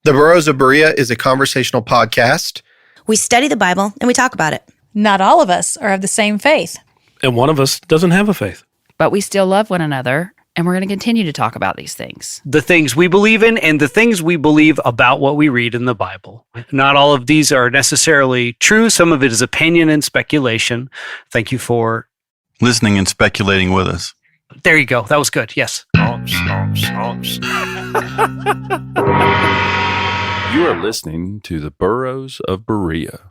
The Burros of Berea is a conversational podcast. We study the Bible and we talk about it. Not all of us are of the same faith. And one of us doesn't have a faith. But we still love one another, and we're going to continue to talk about these things. The things we believe in and the things we believe about what we read in the Bible. Not all of these are necessarily true. Some of it is opinion and speculation. Thank you for listening and speculating with us. There you go. That was good. Yes. You are listening to the Burros of Berea.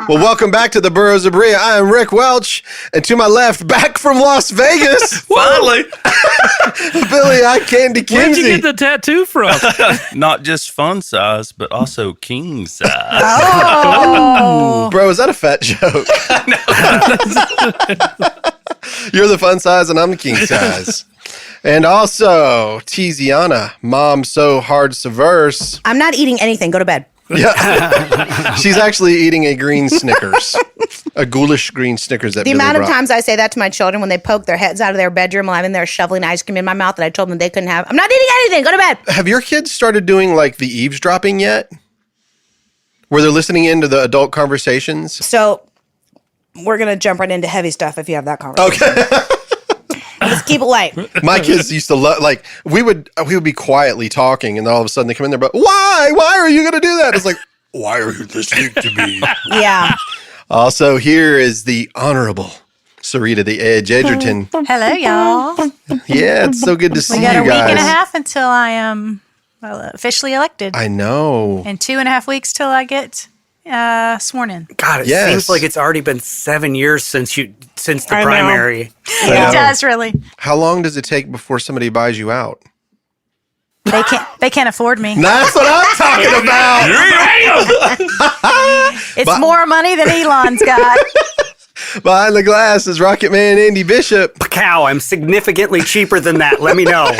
Well, welcome back to the Burros of Berea. I am Rick Welch, and to my left, back from Las Vegas, Finally! Billy I Candy Kinsey. Where'd you get the tattoo from? Not just fun size, but also king size. Oh. Bro, is that a fat joke? You're the fun size, and I'm the king size. And also, Tiziana, mom so hard subverse. I'm not eating anything. Go to bed. Yeah. She's actually eating a green Snickers. A ghoulish green Snickers that The Billy amount of brought. times I say that to my children when they poke their heads out of their bedroom while I'm in there shoveling ice cream in my mouth that I told them they couldn't have. I'm not eating anything. Go to bed. Have your kids started doing like the eavesdropping yet? Where they're listening into the adult conversations? So we're going to jump right into heavy stuff if you have that conversation. Okay. Let's keep it light. My kids used to love, like, we would be quietly talking, and then all of a sudden they come in there, but why? Why are you going to do that? It's like, why are you listening to me? Yeah. Also, here is the Honorable Sarita the Edge Edgerton. Hello, y'all. Yeah, it's so good to see We got you a week guys. and a half until I am officially elected. I know. And 2.5 weeks till I get sworn in. God, it Yes. seems like it's already been 7 years since the I know. primary. I know. It does really. How long does it take before somebody buys you out? They can't afford me. That's what I'm talking about. It's more money than Elon's got. Behind the glass is Rocket Man Andy Bishop. Cow, I'm significantly cheaper than that. Let me know.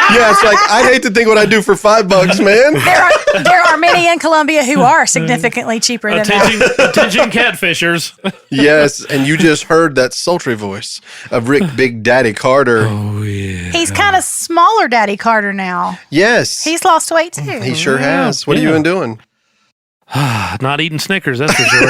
Yeah, it's like, I'd hate to think what I'd do for $5, man. There are many in Colombia who are significantly cheaper than that. Attention catfishers. Yes, and you just heard that sultry voice of Rick Big Daddy Carter. Oh, yeah. He's kind of smaller Daddy Carter now. Yes. He's lost weight too. He sure has. What have you been doing? Not eating Snickers, that's for sure.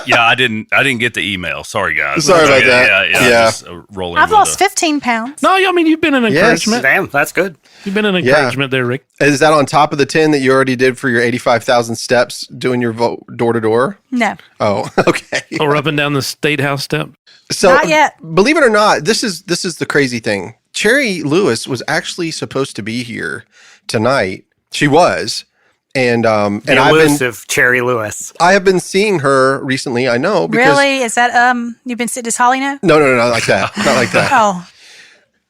Yeah, I didn't get the email. Sorry, guys. Sorry about that. Yeah. Just, rolling I've with lost 15 pounds. No, I mean, you've been an encouragement. Damn, that's good. You've been an Yeah. encouragement there, Rick. Is that on top of the 10 that you already did for your 85,000 steps doing your vote door to door? No. Oh, okay. Or up and down the State House step. So, Not yet. believe it or not, this is the crazy thing. Cherry Lewis was actually supposed to be here tonight. She was. And The I've been elusive Cherry Lewis. I have been seeing her recently. I know because Really? Is that you've been sitting? Does Holly know? no, not like that, not like that. Oh,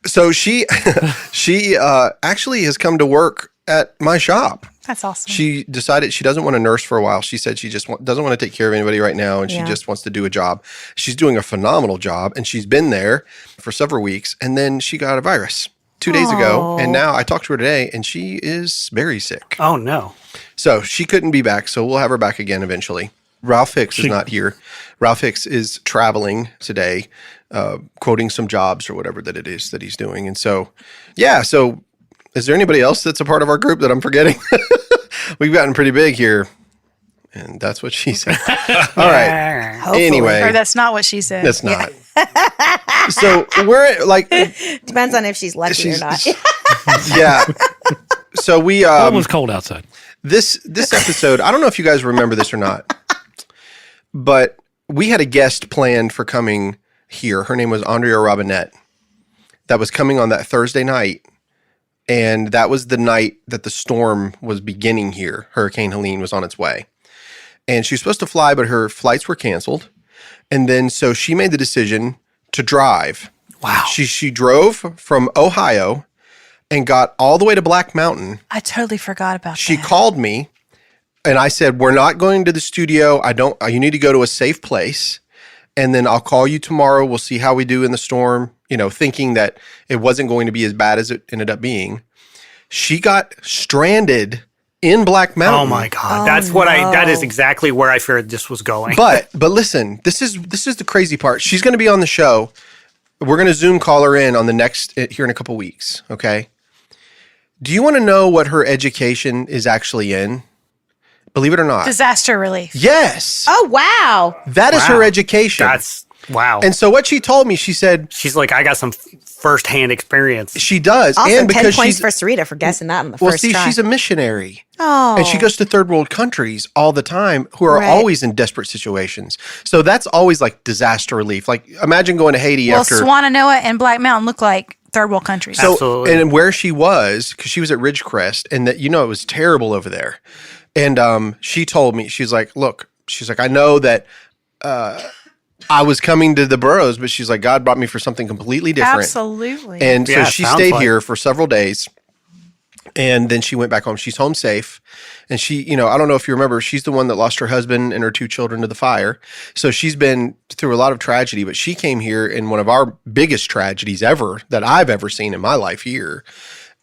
So she actually has come to work at my shop. that's awesome. She decided she doesn't want to nurse for a while. She said she just doesn't want to take care of anybody right now, and she Yeah. just wants to do a job. She's doing a phenomenal job, and she's been there for several weeks, and then she got a virus 2 days ago, and now I talked to her today, and she is very sick. Oh, no. So she couldn't be back, so we'll have her back again eventually. Ralph Hicks is not here. Ralph Hicks is traveling today, quoting some jobs or whatever that it is that he's doing. And so, yeah, so is there anybody else that's a part of our group that I'm forgetting? We've gotten pretty big here. And that's what she said. All right. Hopefully. Anyway, Or that's not what she said. that's not. So we're like, Depends on if she's lucky or not. yeah. So we, It was cold outside. This episode, I don't know if you guys remember this or not, but we had a guest planned for coming here. Her name was Andrea Robinette. That was coming on that Thursday night, and that was the night that the storm was beginning here. Hurricane Helene was on its way, and she was supposed to fly, but her flights were canceled, and then so she made the decision to drive. Wow. She drove from Ohio and got all the way to Black Mountain. I totally forgot about She that. called me and I said, we're not going to the studio. You need to go to a safe place. And then I'll call you tomorrow. We'll see how we do in the storm, thinking that it wasn't going to be as bad as it ended up being. She got stranded in Black Mountain. Oh my God. That is exactly where I feared this was going. But listen, this is the crazy part. She's going to be on the show. We're going to Zoom call her in on the next, here in a couple weeks. Okay. Do you want to know what her education is actually in? Believe it or not. Disaster relief. Yes. Oh, wow. That is her education. That's wow. And so what she told me, she said She's like, I got some firsthand experience. she does. Also, and 10 because points she's for Sarita for guessing that in the well, first see, try. she's a missionary. Oh. And she goes to third world countries all the time who are Right. always in desperate situations. So that's always like disaster relief. Like imagine going to Haiti Well, after. Swannanoa and Black Mountain look like third world countries. So, Absolutely. and where she was, because she was at Ridgecrest, and that, it was terrible over there. And she told me, she's like, look, she's like, I know that I was coming to the Burros, but she's like, God brought me for something completely different. Absolutely. And so Yeah, she sounds stayed like. here for several days. And then she went back home. She's home safe. And she, I don't know if you remember, she's the one that lost her husband and her 2 children to the fire. So she's been through a lot of tragedy, but she came here in one of our biggest tragedies ever that I've ever seen in my life here,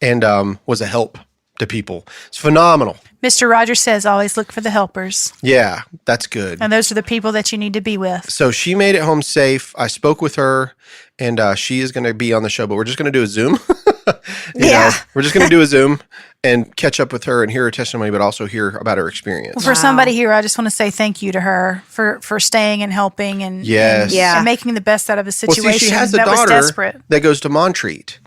and was a help to people. It's phenomenal. Mr. Rogers says always look for the helpers. Yeah, that's good. And those are the people that you need to be with. So she made it home safe. I spoke with her, and she is going to be on the show, but we're just going to do a Zoom. Yeah. We're just going to do a Zoom and catch up with her and hear her testimony, but also hear about her experience. Well, for somebody here, I just want to say thank you to her for staying and helping and, Yes. Yeah. and making the best out of a Well, situation see, she has a that was daughter desperate. that goes to Montreat.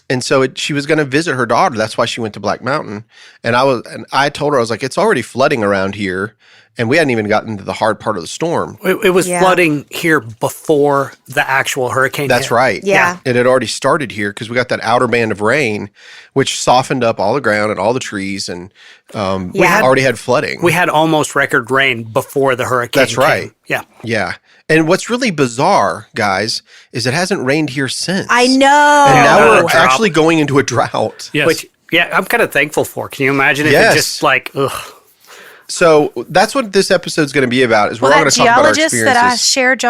And so she was going to visit her daughter. That's why she went to Black Mountain. And I told her, I was like, it's already flooding around here. And we hadn't even gotten to the hard part of the storm. It was Yeah. flooding here before the actual hurricane That's hit. right. Yeah. It had already started here because we got that outer band of rain, which softened up all the ground and all the trees, and we Yeah. already had flooding. We had almost record rain before the hurricane That's right. came. Yeah. Yeah. And what's really bizarre, guys, is it hasn't rained here since. I know. And now Oh, we're drought. actually going into a drought. Yes. Which, yeah, I'm kind of thankful for. Can you imagine if Yes. it just like, ugh. So that's what this episode's going to be about. Is we're Well, all going that to talk about our geologist experiences. that I shared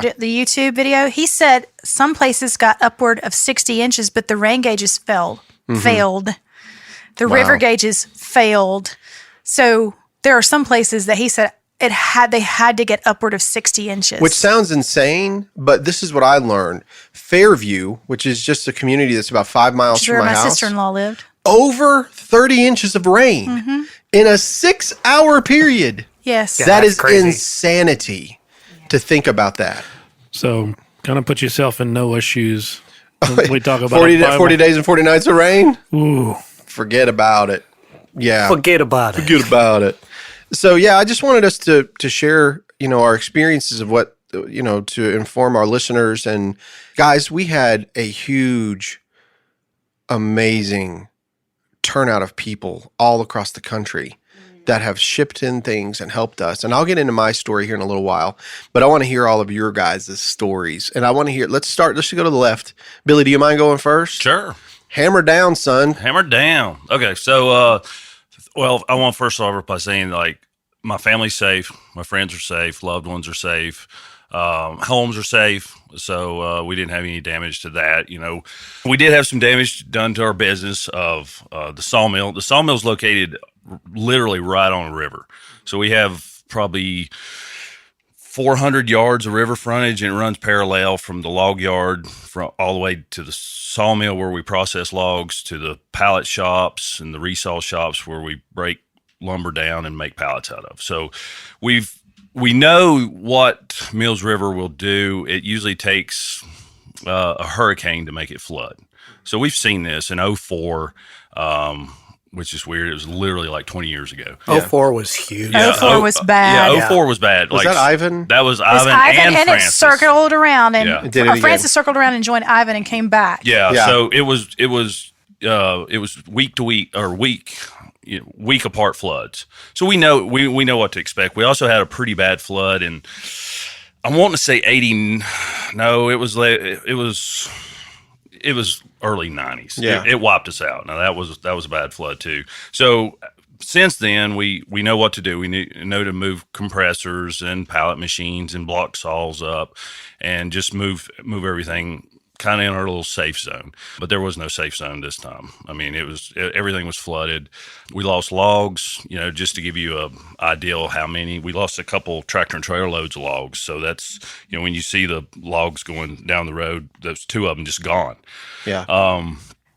Yeah. the YouTube video, he said some places got upward of 60 inches, but the rain gauges failed. The river gauges failed. So there are some places that he said they had to get upward of 60 inches. Which sounds insane, but this is what I learned. Fairview, which is just a community that's about 5 miles Which is from where my my house, sister-in-law lived. over 30 inches of rain in a 6-hour period. Yes. Yeah. That That's is crazy. insanity to think about that. So kind of put yourself in Noah's shoes. When we talk about 40 days and 40 nights of rain? Ooh. Forget about it. Yeah. Forget about it. Forget about it. So yeah, I just wanted us to share, our experiences of what, to inform our listeners. And guys, we had a huge, amazing turnout of people all across the country that have shipped in things and helped us. And I'll get into my story here in a little while, but I want to hear all of your guys' stories. And I want to hear, let's go to the left. Billy, do you mind going first? Sure. Hammer down, son. Hammer down. Okay, so I want to first start by saying my family's safe, my friends are safe, loved ones are safe, homes are safe. So we didn't have any damage to that. We did have some damage done to our business of the sawmill. The sawmill is located literally right on a river, so we have probably 400 yards of river frontage, and it runs parallel from the log yard all the way to the sawmill where we process logs, to the pallet shops and the resaw shops where we break lumber down and make pallets out of. So we know what Mills River will do. It usually takes a hurricane to make it flood. So we've seen this in 2004, which is weird. It was literally like 20 years ago. 04 was huge. Yeah. 04 was bad. Yeah, 04 was bad. Was that Ivan? That was It was Ivan and it Francis. circled around, and Yeah. It did it again. Francis circled around and joined Ivan and came back. Yeah, Yeah. so it was week to week or week apart floods. So we know what to expect. We also had a pretty bad flood, and I'm wanting to say 80. No, it was early 90s. Yeah. It wiped us out. Now that was a bad flood too. So since then we know what to do. We know to move compressors and pallet machines and block saws up, and just move everything kind of in our little safe zone. But there was no safe zone this time. I mean, everything was flooded. We lost logs, just to give you an idea of how many. We lost a couple tractor and trailer loads of logs. So that's, when you see the logs going down the road, those 2 of them just gone. Yeah.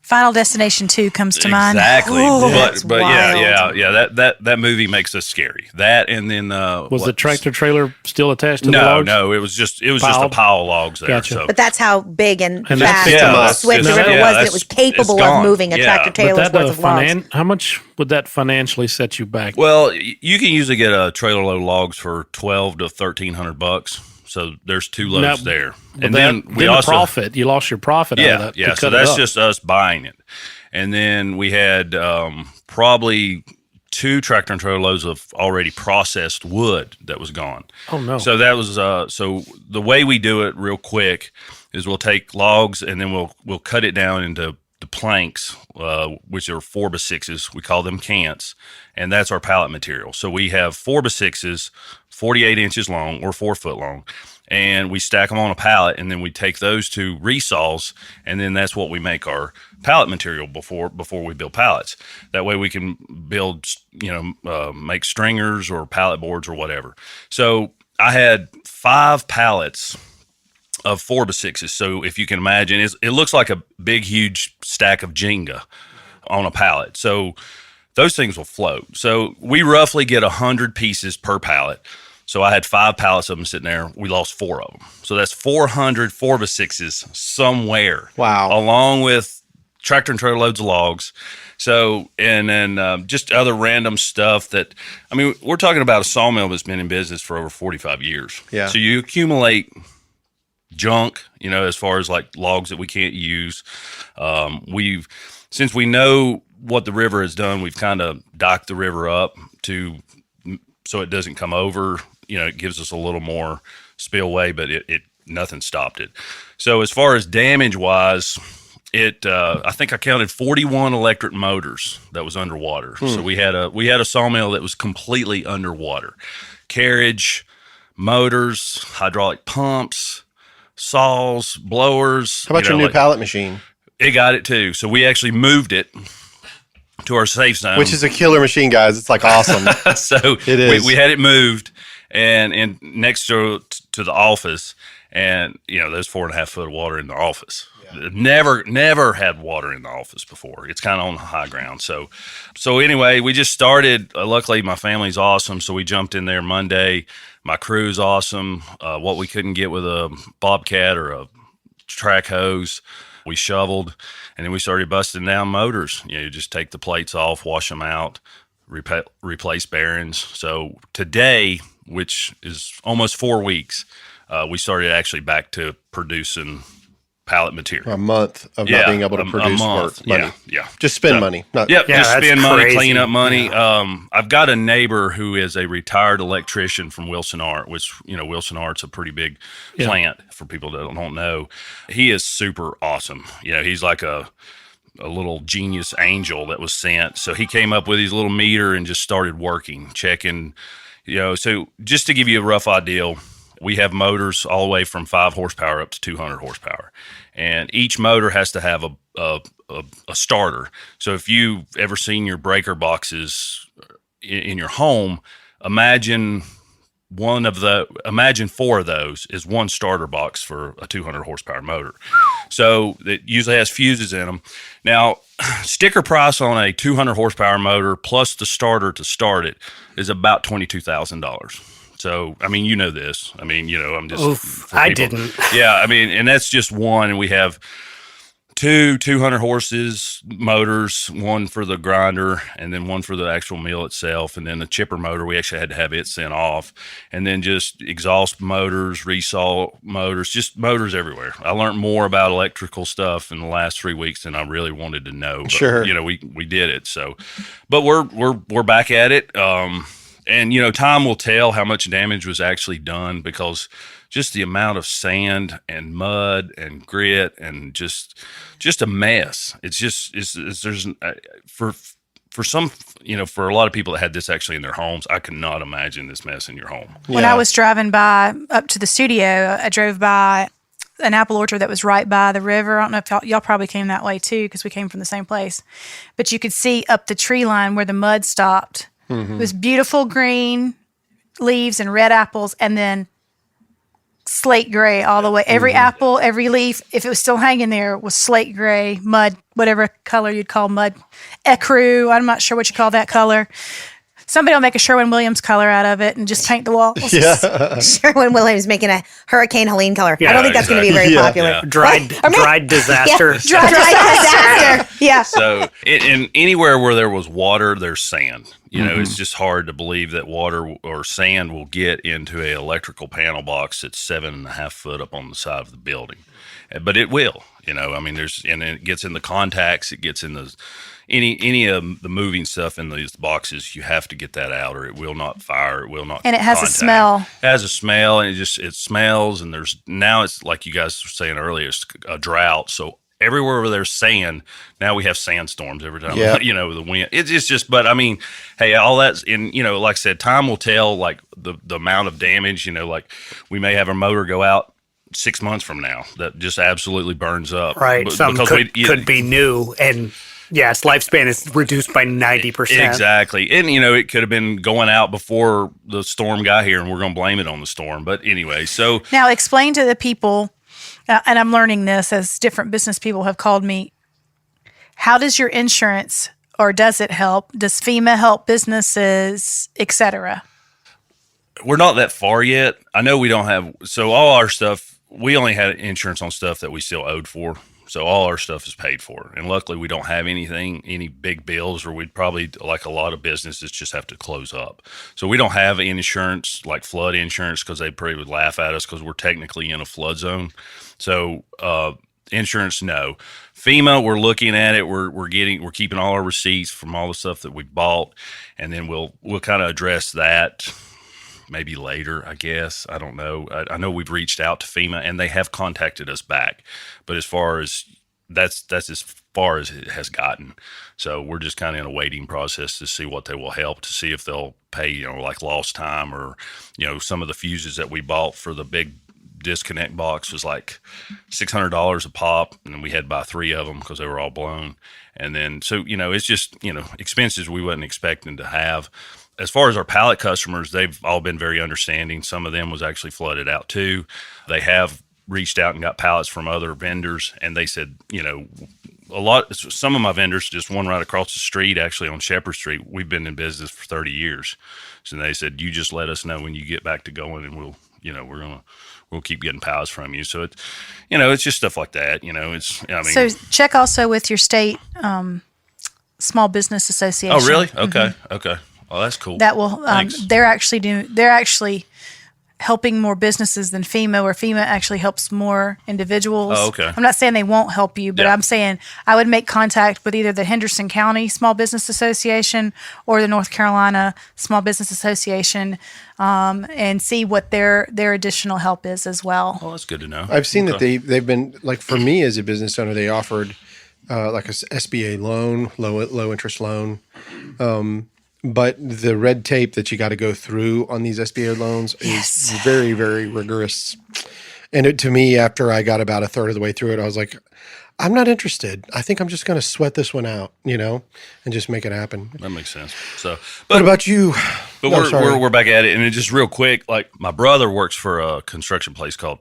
Final Destination 2 comes to mind. Exactly. Oh, that's but wild. yeah. That movie makes us scary. That and then Was the tractor trailer still attached to the No, logs? no. It was just a Piled? pile of logs there. Gotcha. So But that's how big and And that's fast 50 and miles. swift the It's- river yeah, was that that's- it was it's capable gone. of moving a Yeah. tractor But trailer's worth of logs. How much would that financially set you back? Well, you can usually get a trailer load of logs for $1,200 to $1,300. So there's two loads Now, there, But and then then we the also profit. You lost your profit out of that. yeah. to So cut it that's up. just us buying it, and then we had probably 2 tractor and trailer loads of already processed wood that was gone. Oh, no. So that was so the way we do it real quick is we'll take logs and then we'll cut it down into the planks, which are 4x6s. We call them cants, and that's our pallet material. So we have 4x6s, 48 inches long or 4 foot long, and we stack them on a pallet, and then we take those to resaws, and then that's what we make our pallet material before we build pallets. That way we can build, make stringers or pallet boards or whatever. So I had 5 pallets of 4x6s. So if you can imagine, it looks like a big, huge stack of Jenga on a pallet. So those things will float. So we roughly get 100 pieces per pallet. So I had 5 pallets of them sitting there. We lost 4 of them. So that's 400 4x6s somewhere. Wow. Along with tractor and trailer loads of logs. So, and then just other random stuff that, we're talking about a sawmill that's been in business for over 45 years. Yeah. So you accumulate junk, as far as like logs that we can't use. Since we know what the river has done, we've kind of docked the river up so it doesn't come over. It gives us a little more spillway, but nothing stopped it. So as far as damage wise, I think I counted 41 electric motors that was underwater. So we had a sawmill that was completely underwater. Carriage, motors, hydraulic pumps, saws, blowers. How about your new pallet machine? It got it too. So we actually moved it to our safe zone, Which is a killer machine, guys. It's like awesome. so It is. We had it moved and next to the office, and there's 4.5 foot of water in the office. Yeah. Never had water in the office before. It's kind of on the high ground. So anyway, we just started. Luckily, my family's awesome, so we jumped in there Monday. My crew's awesome. What we couldn't get with a bobcat or a track hose, we shoveled, and then we started busting down motors. You just take the plates off, wash them out, replace bearings. So today, which is almost 4 weeks, we started actually back to producing pallet material. A month of not being able to produce month. money. Yeah. Just spend money. Not, Yep, Yeah, just that's spend money, crazy. clean up money. I've got a neighbor who is a retired electrician from Wilson Art, which, Wilson Art's a pretty big plant for people that don't know. He is super awesome. He's like a little genius angel that was sent. So he came up with his little meter and just started working, checking, so just to give you a rough idea, we have motors all the way from 5 horsepower up to 200 horsepower. And each motor has to have a starter. So if you've ever seen your breaker boxes in your home, imagine 4 of those is one starter box for a 200 horsepower motor. So it usually has fuses in them. Now, sticker price on a 200 horsepower motor plus the starter to start it is about $22,000. So, you know this. I'm just. Oof, I didn't. Yeah, and that's just one. And we have 200 horses motors, one for the grinder, and then one for the actual mill itself. And then the chipper motor, we actually had to have it sent off. And then just exhaust motors, resaw motors, just motors everywhere. I learned more about electrical stuff in the last 3 weeks than I really wanted to know. But, Sure. We did it. So, but we're back at it. And, time will tell how much damage was actually done, because just the amount of sand and mud and grit and just a mess. There's for some, for a lot of people that had this actually in their homes, I cannot imagine this mess in your home. When I was driving by up to the studio, I drove by an apple orchard that was right by the river. I don't know if y'all probably came that way too, because we came from the same place. But you could see up the tree line where the mud stopped. Mm-hmm. It was beautiful green leaves and red apples, and then slate gray all the way. Every apple, every leaf, if it was still hanging there, was slate gray, mud, whatever color you'd call mud. Ecru, I'm not sure what you call that color. Somebody will make a Sherwin-Williams color out of it and just paint the walls. Yeah. Sherwin-Williams making a Hurricane Helene color. Yeah, I don't think that's going to be very popular. Yeah. Dried disaster. Dry disaster. Yeah. So, in anywhere where there was water, there's sand. You know, it's just hard to believe that water or sand will get into a electrical panel box that's 7.5 foot up on the side of the building, but it will. You know, I mean, and it gets in the contacts, it gets in the any of the moving stuff in these boxes. You have to get that out, or it will not fire. It will not. And it has contact. a smell. It has a smell, and it smells. And now it's like you guys were saying earlier, it's a drought. So everywhere where there's sand, now we have sandstorms every time. Yeah. You know, the wind. It's just, but I mean, hey, all that's in. You know, like I said, time will tell. Like the amount of damage. You know, like we may have a motor go out 6 months from now that just absolutely burns up. Right. Some could be new, and yeah, its lifespan is reduced by 90%. Exactly. And, you know, it could have been going out before the storm got here, and we're going to blame it on the storm. But anyway, so. Now, explain to the people, and I'm learning this as different business people have called me, how does your insurance, or does it help? Does FEMA help businesses, et cetera? We're not that far yet. I know we don't have. So all our stuff, we only had insurance on stuff that we still owed for. So all our stuff is paid for. And luckily we don't have any big bills, or we'd probably, like a lot of businesses, just have to close up. So we don't have insurance like flood insurance, because they probably would laugh at us because we're technically in a flood zone. So insurance, no. FEMA, we're looking at it. We're keeping all our receipts from all the stuff that we bought, and then we'll kind of address that maybe later, I guess. I don't know. I know we've reached out to FEMA, and they have contacted us back. But as far as that's as far as it has gotten. So we're just kind of in a waiting process to see what they will help, to see if they'll pay, you know, like lost time, or, you know, some of the fuses that we bought for the big disconnect box was like $600 a pop, and we had to buy 3 of them because they were all blown. And then, so, you know, it's just, you know, expenses we wasn't expecting to have. As far as our pallet customers, they've all been very understanding. Some of them was actually flooded out too. They have reached out and got pallets from other vendors, and they said, you know, some of my vendors, just one right across the street, actually on Shepherd Street, we've been in business for 30 years. So they said, you just let us know when you get back to going, and we'll, you know, we'll keep getting pallets from you. So it's, you know, it's just stuff like that. You know, so check also with your state small business association. Oh, really? Okay. Okay. Oh, that's cool. That will. They're actually helping more businesses than FEMA, where FEMA actually helps more individuals. Oh, okay. I'm not saying they won't help you, but Yeah. I'm saying I would make contact with either the Henderson County Small Business Association or the North Carolina Small Business Association, and see what their additional help is as well. Oh, that's good to know. I've seen that they've been, like, for me as a business owner, they offered like a SBA loan, low interest loan. But the red tape that you got to go through on these SBA loans is very, very rigorous. And to me, after I got about a third of the way through it, I was like, I'm not interested. I think I'm just going to sweat this one out, you know, and just make it happen. That makes sense. So, What about you? But we're back at it, and it just real quick. Like, my brother works for a construction place called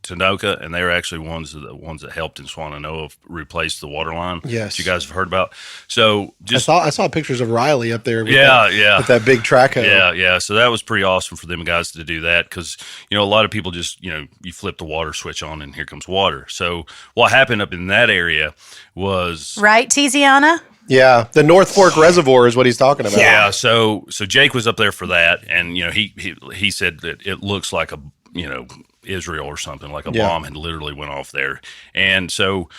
Tanoka, and they're actually the ones that helped in Swannanoa replace the water line. Yes, that you guys have heard about. So I saw pictures of Riley up there. With with that big track hoe. Yeah. So that was pretty awesome for them guys to do that, because, you know, a lot of people just, you know, you flip the water switch on and here comes water. So what happened up in that area was right, Tiziana. Yeah, the North Fork Reservoir is what he's talking about. Yeah, so Jake was up there for that, and, you know, he said that it looks like a, you know, Israel or something, like a bomb had literally went off there. And so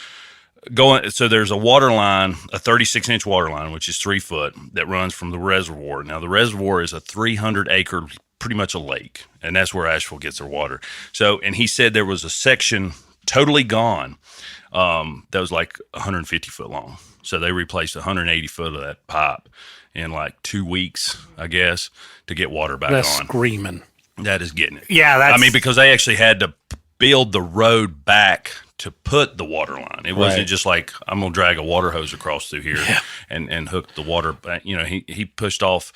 there's a water line, a 36-inch water line, which is 3 foot, that runs from the reservoir. Now, the reservoir is a 300-acre, pretty much a lake, and that's where Asheville gets their water. So, and he said there was a section totally gone that was like 150 foot long. So they replaced 180 foot of that pipe in like 2 weeks, I guess, to get water back That's on. Screaming. That is getting it. Yeah, because they actually had to build the road back to put the water line. It wasn't just like, I'm going to drag a water hose across through here and hook the water back. You know, he pushed off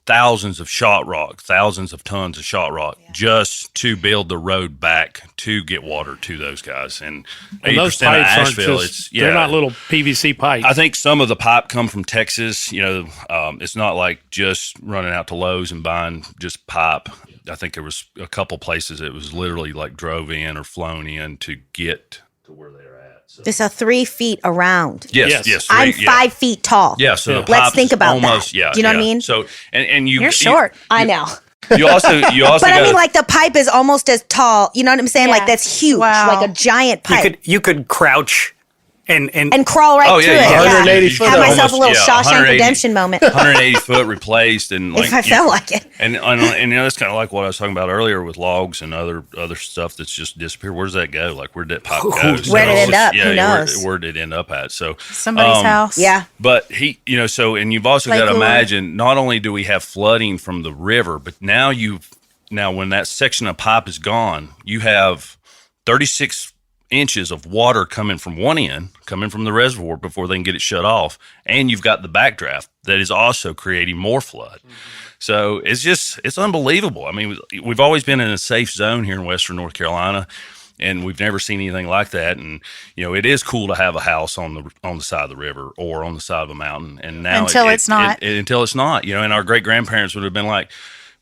thousands of shot rock, thousands of tons of shot rock just to build the road back to get water to those guys. And those 80% of pipes Asheville, aren't they're not little PVC pipes. I think some of the pipe come from Texas. It's not like just running out to Lowe's and buying just pipe. I think there was a couple places it was literally like drove in or flown in to get to where they're at. So. Just a 3 feet around. Yes. I'm 5 feet tall. Yeah, so the let's pipe's think about almost, that. Yeah, Do you know what I mean? So and You're short. I know. You also But I mean, like the pipe is almost as tall. You know what I'm saying? Yeah. Like that's huge, Wow. like a giant pipe. You could crouch and crawl right to it. 180 foot. Have myself a little Almost, Shawshank 180 Redemption moment. 180 foot replaced, and like if I felt like it. and that's kind of like what I was talking about earlier with logs and other stuff that's just disappeared. Where does that go? Like where did that pipe go? Where did it end up? Who knows? Where did it end up at? So Somebody's house. Yeah. But and you've also got to imagine, not only do we have flooding from the river, but now when that section of pipe is gone, you have 36 inches of water coming from one end, coming from the reservoir before they can get it shut off. And you've got the backdraft that is also creating more flood. So it's unbelievable. I mean, we've always been in a safe zone here in Western North Carolina, and we've never seen anything like that. And, it is cool to have a house on the side of the river or on the side of a mountain. And now Until it's not. Until it's not, and our great grandparents would have been like,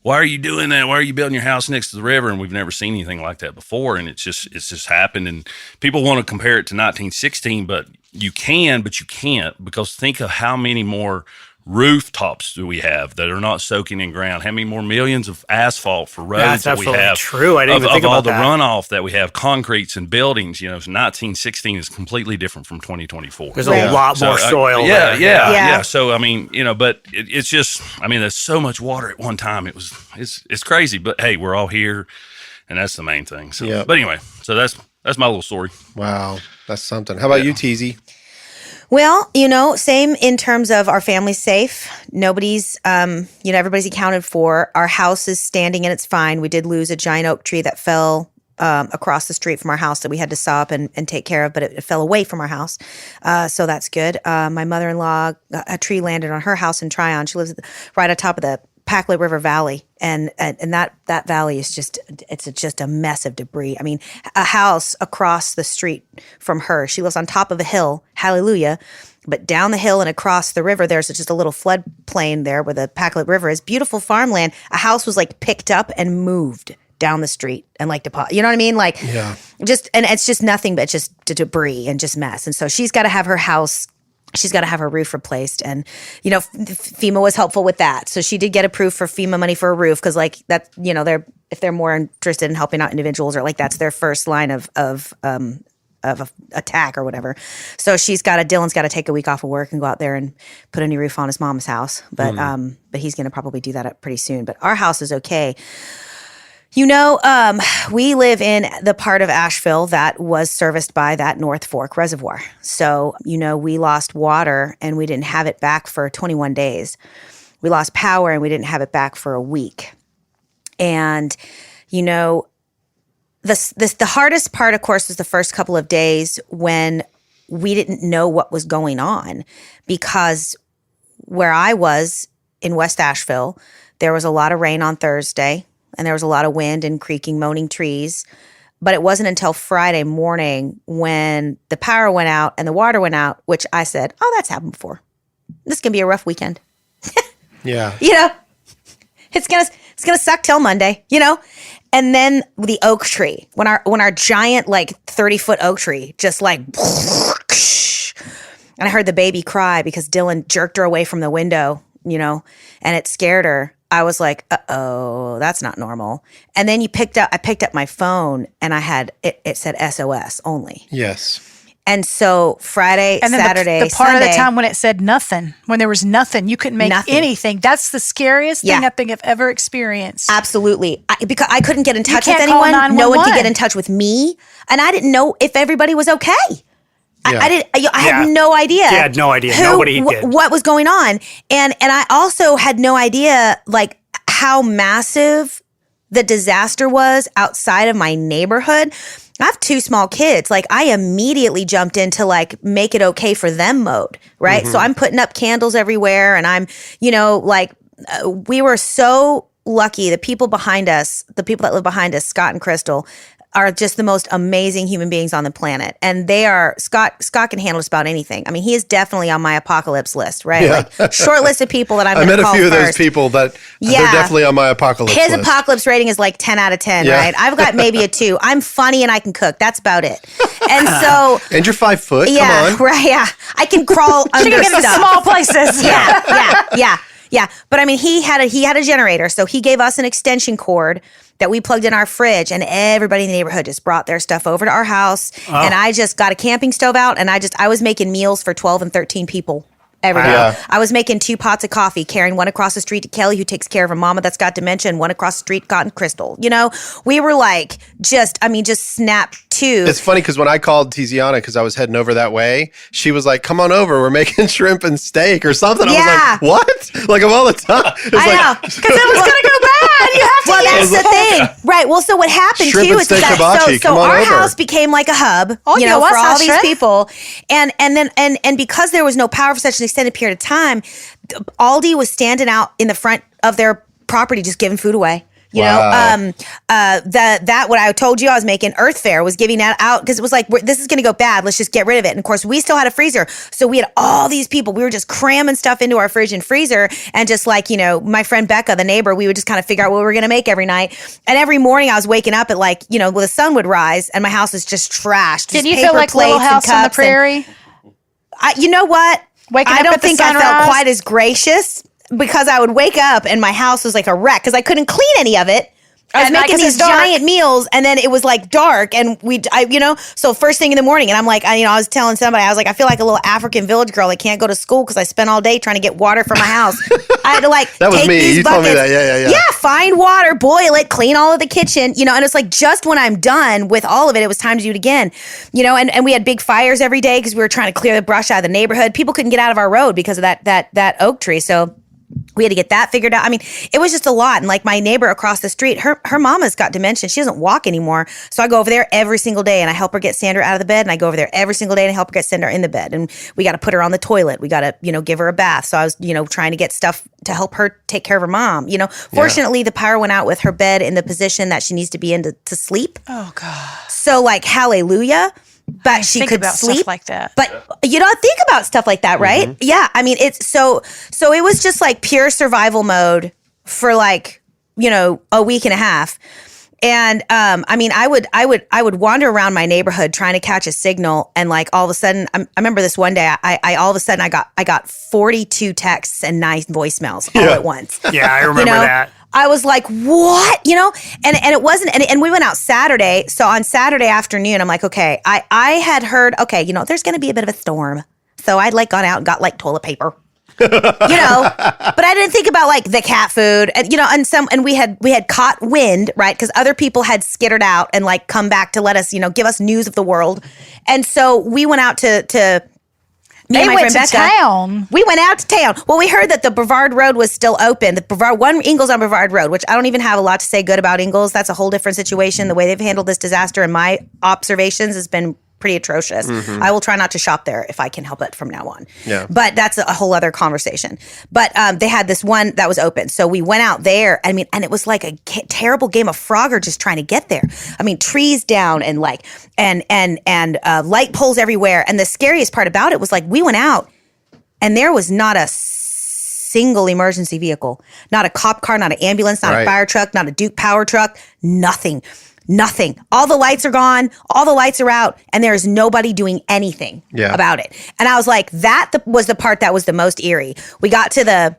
why are you doing that? Why are you building your house next to the river? And we've never seen anything like that before. And it's just happened. And people want to compare it to 1916, but you can, but you can't, because think of how many more rooftops do we have that are not soaking in ground? How many more millions of asphalt for roads that we have? True. I didn't even think of all about the that. runoff that we have, concretes and buildings. 1916 is completely different from 2024. There's a lot more soil. Yeah. Yeah. So I mean, but it's just, I mean, there's so much water at one time. It's crazy. But hey, we're all here, and that's the main thing. So, Yep. but anyway, so that's my little story. Wow, that's something. How about you, TZ? Well, same in terms of our family's safe. Nobody's, everybody's accounted for. Our house is standing and it's fine. We did lose a giant oak tree that fell across the street from our house that we had to saw up and take care of, but it fell away from our house. So that's good. My mother-in-law, a tree landed on her house in Tryon. She lives right on top of the Packlet River Valley, and that valley is just a mess of debris. I mean, a house across the street from her, she lives on top of a hill, hallelujah, but down the hill and across the river, there's just a little floodplain there where the Packlet River is. Beautiful farmland. A house was like picked up and moved down the street and like deposit. You know what I mean? Like, Yeah. and it's just nothing but just debris and just mess. And so she's got to have her house. She's got to have her roof replaced. And, FEMA was helpful with that. So she did get approved for FEMA money for a roof because, like, that, if they're more interested in helping out individuals, or like that's their first line of attack or whatever. So Dylan's got to take a week off of work and go out there and put a new roof on his mom's house. But he's going to probably do that up pretty soon. But our house is okay. We live in the part of Asheville that was serviced by that North Fork Reservoir. So, we lost water and we didn't have it back for 21 days. We lost power and we didn't have it back for a week. And, the hardest part, of course, was the first couple of days when we didn't know what was going on, because where I was in West Asheville, there was a lot of rain on Thursday. And there was a lot of wind and creaking, moaning trees. But it wasn't until Friday morning when the power went out and the water went out, which I said, oh, that's happened before. This can be a rough weekend. Yeah. It's gonna suck till Monday, And then the oak tree, when our giant, like 30-foot oak tree just like, and I heard the baby cry because Dylan jerked her away from the window, and it scared her. I was like, uh-oh, that's not normal. And then I picked up my phone and I had, it said SOS only. Yes. And so Friday, And then Saturday, the part Sunday, of the time when it said nothing, when there was nothing, you couldn't make Nothing. anything. That's the scariest thing Yeah. I think I've ever experienced. absolutely. Because I couldn't get in touch with can't call anyone. No one could 911. get in touch with me. And I didn't know if everybody was okay. Yeah. I had no idea. He had no idea. Nobody did. What was going on. And I also had no idea, like, how massive the disaster was outside of my neighborhood. I have 2 small kids. Like, I immediately jumped into like make it okay for them mode, right? So I'm putting up candles everywhere, and I'm, like we were so lucky. The people behind us, the people that live behind us, Scott and Crystal, are just the most amazing human beings on the planet. And they are, Scott can handle just about anything. I mean, he is definitely on my apocalypse list, right? Yeah. Like short list of people that I'm going to call I met a few of those first. people that they're definitely on my apocalypse His list. apocalypse rating is like 10 out of 10, right? I've got maybe a 2. I'm funny and I can cook. That's about it. And so... And you're 5 foot. Yeah, Come on. right, yeah. I can crawl She under can get into stuff. small places. Yeah. But I mean, he had a generator, so he gave us an extension cord that we plugged in our fridge, and everybody in the neighborhood just brought their stuff over to our house. And I just got a camping stove out, and I was making meals for 12 and 13 people. Every day. Yeah. I was making 2 pots of coffee, carrying one across the street to Kelly, who takes care of her mama that's got dementia, and one across the street got Crystal. You know, we were like, just snap to. It's funny because when I called Tiziana because I was heading over that way, she was like, "Come on over, we're making shrimp and steak or something." I was like, "What?" Like of all the time, I know, because it was going to go bad. You have to. Well, that's the thing, right? Well, so what happened Shrimp too and is steak that hibachi, so come on our over. house became like a hub, Oh, you yeah, know, what's for all that, these shrimp? people, and because there was no power for such an extended period of time, Aldi was standing out in the front of their property just giving food away. You know, that what I told you I was making, Earth Fair was giving that out because it was like, this is going to go bad. Let's just get rid of it. And of course, we still had a freezer. So we had all these people. We were just cramming stuff into our fridge and freezer. And just like, you know, my friend Becca, the neighbor, we would just kind of figure out what we were going to make every night. And every morning I was waking up at like, you know, well, the sun would rise and my house is just trashed. Did Just you paper feel like plates Little and House on the cups and- Prairie? you know what? Waking I up don't at the think I felt sunrise? quite as gracious because I would wake up and my house was like a wreck because I couldn't clean any of it. I was At night making 'cause these it's dark. giant meals and then it was like dark and you know, so first thing in the morning and I'm like, I was telling somebody, I was like, I feel like a little African village girl that can't go to school because I spent all day trying to get water for my house. I had to like That was take me. these You told me buckets. that. Yeah. Yeah, find water, boil it, clean all of the kitchen, you know, and it's like just when I'm done with all of it, it was time to do it again, you know, and we had big fires every day because we were trying to clear the brush out of the neighborhood. People couldn't get out of our road because of that oak tree. So we had to get that figured out. I mean, it was just a lot. And like my neighbor across the street, her mama's got dementia. She doesn't walk anymore. So I go over there every single day and I help her get Sandra out of the bed. And I go over there every single day and help her get Sandra in the bed. And we got to put her on the toilet. We got to, you know, give her a bath. So I was, you know, trying to get stuff to help her take care of her mom. You know, fortunately, the power went out with her bed in the position that she needs to be in to sleep. Oh, God. So like, hallelujah. But she Think could about sleep stuff like that. But you don't think about stuff like that, right? Yeah. I mean, it's so it was just like pure survival mode for like, you know, a week and a half. And I mean, I would wander around my neighborhood trying to catch a signal, and like all of a sudden, I remember this one day. I all of a sudden I got 42 texts and 9 voicemails all at once. Yeah, I remember that. I was like, what? You know? And it wasn't, and we went out Saturday. So on Saturday afternoon, I'm like, okay, I had heard, okay, you know, there's going to be a bit of a storm. So I'd like gone out and got like toilet paper, you know, but I didn't think about like the cat food and, you know, and we had caught wind, right? Because other people had skittered out and like come back to let us, you know, give us news of the world. And so we went out to me and my went friend to Becca. town. We went out to town. Well, we heard that the Brevard Road was still open. The Brevard, Ingalls on Brevard Road, which I don't even have a lot to say good about Ingalls. That's a whole different situation. The way they've handled this disaster, in my observations, has been pretty atrocious. I will try not to shop there if I can help it from now on. Yeah. But that's a whole other conversation. But they had this one that was open. So we went out there. I mean, and it was like a terrible game of Frogger just trying to get there. I mean, trees down and like, and light poles everywhere. And the scariest part about it was like, we went out and there was not a single emergency vehicle, not a cop car, not an ambulance, not a fire truck, not a Duke power truck, nothing. All the lights are gone. All the lights are out. And there is nobody doing anything about it. And I was like, was the part that was the most eerie. We got to the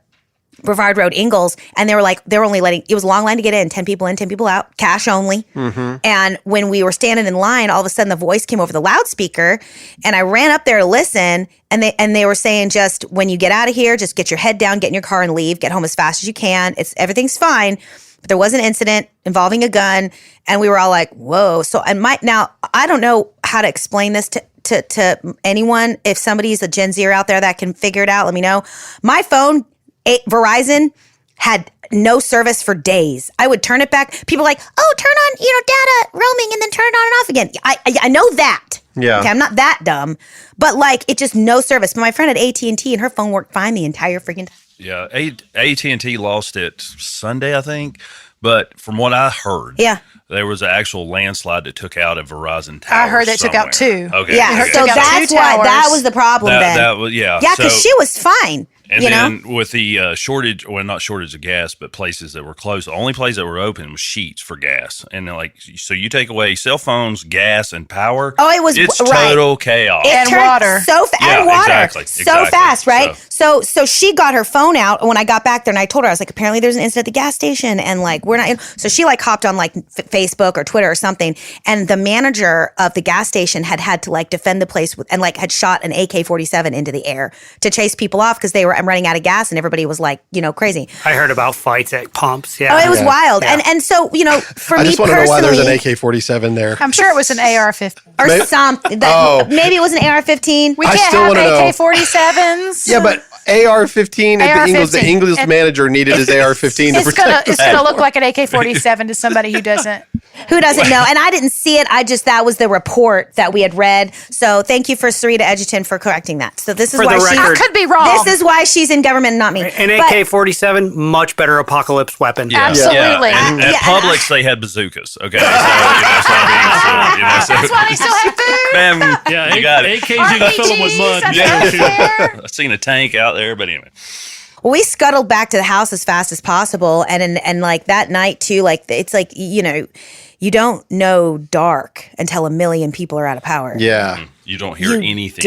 Brevard Road, Ingalls, and they were only letting, it was a long line to get in, 10 people in, 10 people out, cash only. And when we were standing in line, all of a sudden the voice came over the loudspeaker and I ran up there to listen. And they were saying, just when you get out of here, just get your head down, get in your car and leave, get home as fast as you can. Everything's fine. But there was an incident involving a gun, and we were all like, whoa. So, now I don't know how to explain this to anyone. If somebody's a Gen Zer out there that can figure it out, let me know. My phone, Verizon, had no service for days. I would turn it back. People were like, oh, turn on, data roaming and then turn it on and off again. I know that. Yeah. Okay, I'm not that dumb. But like, it just no service. But my friend had AT&T and her phone worked fine the entire freaking time. Yeah, AT&T lost it Sunday, I think. But from what I heard, there was an actual landslide that took out a Verizon tower. I heard they took out 2. Okay. Yeah, okay. so that's why that was the problem then. That was, yeah. Yeah, because she was fine. And then with the shortage, well, not shortage of gas, but places that were closed, the only place that were open was Sheets for gas. And so you take away cell phones, gas, and power. Oh, it's total chaos. And water. And water. Exactly. So fast, right? So she got her phone out when I got back there and I told her, I was like, apparently there's an incident at the gas station and like, we're not, so she like hopped on like Facebook or Twitter or something. And the manager of the gas station had to like defend the place and like had shot an AK-47 into the air to chase people off because I'm running out of gas and everybody was like, crazy. I heard about fights at pumps. Yeah. Oh, it was wild. Yeah. And so, for me personally. I just want to know why there's an AK-47 there. I'm sure it was an AR-15. Or something. Maybe it was an AR-15. We can't have AK-47s. Yeah, but AR-15, the English manager needed his AR-15 to protect It's going to look like an AK-47 to somebody who doesn't. Who doesn't know? And I didn't see it. That was the report that we had read. So thank you for Sarita Edgerton for correcting that. So this is why I could be wrong. This is why she's in government and not me. An AK-47, much better apocalypse weapon. Yeah. Absolutely. Yeah. And at Publix, they had bazookas. Okay. So, that's why they still have food. Ma'am, Yeah, you got it. AKs, you can fill them with mud. Yeah. I've seen a tank out there, but anyway. Well, we scuttled back to the house as fast as possible. And like that night too, like it's like, you don't know dark until 1 million people are out of power. Yeah. You don't hear anything.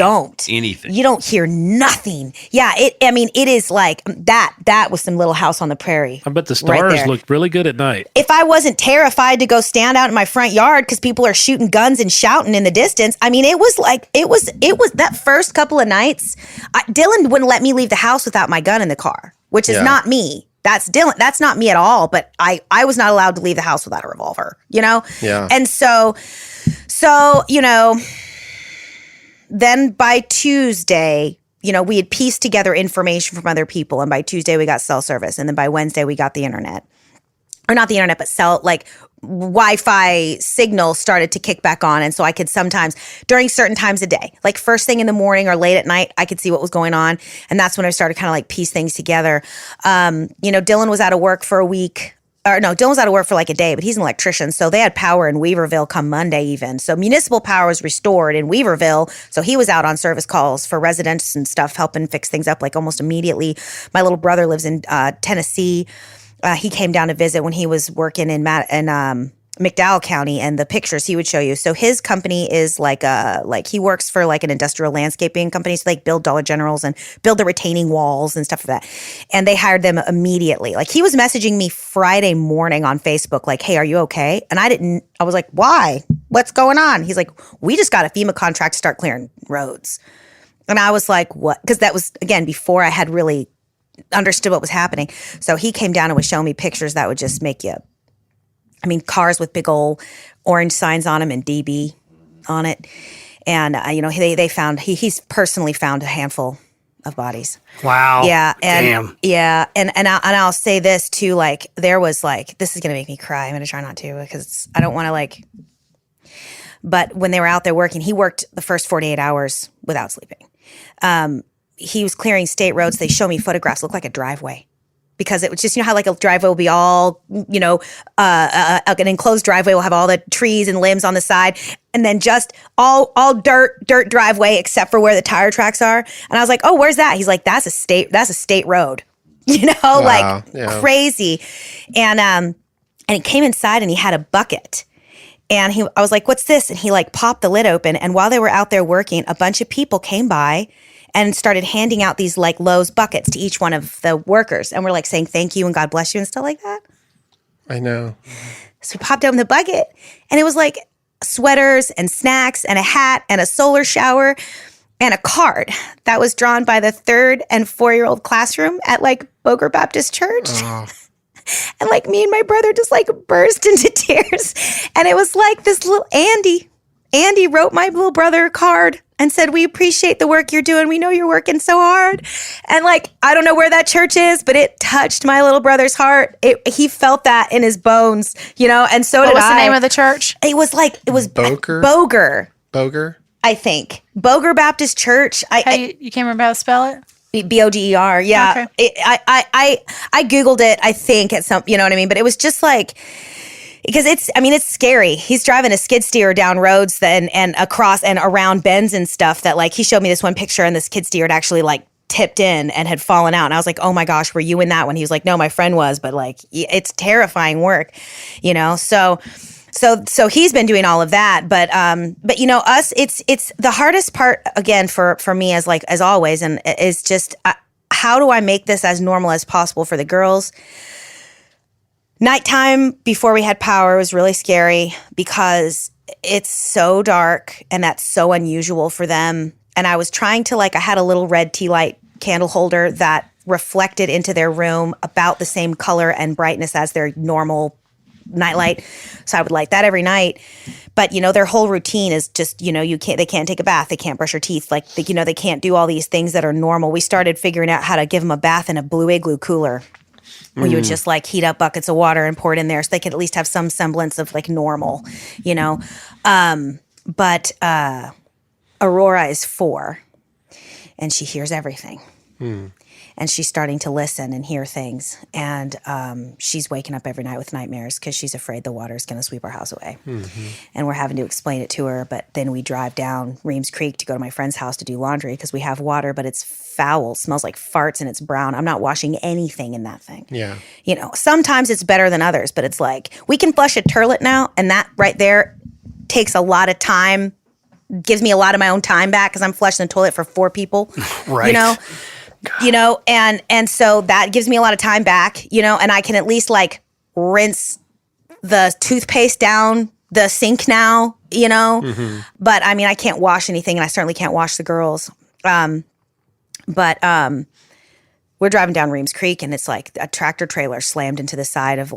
Anything. You don't hear nothing. Yeah. It is like that was some Little House on the Prairie. I bet the stars looked really good at night. If I wasn't terrified to go stand out in my front yard because people are shooting guns and shouting in the distance, I mean, it was that first couple of nights, Dylan wouldn't let me leave the house without my gun in the car, which is not me. That's Dylan. That's not me at all. But I was not allowed to leave the house without a revolver, Yeah. And so, then by Tuesday, we had pieced together information from other people. And by Tuesday, we got cell service. And then by Wednesday, we got the internet. Or not the internet, but Wi-Fi signal started to kick back on. And so I could sometimes, during certain times of day, like first thing in the morning or late at night, I could see what was going on. And that's when I started kind of like piece things together. Dylan was out of work for a week. Dylan was out of work for like a day, but he's an electrician. So they had power in Weaverville come Monday even. So municipal power was restored in Weaverville. So he was out on service calls for residents and stuff, helping fix things up like almost immediately. My little brother lives in Tennessee. He came down to visit when he was working in McDowell County, and the pictures he would show you. So his company is like he works for like an industrial landscaping company. So they build Dollar Generals and build the retaining walls and stuff like that. And they hired them immediately. Like he was messaging me Friday morning on Facebook, like, hey, are you okay? And I was like, why? What's going on? He's like, we just got a FEMA contract to start clearing roads. And I was like, what? Because that was, again, before I had really understood what was happening. So he came down and was showing me pictures that would just make you, cars with big old orange signs on them and DB on it. And, they found, he's personally found a handful of bodies. Wow. Yeah. And, damn. Yeah. And I'll say this too, like there was like, this is going to make me cry. I'm going to try not to because I don't want to but when they were out there working, he worked the first 48 hours without sleeping. He was clearing state roads. They show me photographs, look like a driveway. Because it was just, how like a driveway will be all, an enclosed driveway will have all the trees and limbs on the side. And then just all dirt driveway except for where the tire tracks are. And I was like, oh, where's that? He's like, that's a state road, Wow. Crazy. And he came inside and he had a bucket. And I was like, what's this? And he like popped the lid open. And while they were out there working, a bunch of people came by and started handing out these like Lowe's buckets to each one of the workers. And we're like saying thank you and God bless you and stuff like that. I know. So we popped open the bucket and it was like sweaters and snacks and a hat and a solar shower and a card that was drawn by the 3rd and 4-year-old classroom at like Boger Baptist Church. Oh. And like me and my brother just like burst into tears. And it was like this little Andy. Andy wrote my little brother a card and said, we appreciate the work you're doing. We know you're working so hard. And like, I don't know where that church is, but it touched my little brother's heart. He felt that in his bones, you know, and so did I. What was the name of the church? It was Boger? Boger, I think. Boger Baptist Church. You can't remember how to spell it? Boder, yeah. Okay. I Googled it, I think, at some, you know what I mean? But it was just like, because it's scary. He's driving a skid steer down roads and across and around bends and stuff that, like, he showed me this one picture and the skid steer had actually like tipped in and had fallen out. And I was like, oh my gosh, were you in that one? He was like, no, my friend was, but like, it's terrifying work, you know? So he's been doing all of that, but you know, us, it's the hardest part again for me as always, and is just how do I make this as normal as possible for the girls? Nighttime before we had power was really scary because it's so dark and that's so unusual for them. And I was trying to I had a little red tea light candle holder that reflected into their room about the same color and brightness as their normal nightlight. So I would light that every night. But, you know, their whole routine is just, you know, they can't take a bath. They can't brush their teeth. They can't do all these things that are normal. We started figuring out how to give them a bath in a Blue Igloo cooler. Where you would just heat up buckets of water and pour it in there so they could at least have some semblance of normal, you know. But Aurora is 4 and she hears everything. And she's starting to listen and hear things. And she's waking up every night with nightmares because she's afraid the water is going to sweep our house away. And we're having to explain it to her. But then we drive down Reams Creek to go to my friend's house to do laundry because we have water, but it's foul, smells like farts, and it's brown. I'm not washing anything in that thing. Yeah. You know, sometimes it's better than others, but it's like we can flush a toilet now, and that right there takes a lot of time, gives me a lot of my own time back because I'm flushing the toilet for 4 people. Right. You know? God. You know, and so that gives me a lot of time back, you know, and I can at least rinse the toothpaste down the sink now, you know, but I mean, I can't wash anything and I certainly can't wash the girls. But we're driving down Reams Creek and it's like a tractor trailer slammed into the side of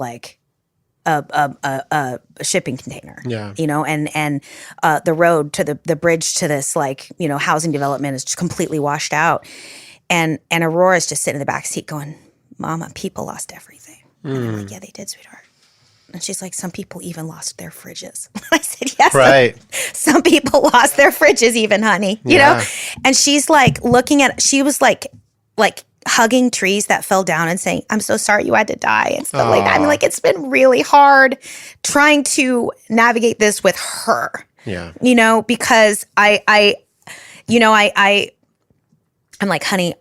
a shipping container. Yeah. You know, and the road to the bridge to this housing development is just completely washed out. And Aurora's just sitting in the back seat going, Mama, people lost everything. And I'm like, yeah, they did, sweetheart. And she's like, some people even lost their fridges. I said, yes. Right. Some people lost their fridges even, honey. You know? And she's she was hugging trees that fell down and saying, I'm so sorry you had to die and stuff like that. I mean, it's been really hard trying to navigate this with her. Yeah. You know, because I'm like, honey,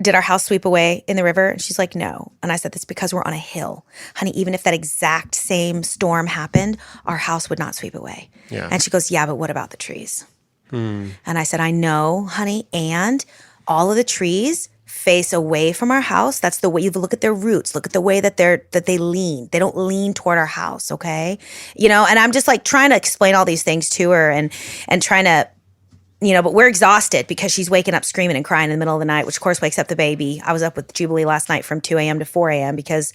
did our house sweep away in the river? And she's like, no. And I said, that's because we're on a hill. Honey, even if that exact same storm happened, our house would not sweep away. Yeah. And she goes, yeah, but what about the trees? And I said, I know, honey, and all of the trees face away from our house. That's the way you look at their roots. Look at the way that they lean. They don't lean toward our house, okay? You know, and I'm just trying to explain all these things to her and trying to, you know, but we're exhausted because she's waking up screaming and crying in the middle of the night, which of course wakes up the baby. I was up with Jubilee last night from 2 a.m. to 4 a.m. because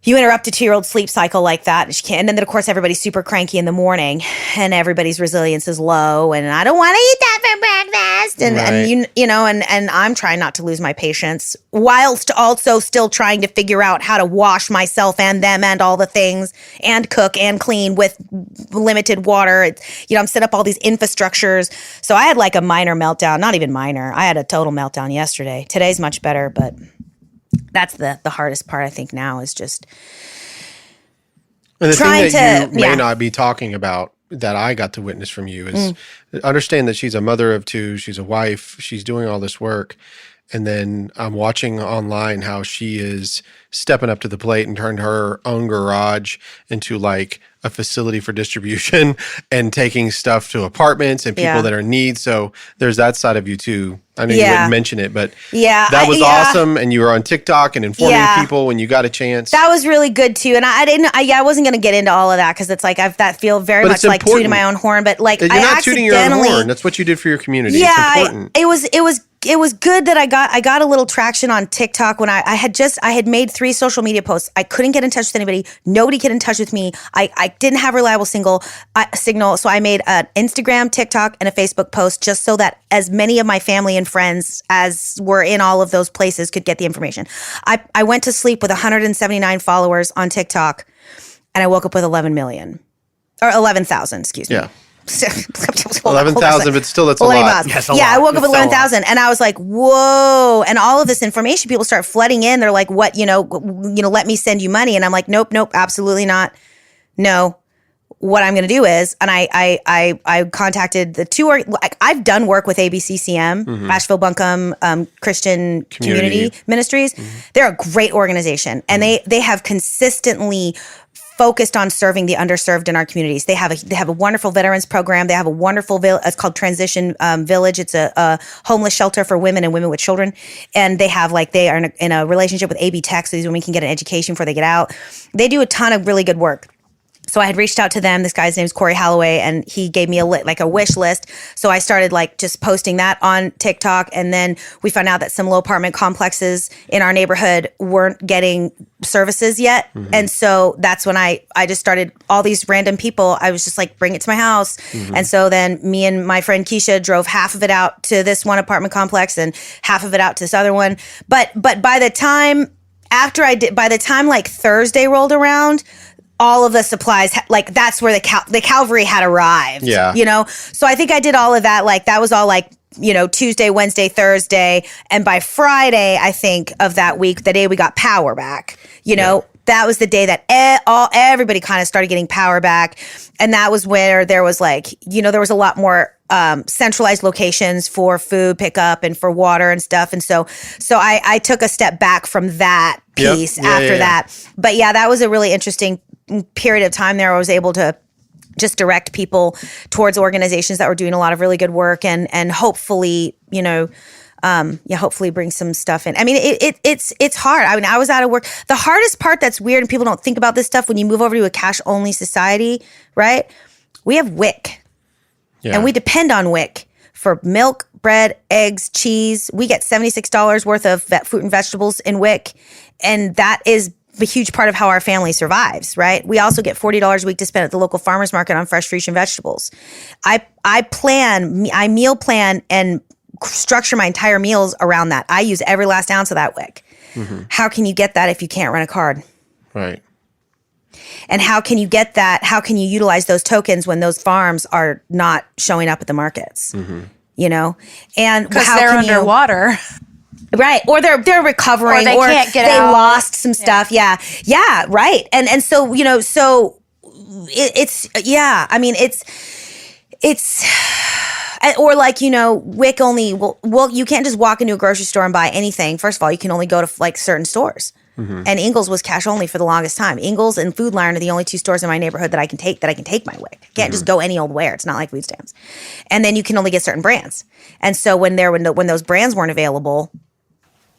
you interrupt a 2-year-old sleep cycle like that, and she can't. And then, of course, everybody's super cranky in the morning, and everybody's resilience is low. And I don't want to eat that for breakfast. And you know, and I'm trying not to lose my patience, whilst also still trying to figure out how to wash myself and them and all the things, and cook and clean with limited water. I'm set up all these infrastructures. So I had a minor meltdown. Not even minor. I had a total meltdown yesterday. Today's much better, but that's the hardest part, I think, now is just and the thing that you may not be talking about that I got to witness from you is understand that she's a mother of 2, she's a wife, she's doing all this work. And then I'm watching online how she is stepping up to the plate and turned her own garage into a facility for distribution and taking stuff to apartments and people that are in need. So there's that side of you too I know you wouldn't mention it, but that was awesome. And you were on TikTok and informing people when you got a chance. That was really good too. And I wasn't going to get into all of that because it's like that feel very much like tooting my own horn. But like you're not tooting your own horn. That's what you did for your community. Yeah, it's important. It was good that I got a little traction on TikTok when I had made 3 social media posts. I couldn't get in touch with anybody. Nobody get in touch with me. I didn't have reliable signal. So I made an Instagram, TikTok, and a Facebook post just so that as many of my family and friends as were in all of those places could get the information. I went to sleep with 179 followers on TikTok, and I woke up with 11,000, excuse me. Yeah. 11,000, but still that's a lot. Yes, I woke up with 11,000 and I was like, whoa. And all of this information, people start flooding in. They're like, what, let me send you money. And I'm like, nope, absolutely not. No. What I'm going to do is, and I contacted the 2, I've done work with ABCCM, Asheville Buncombe Christian Community Ministries. They're a great organization, and they have consistently focused on serving the underserved in our communities. They have a wonderful veterans program. They have a wonderful it's called Transition Village. It's a homeless shelter for women and women with children. And they are in a relationship with AB Tech, so these women can get an education before they get out. They do a ton of really good work. So I had reached out to them. This guy's name is Corey Holloway, and he gave me a wish list. So I started just posting that on TikTok, and then we found out that some low apartment complexes in our neighborhood weren't getting services yet. And so that's when I just started all these random people. I was just like, bring it to my house. And so then me and my friend Keisha drove half of it out to this one apartment complex and half of it out to this other one. But by the time Thursday rolled around, all of the supplies, that's where the cavalry had arrived. Yeah. So I think I did all of that. That was all Tuesday, Wednesday, Thursday. And by Friday, I think of that week, the day we got power back, that was the day that everybody kind of started getting power back. And that was where there was there was a lot more centralized locations for food pickup and for water and stuff. And so I took a step back from that piece after that. But that was a really interesting period of time there. I was able to just direct people towards organizations that were doing a lot of really good work and hopefully, hopefully bring some stuff in. I mean, it's hard. I mean, I was out of work. The hardest part that's weird, and people don't think about this stuff when you move over to a cash only society, right? We have WIC, and we depend on WIC for milk, bread, eggs, cheese. We get $76 worth of fruit and vegetables in WIC, and that is a huge part of how our family survives, right? We also get $40 a week to spend at the local farmer's market on fresh fruits and vegetables. I meal plan and structure my entire meals around that. I use every last ounce of that WIC. How can you get that if you can't run a card? Right. And how can you get that? How can you utilize those tokens when those farms are not showing up at the markets? And because they're underwater. Right. Or they're recovering, or they can't get out. Lost some stuff. Yeah. Right. And so, it's I mean, it's WIC only, well, you can't just walk into a grocery store and buy anything. First of all, you can only go to certain stores. And Ingles was cash only for the longest time. Ingles and Food Lion are the only 2 stores in my neighborhood that I can take my WIC. I can't just go any old where. It's not like food stamps. And then you can only get certain brands. And so when those brands weren't available,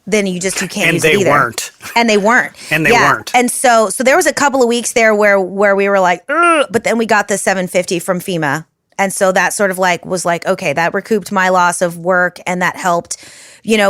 then you can't use it either. And they weren't. And so there was a couple of weeks there where we were like, ugh, but then we got the $750 from FEMA. And so that sort of was okay, that recouped my loss of work, and that helped,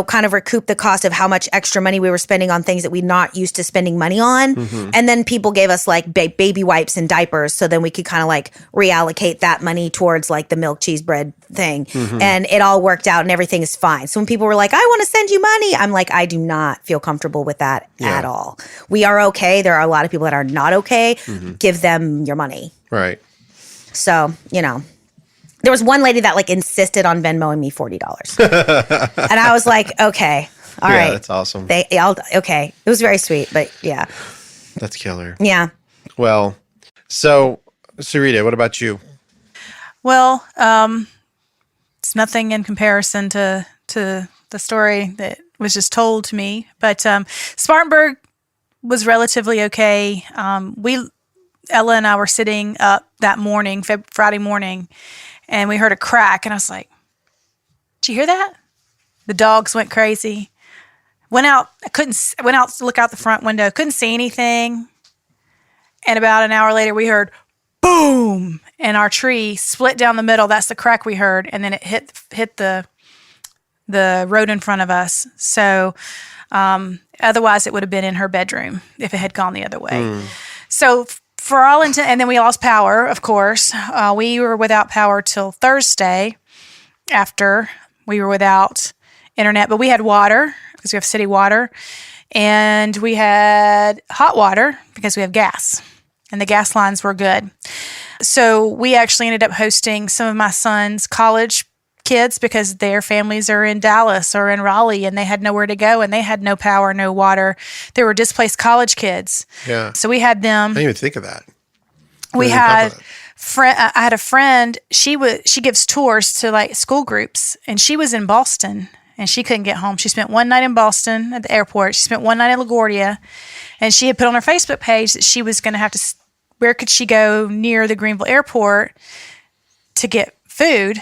kind of recoup the cost of how much extra money we were spending on things that we're not used to spending money on. And then people gave us baby wipes and diapers, so then we could kind of reallocate that money towards the milk, cheese, bread thing. And it all worked out and everything is fine. So when people were like, I want to send you money, I'm like, I do not feel comfortable with that at all. We are okay. There are a lot of people that are not okay. Give them your money. Right. So, there was one lady that insisted on Venmoing me $40. And I was like, okay, all right. That's awesome. Okay. It was very sweet, but yeah. That's killer. Yeah. Well, so Sarita, what about you? Well, it's nothing in comparison to the story that was just told to me, but Spartanburg was relatively okay. Ella and I were sitting up that morning, Friday morning, and we heard a crack, and I was like, did you hear that? The dogs went crazy. Went out to look out the front window. Couldn't see anything. And about an hour later, we heard boom, and our tree split down the middle. That's the crack we heard, and then it hit the road in front of us. So otherwise, it would have been in her bedroom if it had gone the other way. So for all intent, and then we lost power. Of course, we were without power till Thursday. After we were without internet, but we had water because we have city water, and we had hot water because we have gas, and the gas lines were good. So we actually ended up hosting some of my son's college kids because their families are in Dallas or in Raleigh, and they had nowhere to go, and they had no power, no water. They were displaced college kids. Yeah. So we had them. I didn't even think of that. We had I had a friend. She gives tours to like school groups, and she was in Boston, and she couldn't get home. She spent one night in Boston at the airport. She spent one night in LaGuardia, and she had put on her Facebook page that she was going to have to. Where could she go near the Greenville airport to get food?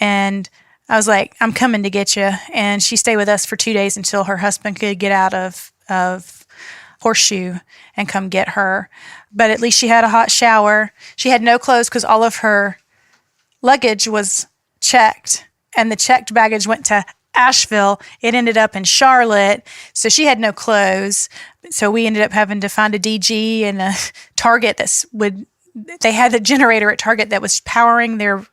And I was like, I'm coming to get you. And she stayed with us for 2 days until her husband could get out of Horseshoe and come get her. But at least she had a hot shower. She had no clothes because all of her luggage was checked, and the checked baggage went to Asheville. It ended up in Charlotte, so she had no clothes. So we ended up having to find a DG and a Target they had a generator at Target that was powering their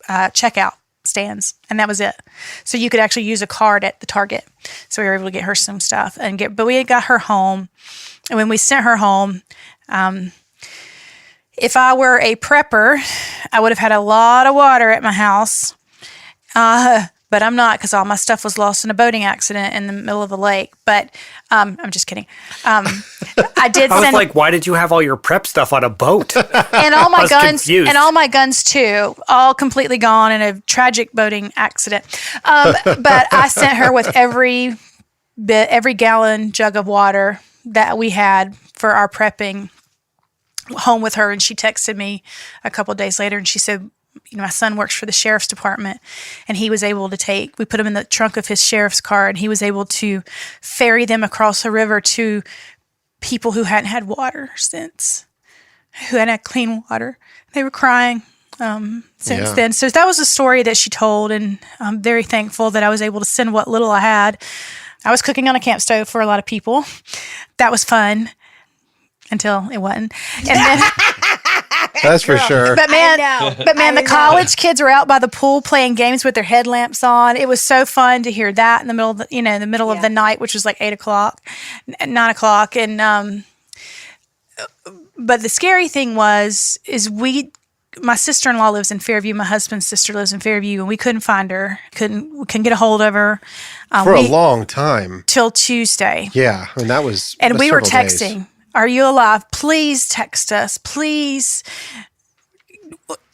checkout stands, and that was it. So you could actually use a card at the Target. So we were able to get her some stuff but we got her home. And when we sent her home, if I were a prepper, I would have had a lot of water at my house. But I'm not, because all my stuff was lost in a boating accident in the middle of the lake. But I'm just kidding. I did. I was like, why did you have all your prep stuff on a boat? And all my guns, confused. and all my guns too, all completely gone in a tragic boating accident. But I sent her with every gallon jug of water that we had for our prepping home with her. And she texted me a couple of days later, and she said, my son works for the sheriff's department, and he was able to we put him in the trunk of his sheriff's car, and he was able to ferry them across the river to people who hadn't had water since, who hadn't had clean water. They were crying since then. So that was a story that she told, and I'm very thankful that I was able to send what little I had. I was cooking on a camp stove for a lot of people. That was fun until it wasn't. And then That's for sure. But man, the college kids were out by the pool playing games with their headlamps on. It was so fun to hear that in the middle of the night, which was like 9 o'clock. And but the scary thing is my sister-in-law lives in Fairview. My husband's sister lives in Fairview, and we couldn't find her. We couldn't get a hold of her For a long time. Till Tuesday. Yeah, and that was and we were texting. Days. Are you alive? Please text us. Please,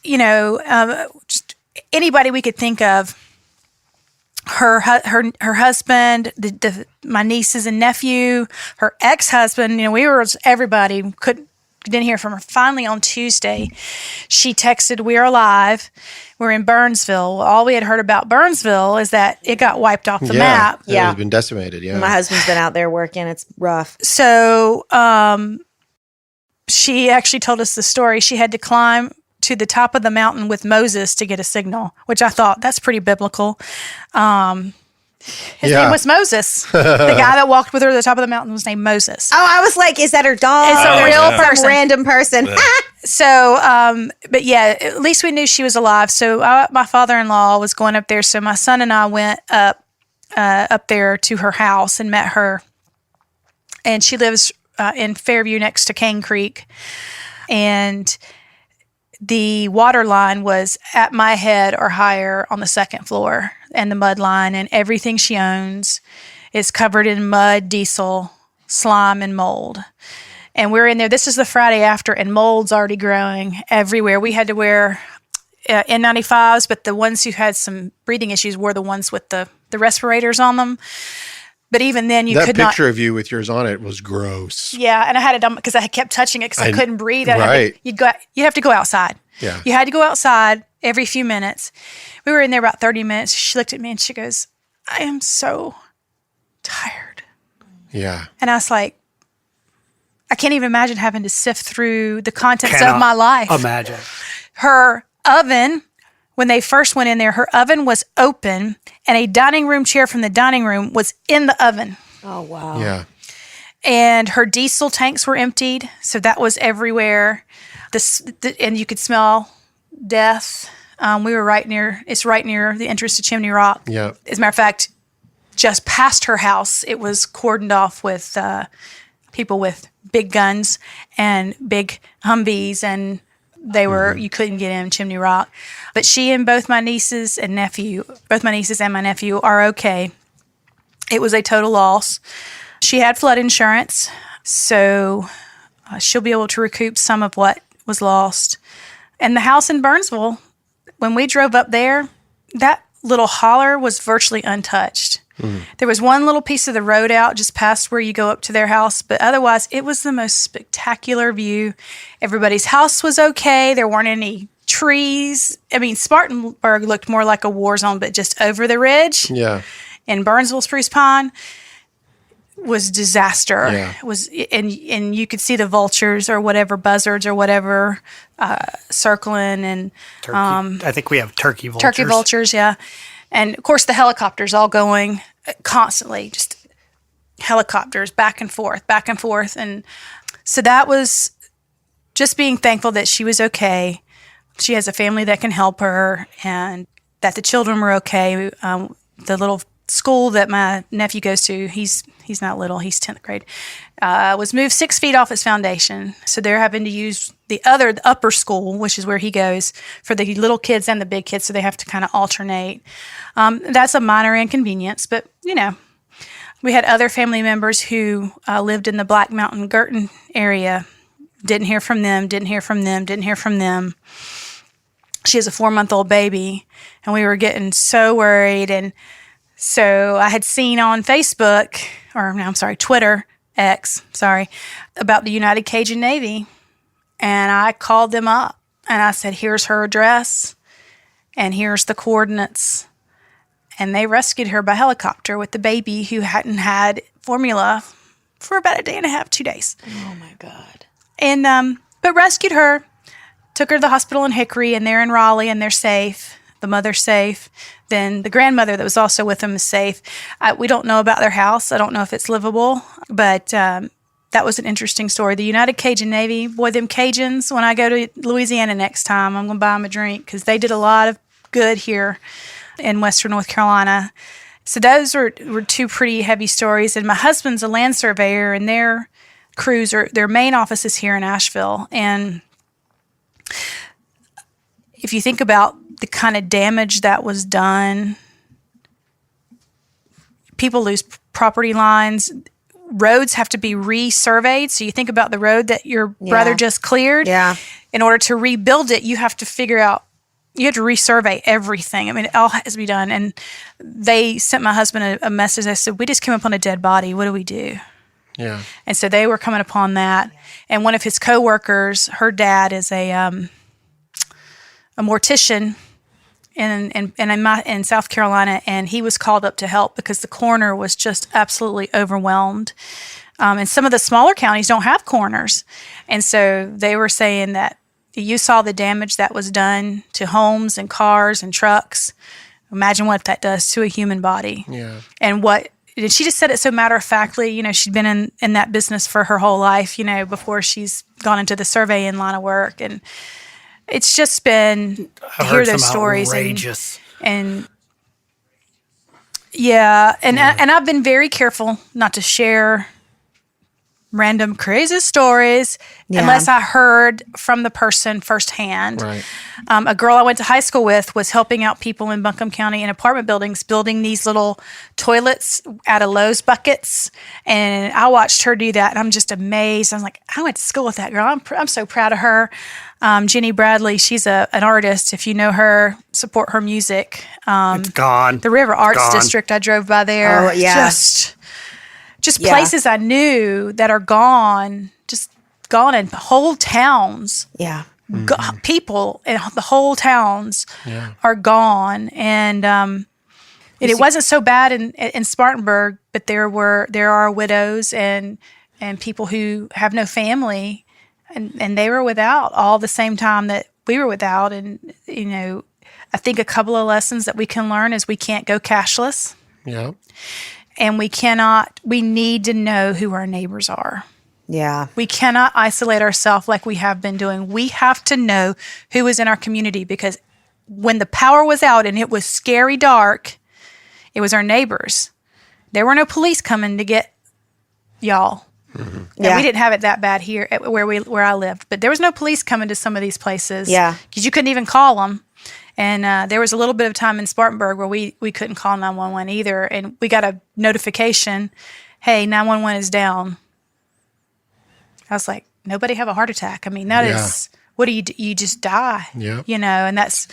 just anybody we could think of. Her husband, my nieces and nephew, her ex-husband. We were everybody didn't hear from her. Finally, on Tuesday, she texted, "We're alive. We're in Burnsville." All we had heard about Burnsville is that it got wiped off the map. Yeah, it's been decimated. Yeah, my husband's been out there working. It's rough. So, she actually told us the story. She had to climb to the top of the mountain with Moses to get a signal, which I thought that's pretty biblical. His name was Moses. The guy that walked with her to the top of the mountain was named Moses. Oh, I was like, is that her dog? It's a real person. Some random person. Yeah. So, but yeah, at least we knew she was alive. So my father-in-law was going up there. So my son and I went up there to her house and met her. And she lives in Fairview next to Cane Creek. And the water line was at my head or higher on the second floor, and the mud line, and everything she owns is covered in mud, diesel, slime, and mold. And we're in there. This is the Friday after, and mold's already growing everywhere. We had to wear N95s, but the ones who had some breathing issues were the ones with the respirators on them. But even then, you could not. That picture of you with yours on it was gross. Yeah, and I had it done because I kept touching it because I couldn't breathe. Right. You'd have to go outside. Yeah. You had to go outside every few minutes. We were in there about 30 minutes. She looked at me and she goes, I am so tired. Yeah. And I was like, I can't even imagine having to sift through the contents of my life. Imagine. Her oven, when they first went in there, her oven was open and a dining room chair from the dining room was in the oven. Oh, wow. Yeah. And her diesel tanks were emptied. So that was everywhere. And you could smell death. We were it's right near the entrance to Chimney Rock. Yeah. As a matter of fact, just past her house, it was cordoned off with people with big guns and big Humvees, and they were you couldn't get in Chimney Rock. But she and both my nieces and my nephew are okay. It was a total loss. She had flood insurance, so she'll be able to recoup some of what was lost. And the house in Burnsville, when we drove up there, that little holler was virtually untouched. There was one little piece of the road out just past where you go up to their house, but otherwise it was the most spectacular view. Everybody's house was okay. There weren't any trees. I mean, Spartanburg looked more like a war zone, but just over the ridge. Yeah. In Burnsville, Spruce Pine was disaster. Yeah. It was, and you could see the vultures or whatever, buzzards or whatever, circling and Turkey. I think we have turkey vultures. turkey vultures, yeah. And of course, the helicopters all going constantly, just helicopters back and forth. And so that was just being thankful that she was okay. She has a family that can help her and that the children were okay. The little school that my nephew goes to, he's not little, he's 10th grade, was moved 6 feet off its foundation. So they're having to use the upper school, which is where he goes, for the little kids and the big kids. So they have to kind of alternate. That's a minor inconvenience, but we had other family members who lived in the Black Mountain Girton area. Didn't hear from them. She has a 4-month-old baby, and we were getting so worried. And so I had seen on Facebook, Twitter, X, about the United Cajun Navy. And I called them up and I said, here's her address and here's the coordinates. And they rescued her by helicopter with the baby who hadn't had formula for about a day and a half, 2 days. Oh, my God. And, but rescued her, took her to the hospital in Hickory, and they're in Raleigh and they're safe. The mother's safe. Then the grandmother that was also with them is safe. We don't know about their house. I don't know if it's livable, but that was an interesting story. The United Cajun Navy, boy, them Cajuns, when I go to Louisiana next time, I'm going to buy them a drink because they did a lot of good here in Western North Carolina. So those were two pretty heavy stories. And my husband's a land surveyor, and their crews their main office is here in Asheville. And if you think about the kind of damage that was done, people lose property lines. Roads have to be resurveyed. So you think about the road that your brother just cleared. Yeah. In order to rebuild it, you have to you have to resurvey everything. I mean, it all has to be done. And they sent my husband a message. They said, we just came upon a dead body. What do we do? Yeah. And so they were coming upon that. And one of his coworkers, her dad is a mortician in South Carolina, and he was called up to help because the coroner was just absolutely overwhelmed. And some of the smaller counties don't have coroners. And so they were saying that you saw the damage that was done to homes and cars and trucks. Imagine what that does to a human body. Yeah. And she just said it so matter-of-factly. She'd been in that business for her whole life, before she's gone into the surveying line of work. And it's just been to hear those stories outrageous. And I've been very careful not to share random crazy stories unless I heard from the person firsthand. Right. A girl I went to high school with was helping out people in Buncombe County in apartment buildings building these little toilets out of Lowe's buckets, and I watched her do that, and I'm just amazed. I was like, I went to school with that girl. I'm so proud of her. Jenny Bradley, she's an artist. If you know her, support her music. It's gone. The River Arts Gone. District, I drove by there. Oh, yeah. Just places I knew that are gone, just gone, and whole towns. Yeah. People in the whole towns are gone. And And it wasn't so bad in Spartanburg, but there are widows and people who have no family, and they were without all the same time that we were without. And I think a couple of lessons that we can learn is we can't go cashless. Yeah. And we need to know who our neighbors are. Yeah. We cannot isolate ourselves like we have been doing. We have to know who is in our community, because when the power was out and it was scary dark, it was our neighbors. There were no police coming to get y'all. Mm-hmm. And we didn't have it that bad here where I lived. But there was no police coming to some of these places. Yeah. Because you couldn't even call them. And there was a little bit of time in Spartanburg where we couldn't call 911 either. And we got a notification, hey, 911 is down. I was like, nobody have a heart attack. I mean, that is, what do? You just die. Yeah. And that's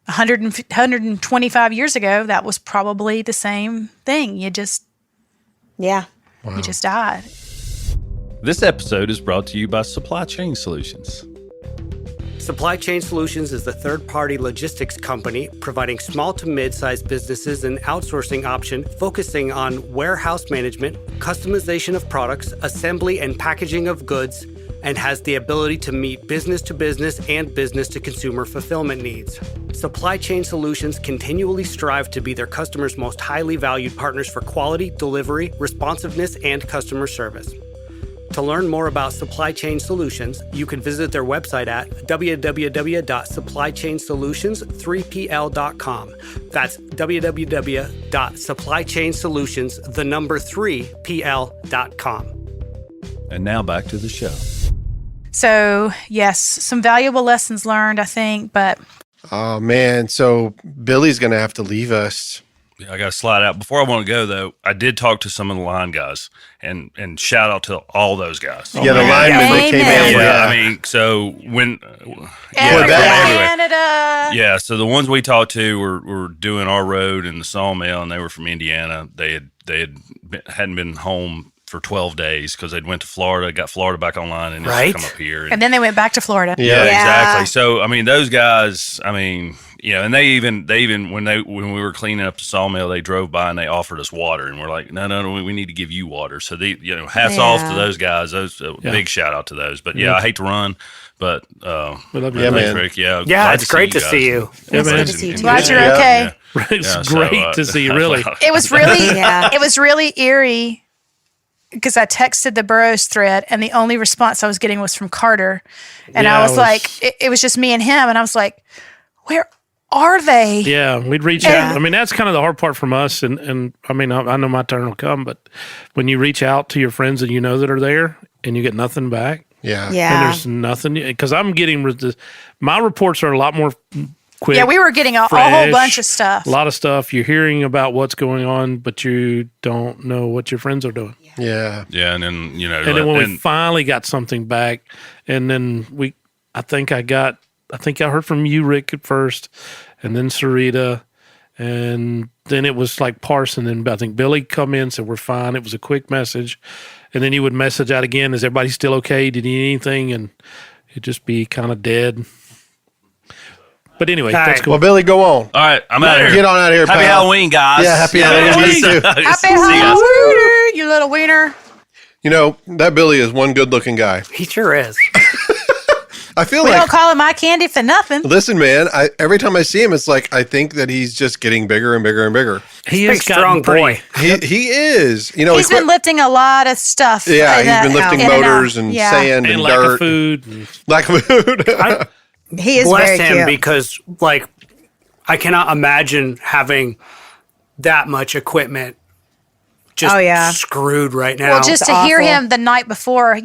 125 years ago. That was probably the same thing. You just died. This episode is brought to you by Supply Chain Solutions. Supply Chain Solutions is the third-party logistics company providing small to mid-sized businesses an outsourcing option focusing on warehouse management, customization of products, assembly and packaging of goods, and has the ability to meet business-to-business and business-to-consumer fulfillment needs. Supply Chain Solutions continually strive to be their customers' most highly valued partners for quality, delivery, responsiveness, and customer service. To learn more about Supply Chain Solutions, you can visit their website at www.supplychainsolutions3pl.com. That's www.supplychainsolutions3pl.com. And now back to the show. So, yes, some valuable lessons learned, I think, but... Oh, man. So Billy's going to have to leave us. Yeah, I got to slide out. Before I want to go, though, I did talk to some of the line guys, and shout out to all those guys. Yeah, the linemen that came in. Yeah, I mean, so when... Canada. Yeah, so the ones we talked to were doing our road in the sawmill, and they were from Indiana. Hadn't been home for 12 days because they'd went to Florida, got Florida back online, and just come up here. And then they went back to Florida. Yeah, exactly. So, I mean, those guys, I mean... and they even when we were cleaning up the sawmill, they drove by and they offered us water, and we're like, no, we need to give you water. So hats off to those guys. Big shout out to those. But I hate to run, but we love you, man. Rick. Yeah, it's great to see you. It's good to see you. Glad you're okay. It's great to see you. Really, it was really eerie. Because I texted the Burros thread, and the only response I was getting was from Carter, and I was like, it was just me and him, and I was like, where are they? Yeah, we'd reach out. I mean, that's kind of the hard part from us. And I mean, I know my turn will come, but when you reach out to your friends that you know that are there and you get nothing back. Yeah. And there's nothing, because I'm getting, my reports are a lot more quick. Yeah, we were getting a whole bunch of stuff. A lot of stuff. You're hearing about what's going on, but you don't know what your friends are doing. Yeah. Yeah, and then, And then when we finally got something back, and then I think I heard from you, Rick, at first, and then Sarita, and then it was like Parson, and I think Billy come in, said we're fine. It was a quick message, and then you would message out again, is everybody still okay? Did you need anything? And it'd just be kind of dead. But anyway, that's cool. Well, Billy, go on. All right, I'm out of here. Get on out of here, Happy pal. Halloween, guys. Yeah, happy Halloween. You too. Happy Halloween, you little wiener. That Billy is one good-looking guy. He sure is. I feel We don't call him eye candy for nothing. Listen, man, every time I see him, it's like I think that he's just getting bigger and bigger and bigger. He Big, strong boy. He is. He's been lifting a lot of stuff. Yeah, he's been lifting motors and sand and lack dirt. of food. Lack of food. He is Bless very him cute. because, I cannot imagine having that much equipment just screwed right now. Well, just It's to hear awful. him the night before,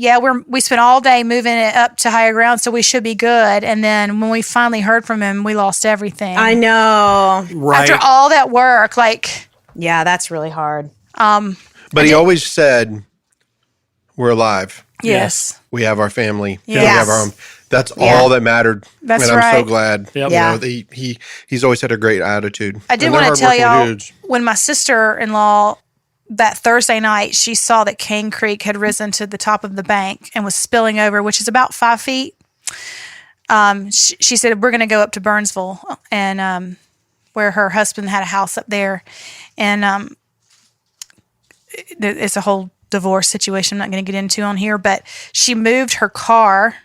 we spent all day moving it up to higher ground, so we should be good. And then when we finally heard from him, we lost everything. I know. right. After all that work, Yeah, that's really hard. But he always said, we're alive. yes. We have our family. Yes. We have our home. That's all that mattered. That's and I'm so right. glad. Yep. Yeah. He's always had a great attitude. I did And they're want to tell hardworking y'all, dudes. when my sister-in-law, that Thursday night, she saw that Cane Creek had risen to the top of the bank and was spilling over, which is about 5 feet. She said, we're going to go up to Burnsville and where her husband had a house up there, and it's a whole divorce situation I'm not going to get into on here, but she moved her car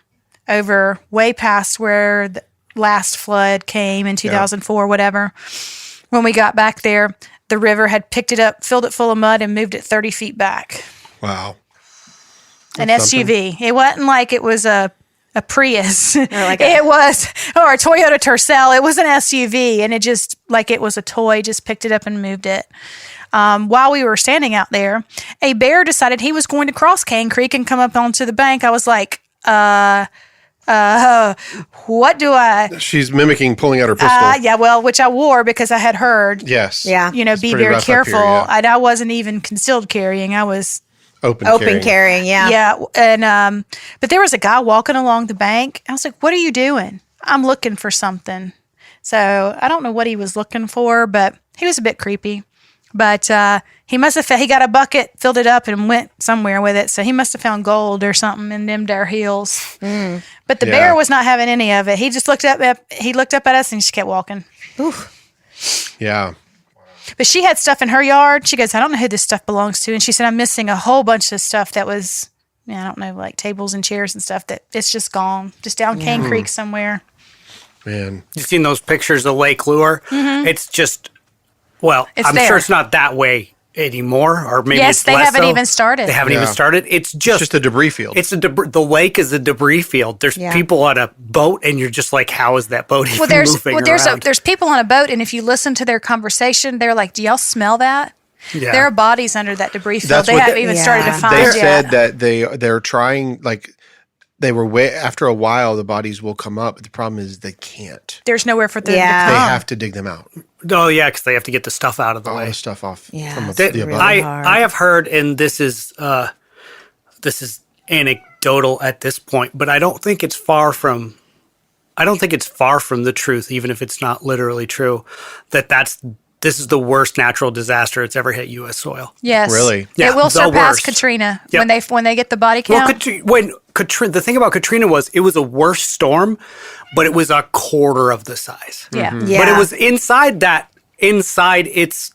over way past where the last flood came in 2004, whatever. When we got back there, the river had picked it up, filled it full of mud, and moved it 30 feet back. Wow. An SUV. It wasn't like it was a Prius. Or a Toyota Tercel. It was an SUV, and it just, like it was a toy, just picked it up and moved it. While we were standing out there, a bear decided he was going to cross Cane Creek and come up onto the bank. I was like, what do I? She's mimicking pulling out her pistol. Yeah, well, which I wore because I had heard. Yes. Yeah. Be pretty very rough up careful. here, yeah. And I wasn't even concealed carrying. I was Open carrying, yeah. Yeah, and but there was a guy walking along the bank. I was like, "What are you doing?" I'm looking for something. So I don't know what he was looking for, but he was a bit creepy. But he must have he got a bucket, filled it up, and went somewhere with it. So he must have found gold or something in them there hills. But the bear was not having any of it. He just looked up at us and just kept walking. Oof. Yeah. But she had stuff in her yard. She goes, I don't know who this stuff belongs to. And she said, I'm missing a whole bunch of stuff that was, I don't know, like tables and chairs and stuff that it's just gone. Just down Cane Creek somewhere. Man. You've seen those pictures of Lake Lure? Mm-hmm. It's just, well, It's I'm there. sure it's not that way anymore, or maybe Yes, it's they less haven't so. even started. They haven't Yeah. even started. It's just a debris field. It's the lake is a debris field. There's people on a boat, and you're just like, how is that boat even moving around? There's people on a boat, and if you listen to their conversation, they're like, do y'all smell that? Yeah. There are bodies under that debris field. That's They what haven't they- even started to find They yet. said that they're trying, like, they were after a while the bodies will come up, but the problem is they can't. There's nowhere for them Yeah. to They come. have to dig them out. Oh yeah, because they have to get the stuff out of the All way. the stuff off Yeah, from it's the really above. hard. I have heard, and this is anecdotal at this point, but I don't think it's far from the truth, even if it's not literally true. This is the worst natural disaster that's ever hit U.S. soil. Yes. Really? Yeah, it will the surpass worst. Katrina Yep. when they get the body Well, count. the thing about Katrina was it was a worse storm, but it was a quarter of the size. Yeah. Yeah. But it was inside its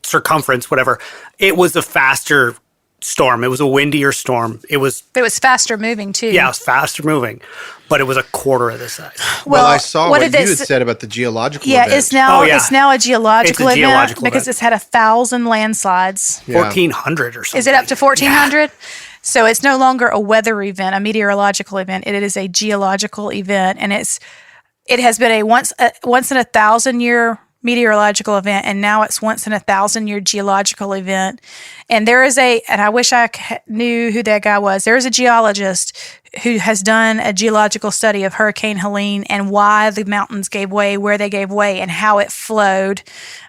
circumference, whatever. It was a faster storm. It was a windier storm. It was faster moving too. it was faster moving, but it was a quarter of the size. Well, I saw what you did had it said about the geological Yeah, event. it's now Oh, yeah. it's now a geological It's a event geological because event. it's had 1,000 landslides. Yeah. 1,400 or something. Is it up to 1,400? So it's no longer a weather event, a meteorological event. It is a geological event, and it has been a once in 1,000 year meteorological event, and now it's once in 1,000 year geological event. And there is and I wish I knew who that guy was. There is a geologist who has done a geological study of Hurricane Helene and why the mountains gave way, where they gave way, and how it flowed.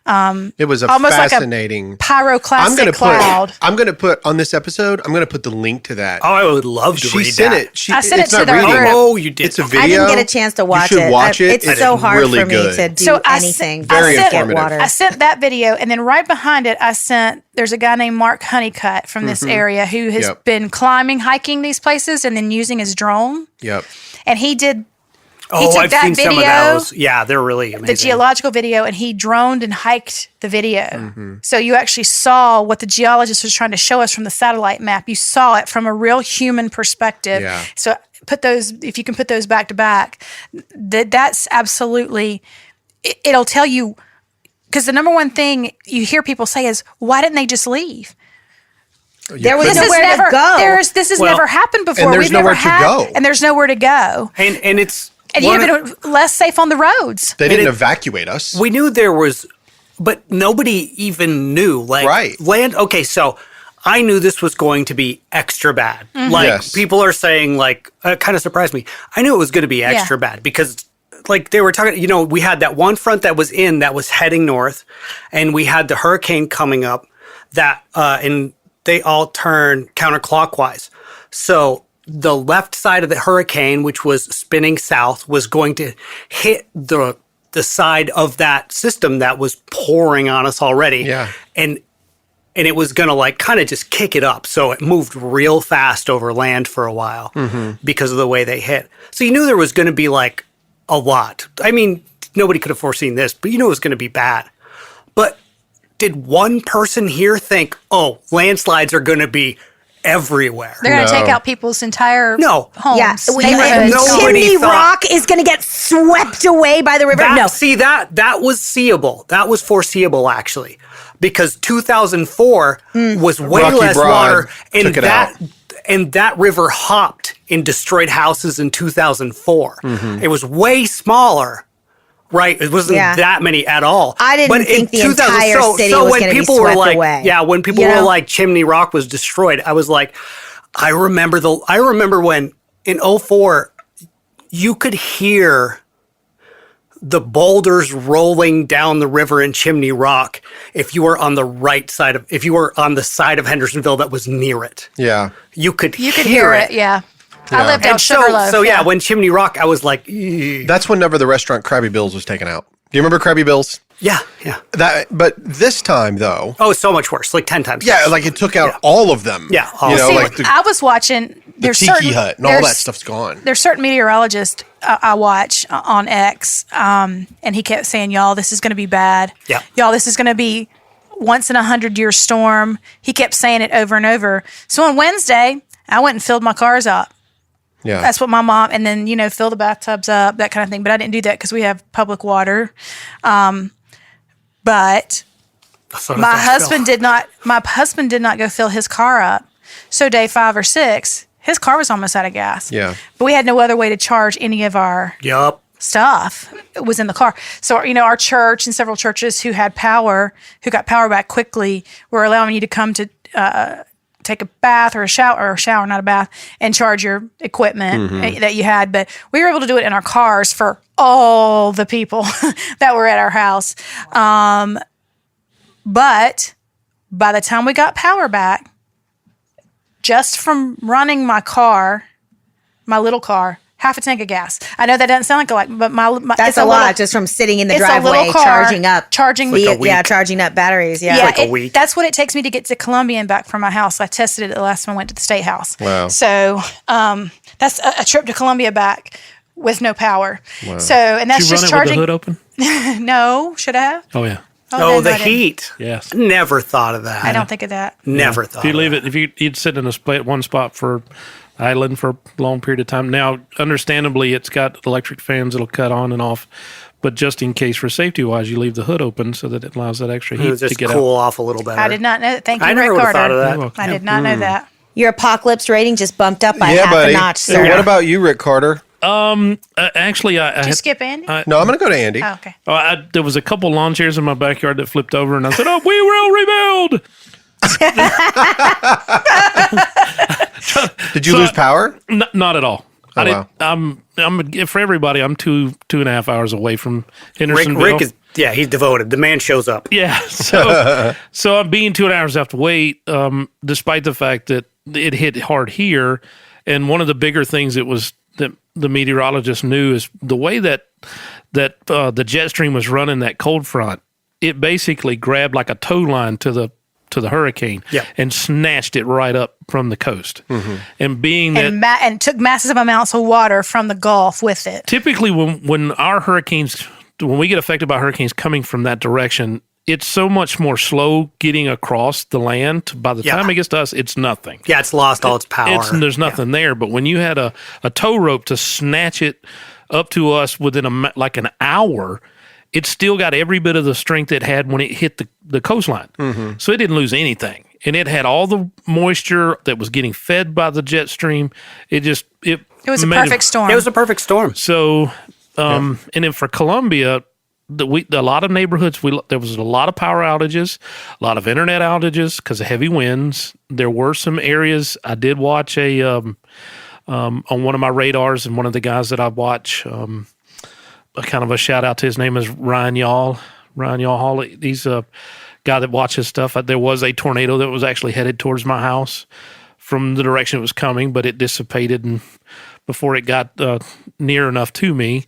It was almost like a fascinating Pyroclastic cloud. I'm going to put on this episode. I'm going to put the link to that. Oh, I would love to She read sent that. it. I sent it it's to not their reading. group. Oh, you did. It's a Okay. video. I didn't get a chance to watch You should it. watch it. It's so hard really for me good. to do So I anything. Very but get informative. water. I sent that video, and then right behind it, there's a guy named Mark Honeycutt from this area who has Yep. been hiking these places, and then using his drone. Yep. And he took I've that seen some of video, those. Yeah, they're really amazing. the geological video, and he droned and hiked the video. Mm-hmm. So you actually saw what the geologist was trying to show us from the satellite map. You saw it from a real human perspective. Yeah. So if you can put those back to back, that's absolutely, it'll tell you, because the number one thing you hear people say is, why didn't they just leave? There was This has nowhere never to go. This has Well, never happened before. and there's We've never nowhere to go. and there's nowhere to go. and it's And one you've of- been less safe on the roads. They didn't it- evacuate us. we knew there was, but nobody even knew. Like Right. land. Okay, so I knew this was going to be extra bad. Like Yes. people are saying, like it kind of surprised me. I knew it was going to be extra bad because. Like they were talking, we had that one front that was heading north, and we had the hurricane coming up and they all turn counterclockwise. So the left side of the hurricane, which was spinning south, was going to hit the side of that system that was pouring on us already. Yeah. And it was going to like kind of just kick it up. So it moved real fast over land for a while because of the way they hit. So you knew there was going to be like a lot. I mean, nobody could have foreseen this, but you know it was going to be bad. But did one person here think, oh, landslides are going to be everywhere? They're going to take out people's entire homes. Yeah, neighborhoods. Chimney Rock is going to get swept away by the river. See, that was seeable. That was foreseeable, actually, because 2004 was way Rocky less Broad water, and that river hopped and destroyed houses in 2004. It was way smaller. Right, it wasn't that many at all. I didn't think the entire city was going to be swept away. Yeah, when people were like, Chimney Rock was destroyed, I was like, I remember when in 2004, you could hear the boulders rolling down the river in Chimney Rock if you were on the right side if you were on the side of Hendersonville that was near it. Yeah, you could hear it. Yeah. I lived out Sugarloaf. So when Chimney Rock, I was like, ew. That's whenever the restaurant Krabby Bill's was taken out. Do you remember Krabby Bill's? Yeah. But this time though, it's so much worse, like 10 times. Yeah, worse. like it took out all of them. Yeah, I was watching. The Tiki Hut and all that stuff's gone. There's certain meteorologists I watch on X, and he kept saying, "Y'all, this is going to be bad. Yeah, y'all, this is going to be once in 100-year storm." He kept saying it over and over. So on Wednesday, I went and filled my cars up. Yeah. That's what my mom, and then, fill the bathtubs up, that kind of thing. But I didn't do that because we have public water. But my husband did not go fill his car up. So day 5 or 6, his car was almost out of gas. Yeah. But we had no other way to charge any of our stuff. It was in the car. So, our church and several churches who got power back quickly, were allowing you to come to take a bath or a shower, not a bath, and charge your equipment that you had. But we were able to do it in our cars for all the people that were at our house. But by the time we got power back, just from running my little car, half a tank of gas. I know that doesn't sound like a lot, but that's a lot just from sitting in the driveway charging up batteries. Yeah, like a week. That's what it takes me to get to Columbia and back from my house. I tested it the last time I went to the State House. Wow. So that's a trip to Columbia back with no power. Wow. So and that's Did you just run it charging. with the hood open? No, should I have? Oh yeah. Oh, the heat. Yes. Never thought of that. I don't think of that. Never thought. If you leave it, if you'd sit in one spot for idling for a long period of time. Now, understandably, it's got electric fans that'll cut on and off, but just in case for safety wise, you leave the hood open so that it allows that extra heat to get cool out. off a little better. I did not know that. Thank you, I never Rick Carter. thought of that. I did not know that. Your apocalypse rating just bumped up by half buddy. a notch, sir. And what about you, Rick Carter? Actually, Did you skip Andy? No, I'm going to go to Andy. Oh, okay. There was a couple lawn chairs in my backyard that flipped over, and I said, "Oh, we will rebuild." Did you lose power? Not at all. Oh, wow. I'm for everybody. I'm 2.5 hours away from Hendersonville. Rick is he's devoted. The man shows up. Yeah. So I'm being 2 hours after wait, despite the fact that it hit hard here. And one of the bigger things that the meteorologist knew is the way that the jet stream was running that cold front. It basically grabbed like a tow line to the hurricane and snatched it right up from the coast. Mm-hmm. And being that and took massive amounts of water from the Gulf with it. Typically, when we get affected by hurricanes coming from that direction, it's so much more slow getting across the land. By the time it gets to us, it's nothing. Yeah, it's lost all its power. There's nothing there. But when you had a tow rope to snatch it up to us within an hour, it still got every bit of the strength it had when it hit the coastline. Mm-hmm. So it didn't lose anything. And it had all the moisture that was getting fed by the jet stream. It was a perfect storm. It was a perfect storm. So, and then for Columbia, a lot of neighborhoods, there was a lot of power outages, a lot of internet outages because of heavy winds. There were some areas I did watch on one of my radars, and one of the guys that I watch, kind of a shout out to his name is Ryan Yall. Ryan Yall Hall. He's a guy that watches stuff. There was a tornado that was actually headed towards my house from the direction it was coming, but it dissipated, and before it got near enough to me,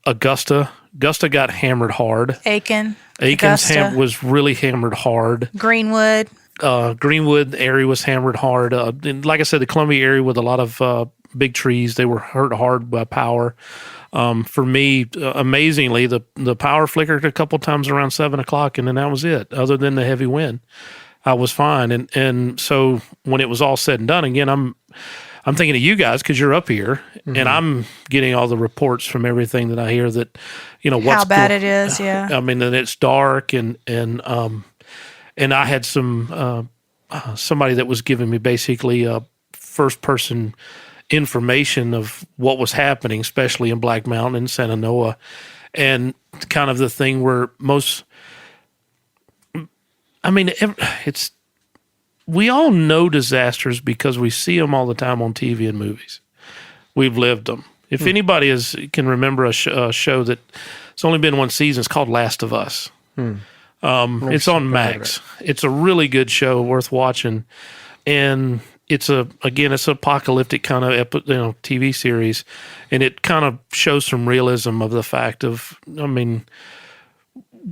Augusta got hammered hard. Aiken was really hammered hard. Greenwood area was hammered hard. And like I said, the Columbia area with a lot of big trees. They were hurt hard by power. For me, amazingly, the power flickered a couple times around 7 o'clock, and then that was it. Other than the heavy wind, I was fine. And so when it was all said and done, again, I'm thinking of you guys because you're up here, and I'm getting all the reports from everything that I hear that, what's how bad it is. Yeah. I mean, that it's dark, and I had some somebody that was giving me basically first person information of what was happening, especially in Black Mountain and Santa Noa, and kind of the thing where we all know disasters because we see them all the time on TV and movies. We've lived them. If anybody can remember a show that it's only been one season, it's called Last of Us. It's on Max. It's a really good show, worth watching, and it's an apocalyptic kind of TV series, and it kind of shows some realism of the fact of,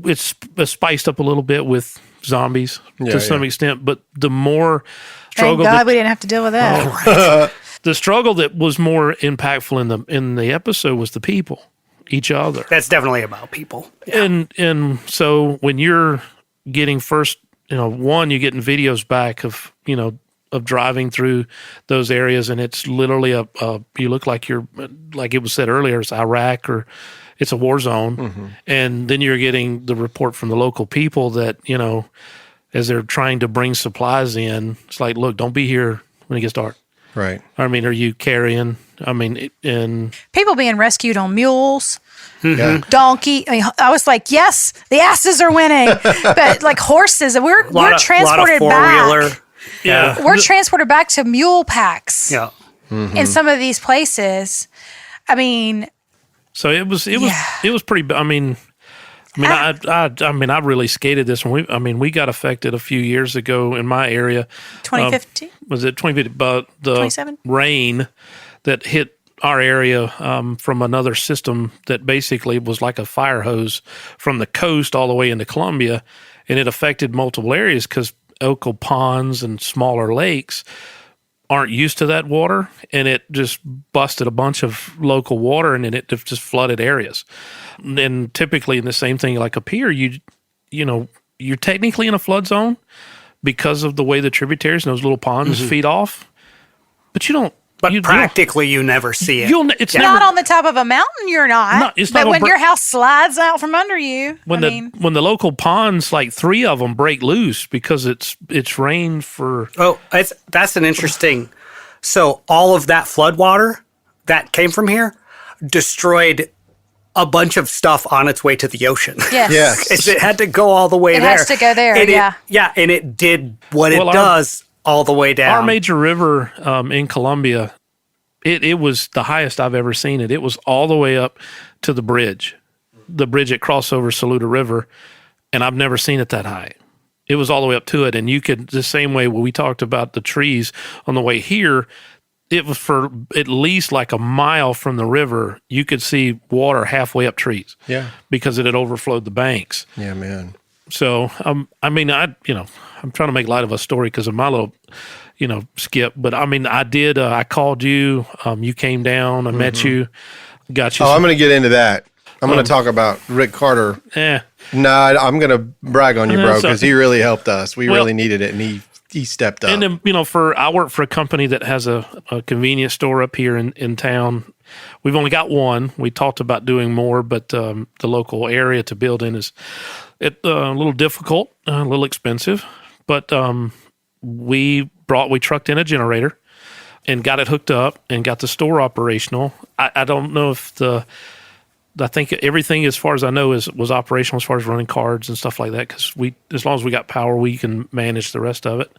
it's spiced up a little bit with zombies to some extent, but the more struggle. Thank God we didn't have to deal with that. The struggle that was more impactful in the episode was the people, each other. That's definitely about people. Yeah. And so when you're getting first, you're getting videos back of driving through those areas, and it's literally you look like you're, like it was said earlier, it's Iraq or it's a war zone. And then you're getting the report from the local people that, as they're trying to bring supplies in, it's like, look, don't be here when it gets dark. Right. I mean, are you carrying? And people being rescued on mules, Yeah. donkey. I was like, yes, the asses are winning, but like horses, we're transported back. yeah, We're transported back to mule packs. Yeah. In some of these places. I mean, so it was pretty. I really skated this one. We got affected a few years ago in my area. 2015? Was it 2015? But the 27? rain that hit our area from another system that basically was like a fire hose from the coast all the way into Columbia, and it affected multiple areas because local ponds and smaller lakes aren't used to that water, and it just busted a bunch of local water, and then it just flooded areas. And typically in the same thing, like up here, you're technically in a flood zone because of the way the tributaries and those little ponds feed off, but you don't. But practically, you never see it. It's not on the top of a mountain. You're not. But when your house slides out from under you, when the local ponds, like 3 of them, break loose because it's rained for. Oh, that's an interesting. So all of that flood water that came from here destroyed a bunch of stuff on its way to the ocean. Yes. It had to go all the way there. It has to go there. And and it did what it does. All the way down. Our major river in Columbia, it was the highest I've ever seen it. It was all the way up to the bridge that crossovers Saluda River, and I've never seen it that high. It was all the way up to it, and you could, the same way when we talked about the trees on the way here, it was for at least like a mile from the river, you could see water halfway up trees. Yeah. Because it had overflowed the banks. Yeah, man. So, I'm trying to make light of a story because of my little, skip. But I did. I called you. You came down. I met you. Got you. I'm going to get into that. I'm going to talk about Rick Carter. Yeah. Nah, I'm going to brag on you, bro, because he really helped us. We really needed it, and he stepped up. And then, I work for a company that has a convenience store up here in town. We've only got one. We talked about doing more, but the local area to build in is a little difficult, a little expensive. But we trucked in a generator and got it hooked up and got the store operational. I don't know if I think everything, as far as I know, was operational as far as running cards and stuff like that. Because as long as we got power, we can manage the rest of it.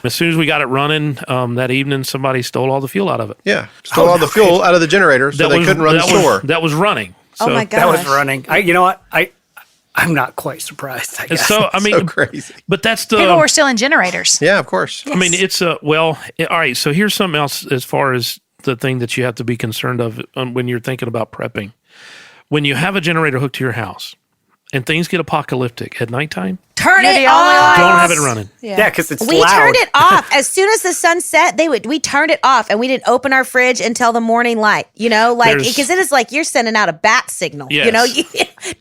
As soon as we got it running that evening, somebody stole all the fuel out of it. Yeah, stole all the fuel out of the generator, so they couldn't run the store. That was running. Oh my gosh. That was running. You know what? I'm not quite surprised, I guess. So, so crazy. But that's the... People were still in generators. Yeah, of course. Yes. It's all right, so here's something else as far as the thing that you have to be concerned of when you're thinking about prepping. When you have a generator hooked to your house and things get apocalyptic at nighttime, turn You're it the only off. Don't have it running. Yeah, because it's We loud. turned it off as soon as the sun set. We turned it off, and we didn't open our fridge until the morning light. Because it is like you're sending out a bat signal. Yes. You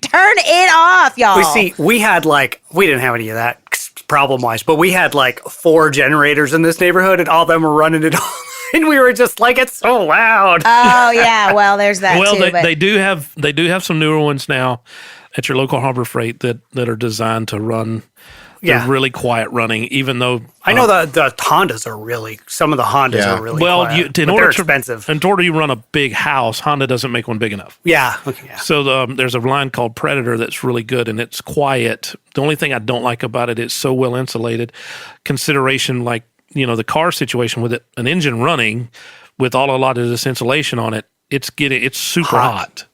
turn it off, y'all. We had we didn't have any of that problem wise, but we had 4 generators in this neighborhood, and all of them were running it all. And we were just like, it's so loud. Oh yeah, well there's that Well, too. they do have some newer ones now at your local Harbor Freight that are designed to run. They're really quiet running, even though I know the Hondas are really. Some of the Hondas are really quiet, in but order they're to expensive. In order to run a big house, Honda doesn't make one big enough. Yeah. Okay, yeah. So there's a line called Predator that's really good, and it's quiet. The only thing I don't like about it, it's so well insulated. Consideration the car situation with it, an engine running with a lot of this insulation on it, it's super hot.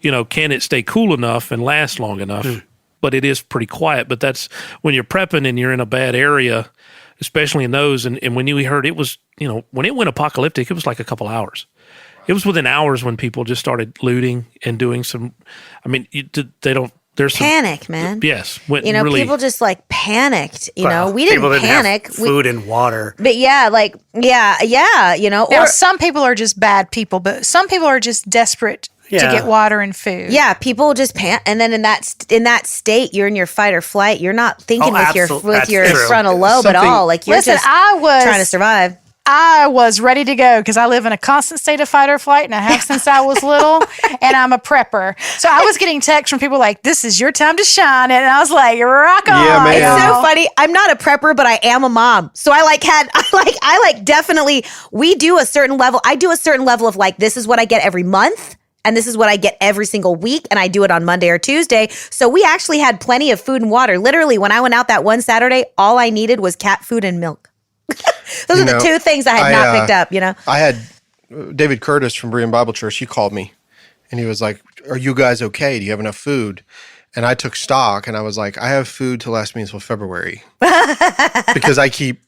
Can it stay cool enough and last long enough? But it is pretty quiet. But that's when you're prepping and you're in a bad area, especially in those. And when we heard it was, when it went apocalyptic, it was like a couple hours. It was within hours when people just started looting and doing some. I mean, there's some panic, man. Yes, really, people just panicked. We didn't panic. Have food and water. But yeah. Now, some people are just bad people, but some people are just desperate to get water and food. Yeah, people just and then in that state, you're in your fight or flight. You're not thinking with your frontal lobe at all. You're just trying to survive. I was ready to go because I live in a constant state of fight or flight, and I have since I was little, and I'm a prepper. So I was getting texts from people like, "This is your time to shine," and I was like, "Rock on!" Yeah, man. It's so funny. I'm not a prepper, but I am a mom. So I definitely. We do a certain level. I do a certain level of this is what I get every month. And this is what I get every single week, and I do it on Monday or Tuesday. So we actually had plenty of food and water. Literally, when I went out that one Saturday, all I needed was cat food and milk. Those are the 2 things I had not picked up, I had David Curtis from Berean Bible Church. He called me, and he was like, "Are you guys okay? Do you have enough food?" And I took stock, and I was like, "I have food to last me until February." Because I keep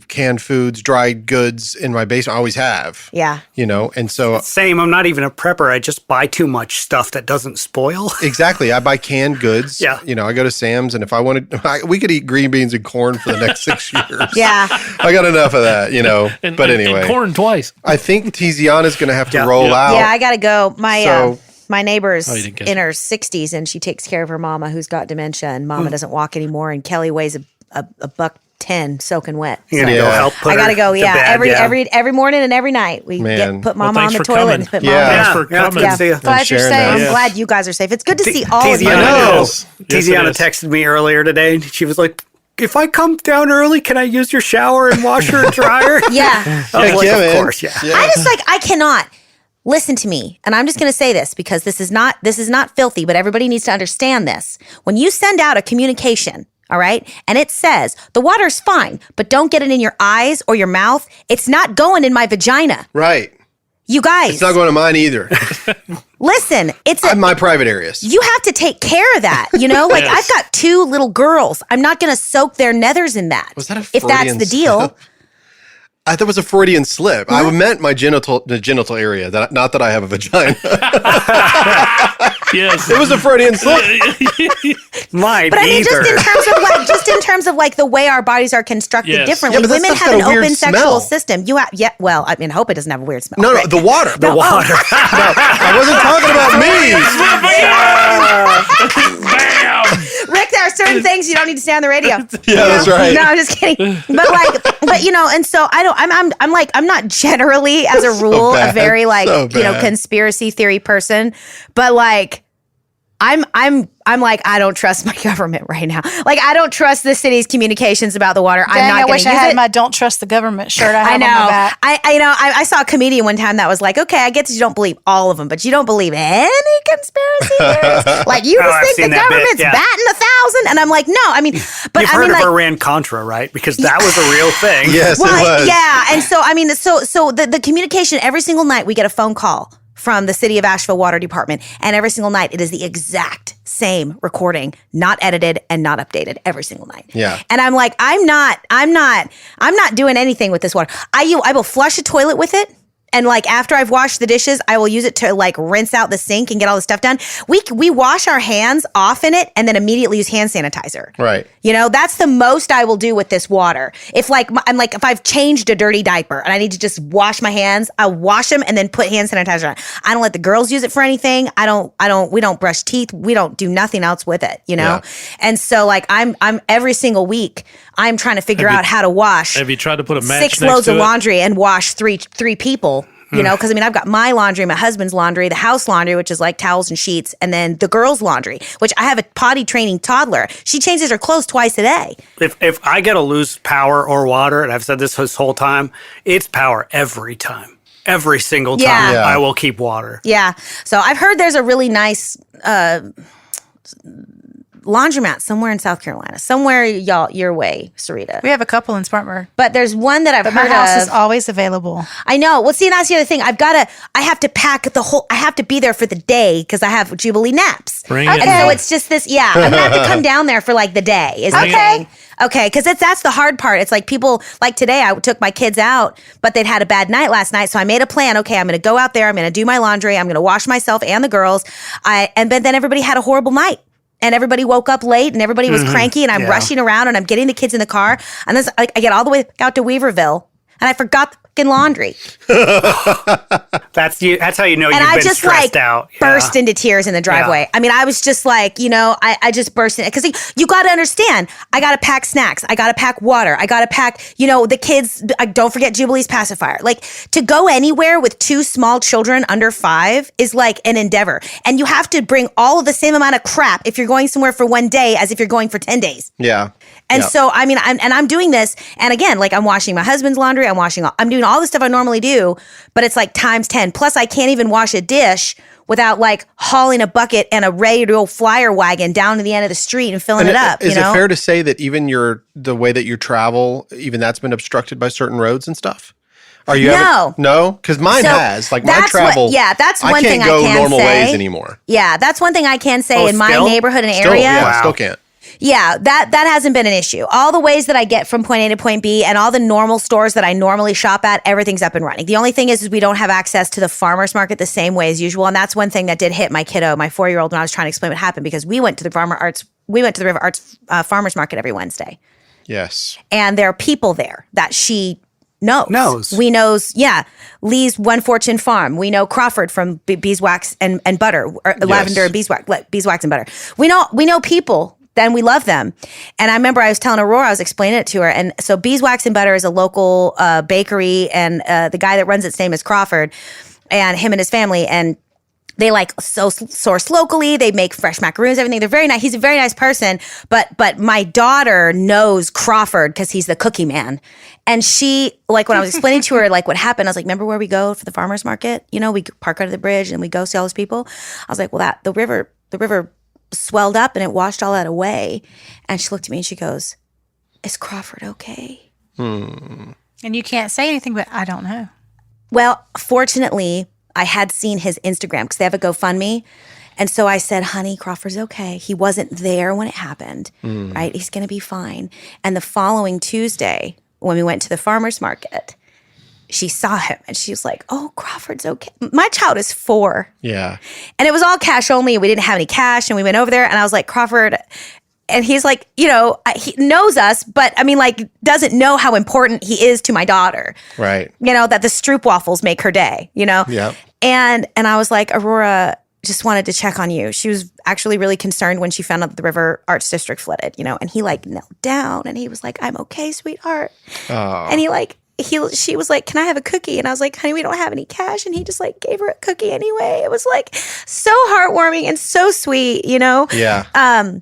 canned foods, dried goods in my basement. I always have. Yeah. And so. Same. I'm not even a prepper. I just buy too much stuff that doesn't spoil. Exactly. I buy canned goods. Yeah. I go to Sam's, and if I wanted, we could eat green beans and corn for the next 6 years. Yeah. I got enough of that, But anyway. And corn twice. I think Tiziana's going to have to roll out. Yeah, I got to go. My neighbor's in her 60s, and she takes care of her mama who's got dementia, and mama doesn't walk anymore, and Kelly weighs a $110 soaking wet. You're gonna go help put I gotta go. her to Yeah, bed, every morning and every night we put mama on the toilet and put mama. Thanks for coming. Good to see you. Glad you're sharing safe. that. I'm glad you guys are safe. It's good to see all of you. I know. Yes, it Tiziana is. texted me earlier today, and she was like, "If I come down early, can I use your shower and washer and dryer?" Yeah. I was like, Yeah, of man. course, yeah. I just I cannot. Listen to me, and I'm just going to say this because this is not filthy, but everybody needs to understand this. When you send out a communication, all right, and it says the water's fine, but don't get it in your eyes or your mouth, it's not going in my vagina. Right. You guys. It's not going to mine either. Listen, it's My private areas. you have to take care of that. I've got 2 little girls. I'm not going to soak their nethers in that. Was that a if that's Freudian the deal? slip? I thought it was a Freudian slip. I meant the genital area. Not that I have a vagina. Yes. It was a Freudian slip. Mine But I mean, either. just in terms of the way our bodies are constructed Yes. differently. Yeah, but that Women stuff's have got an a weird open sexual smell. system. I hope it doesn't have a weird smell. No, Rick. the water. the water. No, I wasn't talking about me. Rick, there are certain things you don't need to say on the radio. Yeah, that's right. No, I'm just kidding. But and so I don't. I'm not generally as a rule a bad. very So bad. conspiracy theory person, but I'm like, I don't trust my government right now. I don't trust the city's communications about the water. I'm Dang, not I going wish to I use had it. my "Don't Trust the Government" shirt. I have I know. on my back. I saw a comedian one time that was like, okay, I get that you don't believe all of them, but you don't believe any conspiracy theories. You just I've think seen the that bit, government's yeah. batting 1,000, and I'm like, no. I mean, but You've heard of Iran Contra, right? Because that was a real thing. Yes, it well, was. yeah, and so the communication every single night we get a phone call from the City of Asheville Water Department, and every single night it is the exact same recording, not edited and not updated every single night. Yeah. And I'm like, I'm not doing anything with this water. I will flush a toilet with it And like after I've washed the dishes, I will use it to like rinse out the sink and get all the stuff done. We wash our hands off in it and then immediately use hand sanitizer. Right. You know, that's the most I will do with this water. If like if I've changed a dirty diaper and I need to just wash my hands, I'll wash them and then put hand sanitizer on. I don't let the girls use it for anything. We don't brush teeth. We don't do nothing else with it, you know? Yeah. And so like I'm every single week I'm trying to figure out how to wash. Have you tried to put a match 6 next loads to of it? laundry and wash three people? You know, because I mean, I've got my laundry, my husband's laundry, the house laundry, which is like towels and sheets, and then the girls' laundry, which I have a potty training toddler. She changes her clothes twice a day. If I get to lose power or water, and I've said this whole time, it's power every time. Every single time I will keep water. Yeah. So I've heard there's a really nice laundromat somewhere in South Carolina, somewhere your way, Sarita. We have a couple in Spartanburg. But there's one that I've heard my house of. is always available. I know. Well, see, that's the other thing. I have to pack I have to be there for the day because I have Jubilee naps. Bring and it. so it's just this, I'm going to have to come down there for like the day. Is the thing. Okay, because that's the hard part. It's like people, like today, I took my kids out, but they'd had a bad night last night. So I made a plan. Okay, I'm going to go out there. I'm going to do my laundry. I'm going to wash myself and the girls. But then everybody had a horrible night. And everybody woke up late and everybody was cranky and I'm rushing around and I'm getting the kids in the car. And then I get all the way out to Weaverville and I forgot the fucking laundry. That's how you know and you've I been just stressed out. burst into tears in the driveway. Yeah. I mean, I was just like, I just burst in because you got to understand. I got to pack snacks. I got to pack water. I got to pack, the kids. Don't forget Jubilee's pacifier. Like to go anywhere with 2 small children under 5 is like an endeavor, and you have to bring all of the same amount of crap if you're going somewhere for one day as if you're going for 10 days. Yeah. And so, I mean, I'm doing this. And again, like I'm washing my husband's laundry. I'm doing all the stuff I normally do, but it's like times 10. Plus I can't even wash a dish without like hauling a bucket and a radio flyer wagon down to the end of the street and filling it up. Is it fair to say that even the way that you travel, even that's been obstructed by certain roads and stuff? No, because mine has. Like my travel. That's one thing I can't go can normal say. ways anymore. Yeah, that's one thing I can say in my neighborhood and Still, area. yeah, still can't. Yeah, that hasn't been an issue. All the ways that I get from point A to point B and all the normal stores that I normally shop at, everything's up and running. The only thing is we don't have access to the farmer's market the same way as usual. And that's one thing that did hit my kiddo, my 4-year-old, when I was trying to explain what happened, because we went to the River Arts farmer's market every Wednesday. Yes. And there are people there that she knows. We knows, Lee's One Fortune Farm. We know Crawford from Beeswax and Butter, or Lavender and Beeswax and Butter. We know people. Then we love them. And I remember I was telling Aurora, I was explaining it to her. And so Beeswax and Butter is a local bakery. And the guy that runs its name is Crawford, and him and his family. And they source locally. They make fresh macaroons, everything. They're very nice. He's a very nice person. But my daughter knows Crawford because he's the cookie man. And she, like when I was explaining to her like what happened, I was like, remember where we go for the farmer's market? We park under the bridge and we go see all those people. I was like, well, the river swelled up and it washed all that away. And she looked at me and she goes, is Crawford okay? And you can't say anything, but I don't know. Well, fortunately, I had seen his Instagram because they have a GoFundMe. And so I said, honey, Crawford's okay. He wasn't there when it happened, right? He's going to be fine. And the following Tuesday, when we went to the farmer's market, she saw him and she was like, oh, Crawford's okay. My child is 4. Yeah. And it was all cash only. We didn't have any cash. And we went over there and I was like, Crawford. And he's like, he knows us, but I mean, like, doesn't know how important he is to my daughter. Right. That the stroop waffles make her day, Yeah. And I was like, Aurora just wanted to check on you. She was actually really concerned when she found out that the River Arts District flooded, and he like knelt down and he was like, I'm okay, sweetheart. Oh. And she was like, can I have a cookie? And I was like, honey, we don't have any cash. And he just like gave her a cookie anyway. It was like so heartwarming and so sweet, Yeah.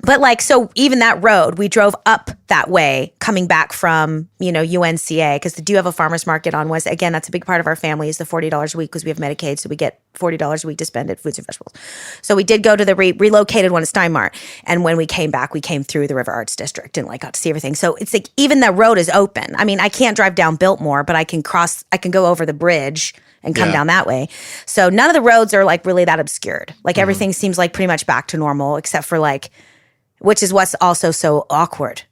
But like, so even that road, we drove up that way coming back from, UNCA, because they do have a farmer's market on West. Again, that's a big part of our family is the $40 a week because we have Medicaid. So we get $40 a week to spend at Foods and Vegetables. So we did go to the relocated one at Steinmart. And when we came back, we came through the River Arts District and like got to see everything. So it's like, even the road is open. I mean, I can't drive down Biltmore, but I can go over the bridge and come down that way. So none of the roads are like really that obscured. Like everything seems like pretty much back to normal, except for like, which is what's also so awkward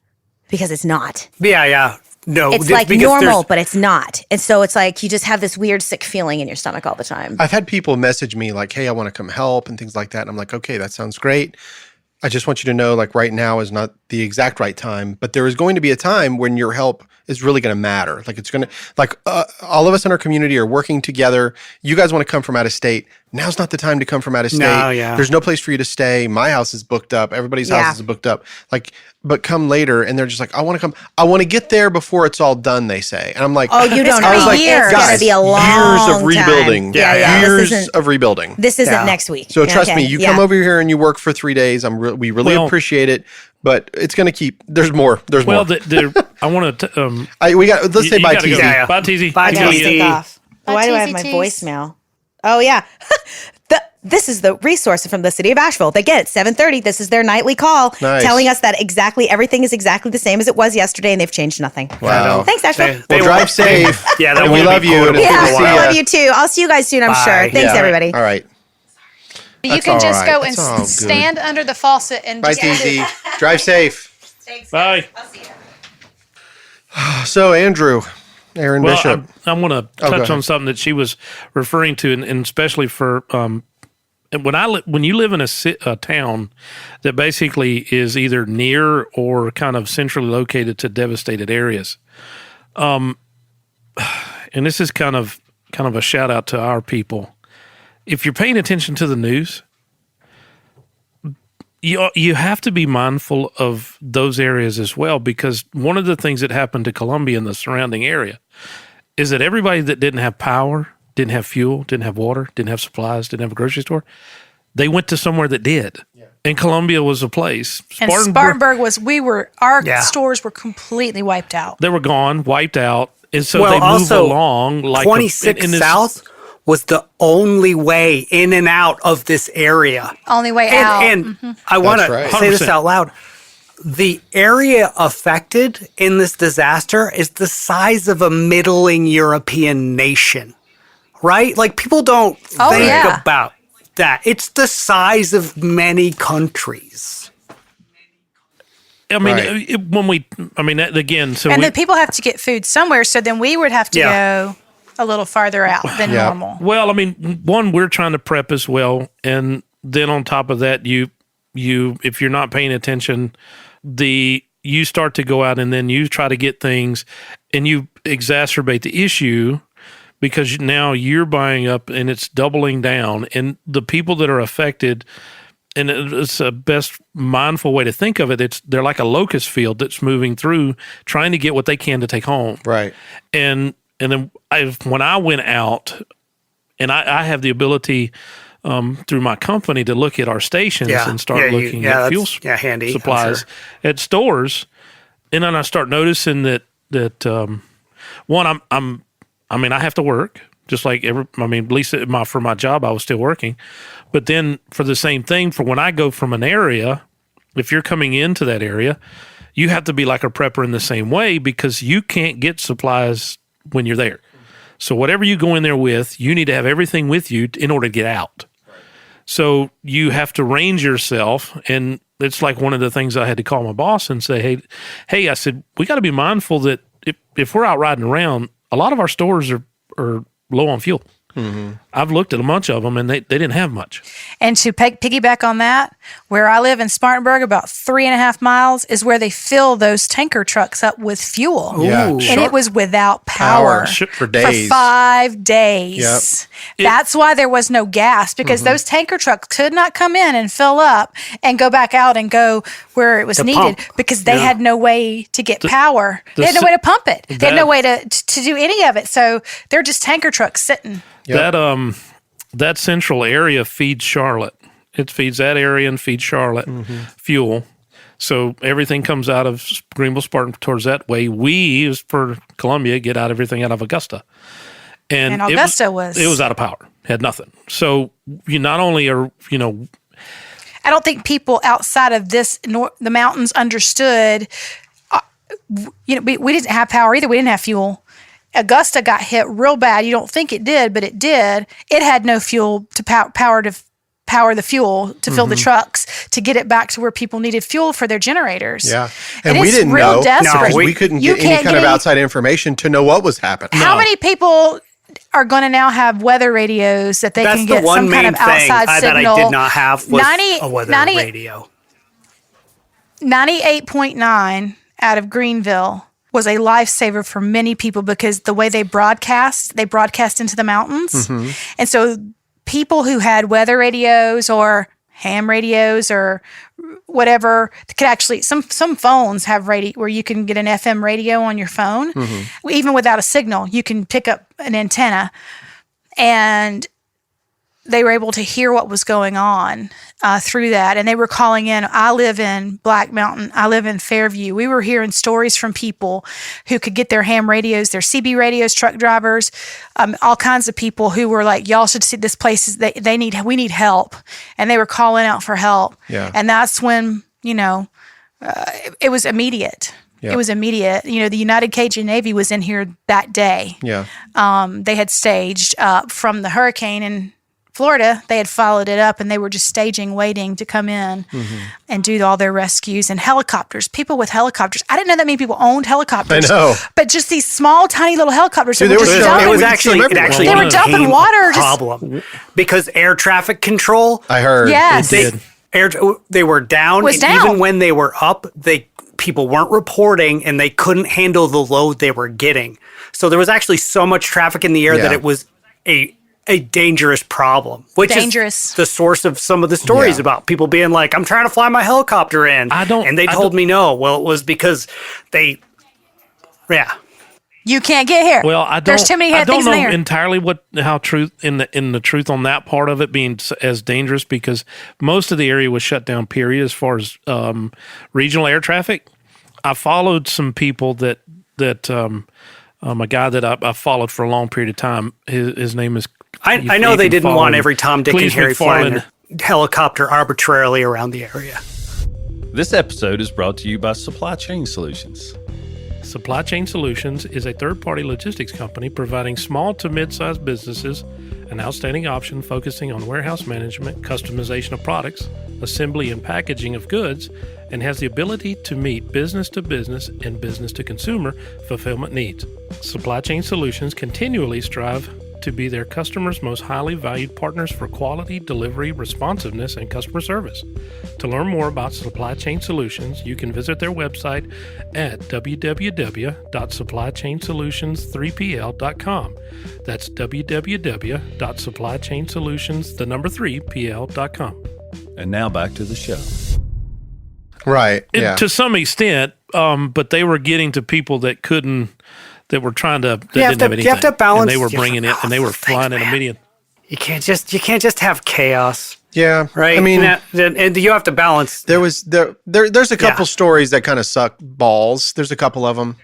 because it's not. Yeah. No, it's like normal, but it's not. And so it's like you just have this weird sick feeling in your stomach all the time. I've had people message me like, hey, I want to come help and things like that. And I'm like, okay, that sounds great. I just want you to know, like, right now is not the exact right time, but there is going to be a time when your help is really going to matter. Like, it's going to, like, all of us in our community are working together. You guys want to come from out of state. Now's not the time to come from out of state. No, yeah. There's no place for you to stay. My house is booked up. Everybody's house is booked up. Like, but come later. And they're just like, I want to come. I want to get there before it's all done, they say. And I'm like, oh, you don't know. I was like, It's going to be a long years of rebuilding. time. Years of rebuilding. This isn't next week. So trust me, you come over here and you work for 3 days. We really appreciate it, but it's going to keep. There's more. There's more. I want to. Let's say bye, TZ. Yeah. Bye, TZ. Bye, TZ. Why do I have my voicemail? Oh yeah. This is the resource from the city of Asheville. They get it 7:30. This is their nightly call, telling us that everything is exactly the same as it was yesterday, and they've changed nothing. Wow. Thanks, Asheville. Well, drive safe. And we love you. We love you too. I'll see you guys soon, I'm sure. Thanks, everybody. All right. You can just go and stand under the faucet and bye, just TZ. Drive safe. Thanks. Bye. I'll see you. So, Andrew, Aaron Bishop. I want to touch on something that she was referring to, and especially for when you live in a town that basically is either near or kind of centrally located to devastated areas. And this is kind of a shout out to our people. If you're paying attention to the news, you have to be mindful of those areas as well, because one of the things that happened to Columbia and the surrounding area is that everybody that didn't have power, didn't have fuel, didn't have water, didn't have supplies, didn't have a grocery store, they went to somewhere that did. Yeah. And Columbia was a place. And Spartanburg was, our stores were completely wiped out. They were gone, wiped out. And so they moved along. Like 26 South was the only way in and out of this area. Only way out. And I want to say this out loud. The area affected in this disaster is the size of a middling European nation, right? Like, people don't think about that. It's the size of many countries. I mean, again, so the people have to get food somewhere, so then we would have to go a little farther out than normal. Well, I mean, one, we're trying to prep as well, and then on top of that, you if you're not paying attention, you start to go out and then you try to get things, and you exacerbate the issue because now you're buying up and it's doubling down, and the people that are affected. And it's the best mindful way to think of it. They're like a locust field that's moving through, trying to get what they can to take home. Right. And then when I went out, and I have the ability through my company to look at our stations and start looking at fuel supplies at stores, and then I start noticing that one, I have to work. Just like at least for my job, I was still working. But then for the same thing, for when I go from an area, if you're coming into that area, you have to be like a prepper in the same way, because you can't get supplies when you're there. So whatever you go in there with, you need to have everything with you in order to get out. So you have to range yourself. And it's like one of the things I had to call my boss and say, hey, I said, we got to be mindful that if we're out riding around, a lot of our stores are low on fuel. Mm-hmm. I've looked at a bunch of them, and they didn't have much. And to piggyback on that, where I live in Spartanburg, about 3.5 miles is where they fill those tanker trucks up with fuel. Yeah, and it was without power for days. For 5 days. Yep. That's why there was no gas, because those tanker trucks could not come in and fill up and go back out and go where it was needed, because they had no way to get power. They had no way to pump it. They had no way to do any of it. So they're just tanker trucks sitting. Yep. That central area feeds Charlotte. It feeds that area and feeds Charlotte fuel. So everything comes out of Greenville, Spartan towards that way. We, as for Columbia, get everything out of Augusta. And Augusta it was out of power. Had nothing. So you not only are, I don't think people outside of the mountains understood, we didn't have power either. We didn't have fuel. Augusta got hit real bad. You don't think it did, but it did. It had no fuel to power to power the fuel to fill the trucks to get it back to where people needed fuel for their generators. Yeah. And we it's didn't real know. desperate. No, we couldn't You get any can't kind get of any- outside information to know what was happening. How many people are going to now have weather radios that they That's can the get one some main kind of thing outside that signal? I did not have was 90 a weather 90 radio. 98.9 out of Greenville was a lifesaver for many people because the way they broadcast into the mountains. And so people who had weather radios or ham radios or whatever could actually, some phones have radio where you can get an FM radio on your phone. Even without a signal, you can pick up an antenna, and they were able to hear what was going on through that. And they were calling in. I live in Black Mountain. I live in Fairview. We were hearing stories from people who could get their ham radios, their CB radios, truck drivers, all kinds of people who were like, y'all should see this place. We need help. And they were calling out for help. Yeah. And that's when, it was immediate. Yeah. It was immediate. The United Cajun Navy was in here that day. Yeah. They had staged up from the hurricane in Florida. They had followed it up, and they were just staging, waiting to come in and do all their rescues. And helicopters, people with helicopters. I didn't know that many people owned helicopters. I know. But just these small, tiny little helicopters. Dude, that they were were just showing- dumping- we could see them everywhere. They were dumping became water. a problem because air traffic control. I heard. Yes. It did. They were down, Was and down. even when they were up, people weren't reporting, and they couldn't handle the load they were getting. So there was actually so much traffic in the air that Yeah. it was a dangerous problem, which Dangerous. is the source of some of the stories Yeah. about people being like, "I'm trying to fly my helicopter in," and they told me no. Well, it was because You can't get here. Well, I don't. There's too many I don't things in know there. entirely how truth in the truth on that part of it being as dangerous, because most of the area was shut down. Period. As far as regional air traffic, I followed some people that a guy that I followed for a long period of time. His name is. I know they didn't want every Tom, Dick, and Please Harry flying McFarlane. their helicopter arbitrarily around the area. This episode is brought to you by Supply Chain Solutions. Supply Chain Solutions is a third-party logistics company providing small to mid-sized businesses an outstanding option focusing on warehouse management, customization of products, assembly and packaging of goods, and has the ability to meet business-to-business and business-to-consumer fulfillment needs. Supply Chain Solutions continually strive to be their customers' most highly valued partners for quality, delivery, responsiveness, and customer service. To learn more about Supply Chain Solutions, you can visit their website at www.supplychainsolutions3pl.com. That's www.supplychainsolutions3pl.com. And now back to the show. Right. Yeah. To some extent, but they were getting to people that couldn't, that were trying to, that You have didn't to- have anything. you have to balance- And they were you have to bringing it, and they were flying in a million. You can't just have chaos, Yeah. right? I mean, and you have to balance. there's a couple stories that kind of suck balls. There's a couple of them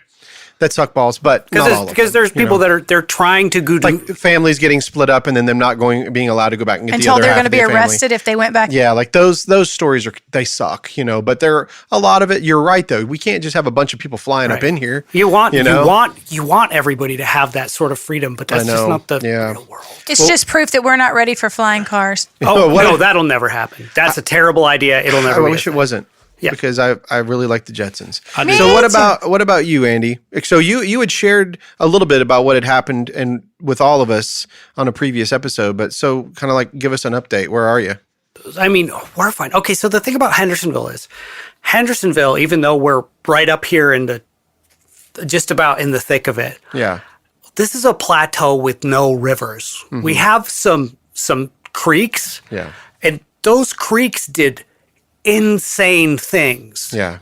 that suck balls, but not all of Because them, there's you people know? that they're trying to go like families getting split up and then them not being allowed to go back and get Until the other they're half going to of be their family. arrested if they went back. Yeah, like those stories they suck, but there a lot of it. You're right though. We can't just have a bunch of people flying up in here. You want know? you want everybody to have that sort of freedom, but that's just not the real world. It's just proof that we're not ready for flying cars. Oh no, that'll never happen. That's a terrible idea. It'll never. I be wish a it thing. wasn't. Yeah. Because I really like the Jetsons. Me So too. what about you, Andy? So you had shared a little bit about what had happened and with all of us on a previous episode, but so kind of like give us an update. Where are you? I mean, we're fine. Okay, so the thing about Hendersonville is, even though we're right up here just about in the thick of it, Yeah. this is a plateau with no rivers. We have some creeks, Yeah. and those creeks did insane things. Yeah.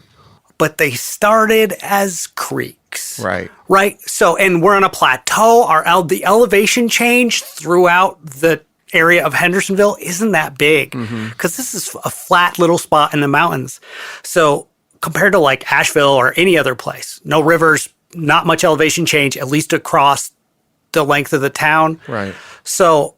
But they started as creeks. Right. Right. So, and we're on a plateau. The elevation change throughout the area of Hendersonville isn't that big because this is a flat little spot in the mountains. So compared to like Asheville or any other place, no rivers, not much elevation change, at least across the length of the town. Right. So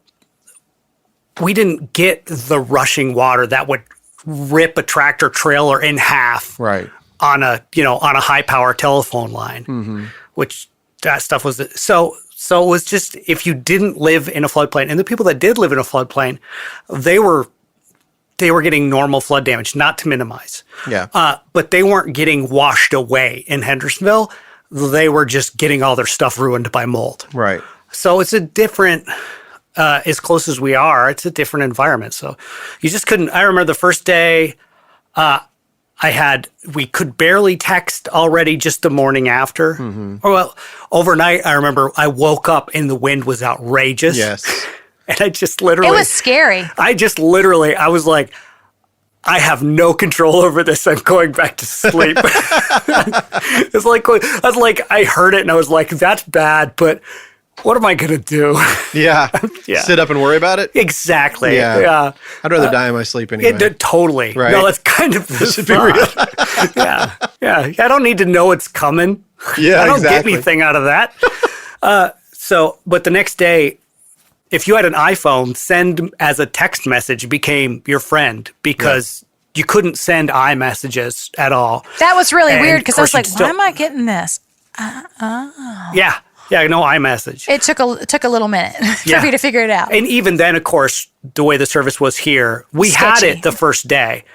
we didn't get the rushing water that would rip a tractor trailer in half. Right. On a high power telephone line, which that stuff was so it was just if you didn't live in a floodplain, and the people that did live in a floodplain, they were they were getting normal flood damage, not to minimize. Yeah. But they weren't getting washed away in Hendersonville. They were just getting all their stuff ruined by mold. Right. So it's a different, as close as we are, it's a different environment. So you just couldn't. I remember the first day we could barely text already just the morning after. Mm-hmm. Well, overnight, I remember I woke up and the wind was outrageous. Yes. And I just literally. It was scary. I was like, I have no control over this. I'm going back to sleep. It's like, I was like, I heard it and I was like, that's bad, but what am I going to do? Yeah. Yeah. Sit up and worry about it? Exactly. Yeah. Yeah. I'd rather die in my sleep anyway. Totally. Right. No, that's kind of the Should be real. Yeah. Yeah. I don't need to know it's coming. Yeah, I don't exactly. get anything out of that. But the next day, if you had an iPhone, send as a text message became your friend because you couldn't send iMessages at all. That was really And weird of because I was course like, you'd why am I getting this? Yeah. Yeah, no iMessage. It took a little minute for me to figure it out. And even then, of course, the way the service was here, we had Sketchy. it the first day.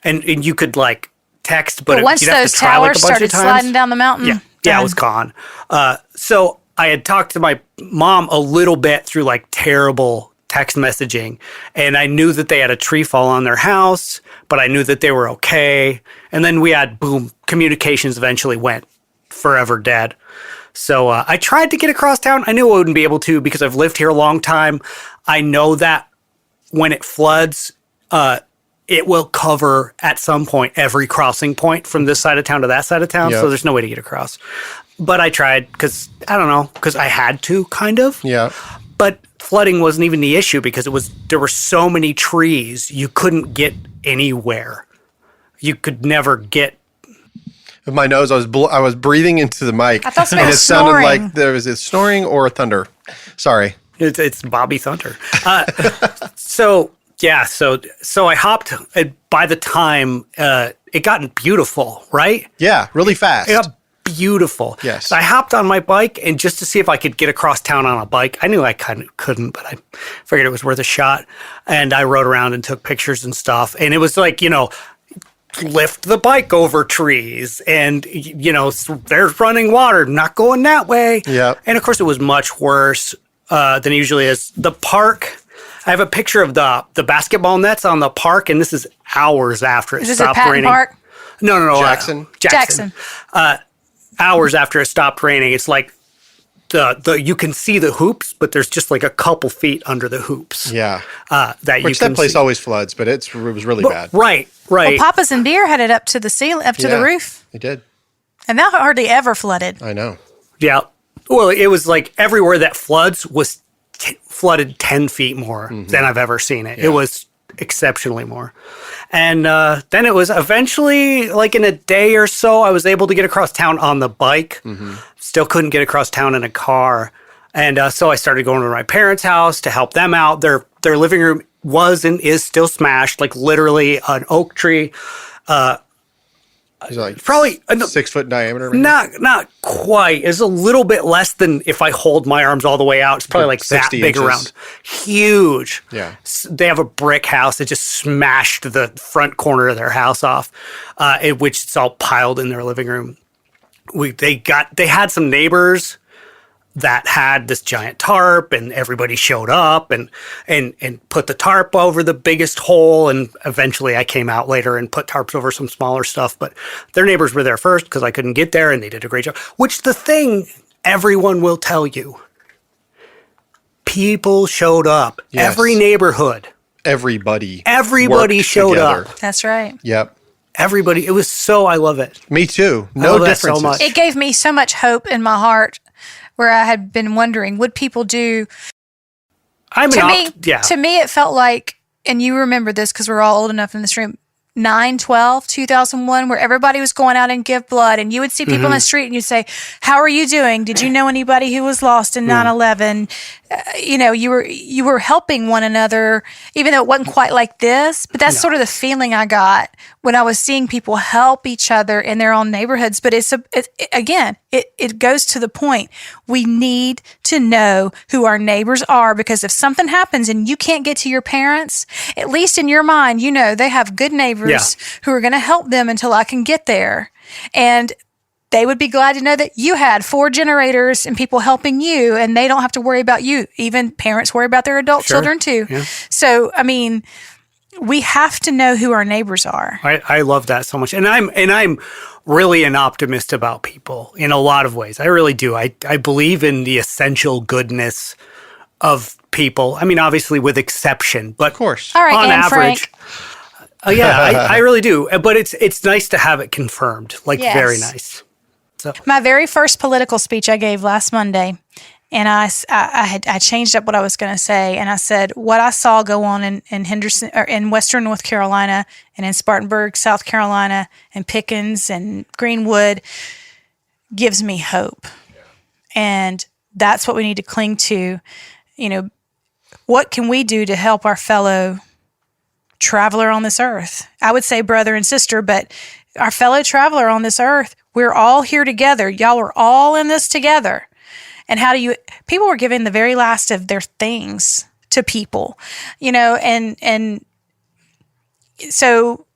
And you could like text, but once you'd have those to try like a towers bunch started of times. sliding down the mountain, Yeah, it done. was gone. So I had talked to my mom a little bit through like terrible text messaging, and I knew that they had a tree fall on their house, but I knew that they were okay. And then we had communications eventually went forever dead. So I tried to get across town. I knew I wouldn't be able to because I've lived here a long time. I know that when it floods, it will cover at some point every crossing point from this side of town to that side of town. Yep. So there's no way to get across. But I tried because, I don't know, because I had to kind of. Yeah. But flooding wasn't even the issue because there were so many trees you couldn't get anywhere. You could never get. With my nose, I was breathing into the mic. I thought somebody and was it sounded snoring. like there was a snoring or a thunder. Sorry. It's Bobby Thunder. So I hopped. By the time it got beautiful, right? Yeah, really fast. It got beautiful. Yes. So I hopped on my bike and just to see if I could get across town on a bike. I knew I kind of couldn't, but I figured it was worth a shot. And I rode around and took pictures and stuff. And it was like, lift the bike over trees and, there's running water, not going that way. Yeah. And of course it was much worse than it usually is. The park, I have a picture of the basketball nets on the park, and this is hours after it Is this at stopped Patton raining. Park? No. Jackson? Jackson. Hours after it stopped raining, it's like you can see the hoops, but there's just like a couple feet under the hoops. Yeah. That Which you can that place see. always floods, but it was really bad. Right. Well, Papa's and Beer had it up to the ceiling, up to the Yeah, roof, It did. and that hardly ever flooded. I know. Yeah. Well, it was like everywhere that floods was flooded 10 feet more than I've ever seen it. Yeah. It was exceptionally more. And then it was eventually, like in a day or so, I was able to get across town on the bike. Still couldn't get across town in a car. And so I started going to my parents' house to help them out. Their living room was and is still smashed, like literally an oak tree. It's like Probably 6 foot diameter. Maybe? not quite. It's a little bit less than if I hold my arms all the way out. It's probably like that 60 big inches. around. Huge. Yeah. They have a brick house that just smashed the front corner of their house off, which it's all piled in their living room. They had some neighbors that had this giant tarp, and everybody showed up and put the tarp over the biggest hole. And eventually I came out later and put tarps over some smaller stuff, but their neighbors were there first because I couldn't get there, and they did a great job, which the thing everyone will tell you, people showed up. Yes. Every neighborhood. Everybody worked showed together. up. That's right. Yep. Everybody. It was so, I love it. Me too. I No love that so differences. much. It gave me so much hope in my heart, where I had been wondering, would people do? I mean, To me, it felt like, and you remember this because we're all old enough in this room, 9/12/2001, where everybody was going out and give blood, and you would see people in the street and you'd say, how are you doing? Did you know anybody who was lost in 9/11? you were helping one another, even though it wasn't quite like this. But that's sort of the feeling I got when I was seeing people help each other in their own neighborhoods. But it goes to the point. We need to know who our neighbors are, because if something happens and you can't get to your parents, at least in your mind, they have good neighbors who are going to help them until I can get there. And they would be glad to know that you had 4 generators and people helping you, and they don't have to worry about you. Even parents worry about their adult children too. Yeah. So, we have to know who our neighbors are. I love that so much. And I'm really an optimist about people in a lot of ways. I really do. I believe in the essential goodness of people. Obviously with exception, but of course, all right, on Anne average. I really do. But it's nice to have it confirmed. Very nice. So my very first political speech I gave last Monday, and I changed up what I was going to say, and I said what I saw go on in Henderson, or in Western North Carolina, and in Spartanburg, South Carolina, and Pickens and Greenwood gives me hope, and that's what we need to cling to. What can we do to help our fellow traveler on this earth? I would say brother and sister, but our fellow traveler on this earth. We're all here together. Y'all are all in this together. And people were giving the very last of their things to people, and so,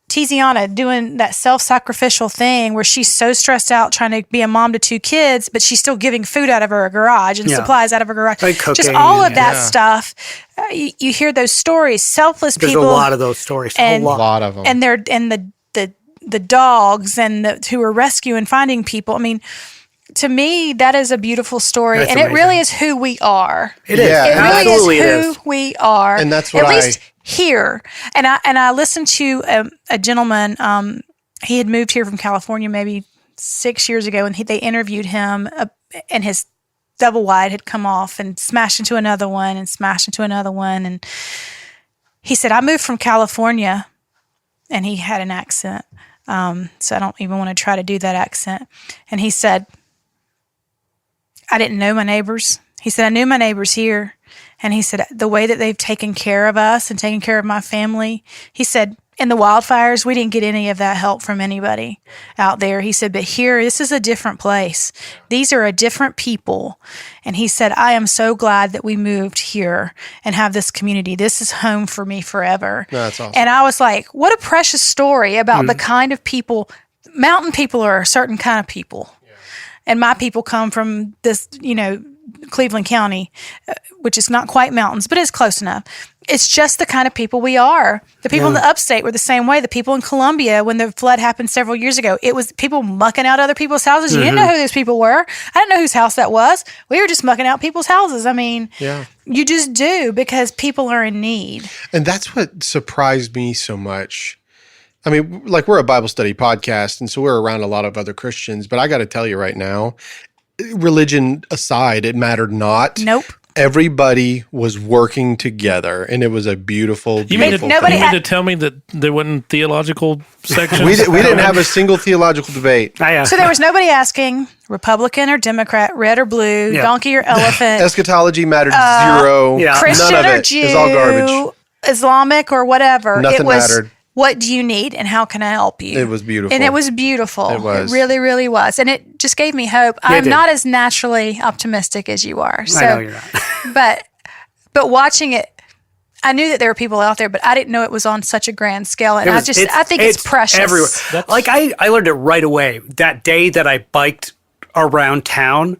Tiziana doing that self-sacrificial thing where she's so stressed out trying to be a mom to 2 kids, but she's still giving food out of her garage and supplies out of her garage. Like cooking, just all of that stuff. You hear those stories, selfless There's people. There's a lot of those stories. And, a lot of them. And the dogs and who are rescuing, finding people. To me, that is a beautiful story. That's and amazing. It really is who we are. It is. It really Absolutely is who we are. And that's what at least here. And I listened to a gentleman. He had moved here from California maybe 6 years ago, and they interviewed him, and his double wide had come off and smashed into another one and smashed into another one. And he said, I moved from California, and he had an accent. So I don't even want to try to do that accent. And he said, I didn't know my neighbors. He said, I knew my neighbors here. And he said, the way that they've taken care of us and taken care of my family, he said, in the wildfires, we didn't get any of that help from anybody out there. He said, but here, this is a different place. These are a different people. And he said, I am so glad that we moved here and have this community. This is home for me forever. That's awesome. And I was like, what a precious story about the kind of people. Mountain people are a certain kind of people. Yeah. And my people come from this, Cleveland County, which is not quite mountains, but it's close enough. It's just the kind of people we are. The people in the upstate were the same way. The people in Columbia, when the flood happened several years ago, it was people mucking out other people's houses. You didn't know who those people were. I didn't know whose house that was. We were just mucking out people's houses. You just do, because people are in need. And that's what surprised me so much. We're a Bible study podcast, and so we're around a lot of other Christians, but I got to tell you right now, religion aside, it mattered not. Nope. Everybody was working together, and it was a beautiful, beautiful You mean to tell me that there wasn't theological sections? we didn't have a single theological debate. So there was nobody asking Republican or Democrat, red or blue, donkey or elephant. Eschatology mattered zero. Christian None of or it. Jew, It was all garbage. Islamic or whatever. Nothing mattered. What do you need and how can I help you? It was beautiful. And it was beautiful. It was. It really, really was. And it just gave me hope. I'm not as naturally optimistic as you are. So, I know you're not. but watching it, I knew that there were people out there, but I didn't know it was on such a grand scale. And I think it's precious. Everywhere. I learned it right away. That day that I biked around town,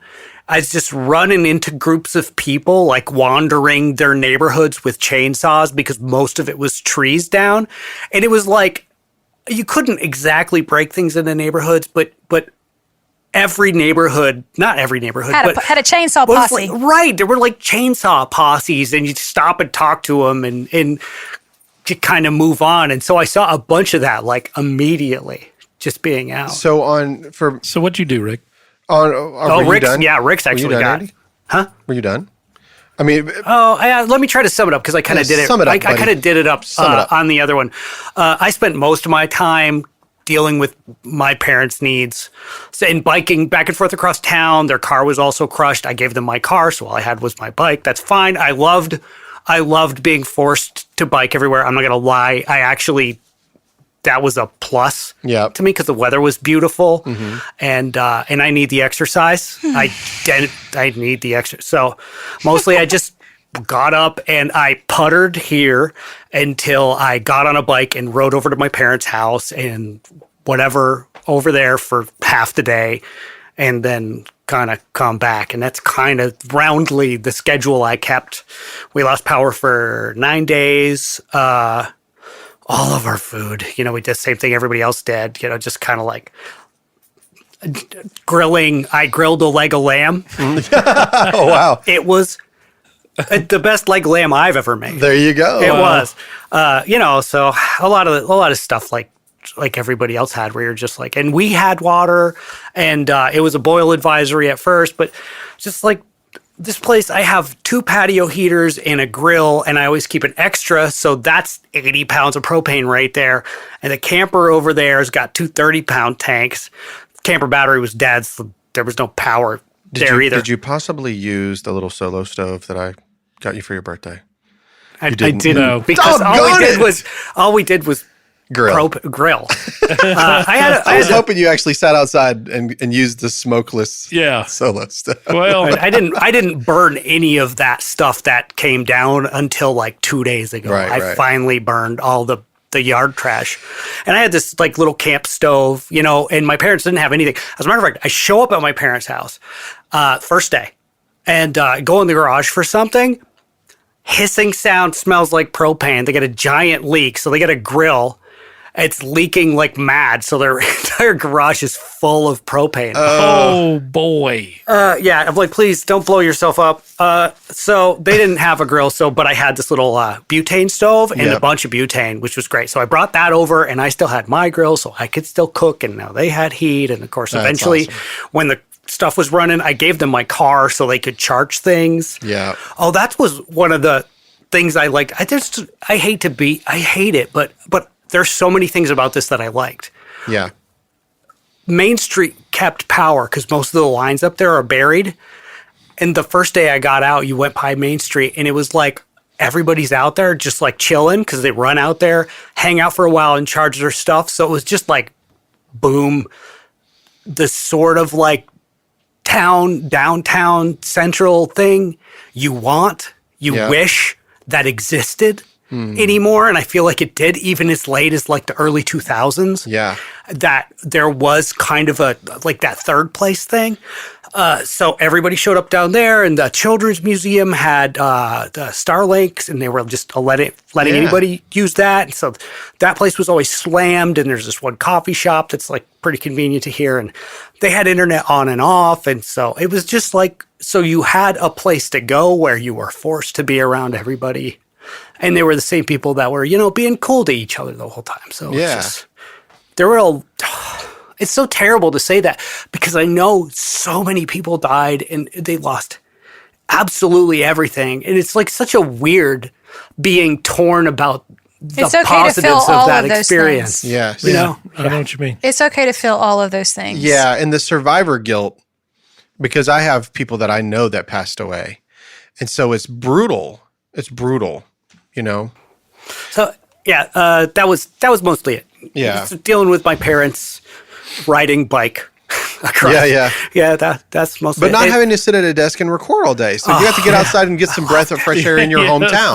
I was just running into groups of people, wandering their neighborhoods with chainsaws because most of it was trees down. And it was you couldn't exactly break things in the neighborhoods, but every neighborhood, not every neighborhood, had a chainsaw posse. Right. There were chainsaw posses, and you'd stop and talk to them and to kind of move on. And so I saw a bunch of that immediately just being out. So what'd you do, Rick? Rick's done? Yeah, Rick's actually got. Andy? Huh? Were you done? Let me try to sum it up because I kind of did it. Sum it up, I kind of did it up on the other one. I spent most of my time dealing with my parents' needs. So, and biking back and forth across town. Their car was also crushed. I gave them my car, so all I had was my bike. That's fine. I loved being forced to bike everywhere. I'm not going to lie. That was a plus to me because the weather was beautiful, and I need the exercise. I need the exercise. So mostly I just got up and I puttered here until I got on a bike and rode over to my parents' house and whatever over there for half the day, and then kind of come back. And that's kind of roundly the schedule I kept. We lost power for 9 days. All of our food, we did the same thing everybody else did, just kind of like grilling. I grilled a leg of lamb. Oh, wow. It was the best leg of lamb I've ever made. There you go. It was, so a lot of stuff like everybody else had, where you're just like, and we had water, and it was a boil advisory at first, but just like, this place, I have 2 patio heaters and a grill, and I always keep an extra, so that's 80 pounds of propane right there. And the camper over there has got 2 30-pound tanks. Camper battery was dead, so there was no power there either. Did you possibly use the little solo stove that I got you for your birthday? I didn't, No. because all we did was Grill. Grill. I was hoping you actually sat outside and used the smokeless solo stuff. Well, I didn't burn any of that stuff that came down until like 2 days ago. I finally burned all the yard trash. And I had this like little camp stove, and my parents didn't have anything. As a matter of fact, I show up at my parents' house first day and go in the garage for something. Hissing sound, smells like propane. They get a giant leak, so they get a grill. It's leaking like mad, so their entire garage is full of propane. Oh, boy. Yeah, I'm like, please don't blow yourself up. So they didn't have a grill, but I had this little butane stove and a bunch of butane, which was great. So I brought that over, and I still had my grill, so I could still cook, and now they had heat. And, of course, eventually, when the stuff was running, I gave them my car so they could charge things. Yeah. Oh, that was one of the things I liked. I hate it, but there's so many things about this that I liked. Yeah. Main Street kept power because most of the lines up there are buried. And the first day I got out, you went by Main Street, and it was like everybody's out there just like chilling because they run out there, hang out for a while, and charge their stuff. So it was just like, boom, the sort of like downtown central thing you wish that existed anymore. And I feel like it did, even as late as like the early 2000s. Yeah. That there was kind of like that third place thing. So everybody showed up down there, and the Children's Museum had the Starlinks, and they were just letting anybody use that. And so that place was always slammed, and there's this one coffee shop that's like pretty convenient to hear, and they had internet on and off. And so it was just like, so you had a place to go where you were forced to be around everybody. And they were the same people that were, being cool to each other the whole time. So it's so terrible to say that because I know so many people died and they lost absolutely everything. And it's like such a weird being torn about the positives of that experience. Yes. I know what you mean. It's okay to feel all of those things. Yeah. And the survivor guilt, because I have people that I know that passed away. And so it's brutal. It's brutal. So that was mostly it. Yeah, just dealing with my parents riding bike across. Yeah. That's mostly. But not having to sit at a desk and record all day, so you have to get outside and get some breath of fresh air in your hometown.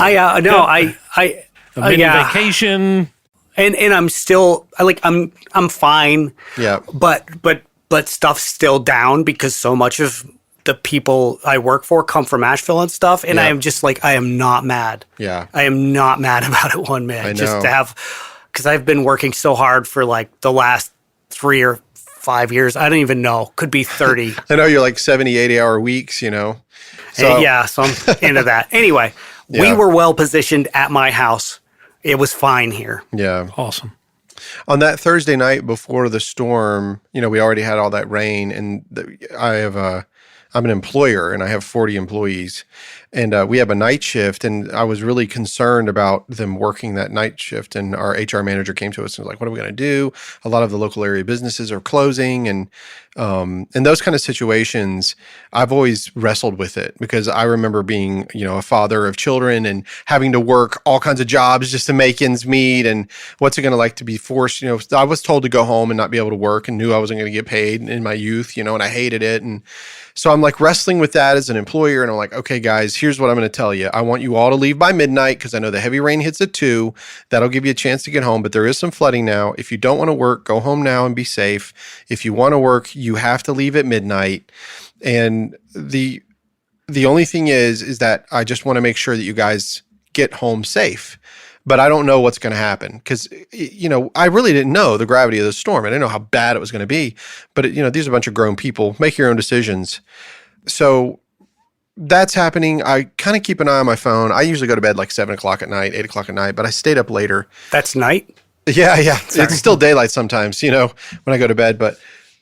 A mini vacation, and I'm still I'm fine. Yeah, but stuff's still down because so much of the people I work for come from Asheville and stuff. And I am just like, I am not mad. Yeah. I am not mad about it one minute. I know. Just to have, because I've been working so hard for like the last 3 or 5 years. I don't even know. Could be 30. I know you're like 70, 80-hour weeks, So, so I'm into that. Anyway, we were well positioned at my house. It was fine here. Yeah. Awesome. On that Thursday night before the storm, we already had all that rain, and I have I'm an employer and I have 40 employees, and we have a night shift, and I was really concerned about them working that night shift. And our HR manager came to us and was like, what are we going to do? A lot of the local area businesses are closing, and in those kind of situations, I've always wrestled with it because I remember being, a father of children and having to work all kinds of jobs just to make ends meet. And what's it going to like to be forced? I was told to go home and not be able to work and knew I wasn't going to get paid in my youth, and I hated it. And so I'm like wrestling with that as an employer. And I'm like, okay, guys, here's what I'm going to tell you. I want you all to leave by midnight because I know the heavy rain hits at 2. That'll give you a chance to get home. But there is some flooding now. If you don't want to work, go home now and be safe. If you want to work, you have to leave at midnight. And the only thing is that I just want to make sure that you guys get home safe. But I don't know what's going to happen because, I really didn't know the gravity of the storm. I didn't know how bad it was going to be. But, these are a bunch of grown people. Make your own decisions. So that's happening. I kind of keep an eye on my phone. I usually go to bed like 7 o'clock at night, 8 o'clock at night, but I stayed up later. That's night? Yeah. It's still daylight sometimes, when I go to bed. But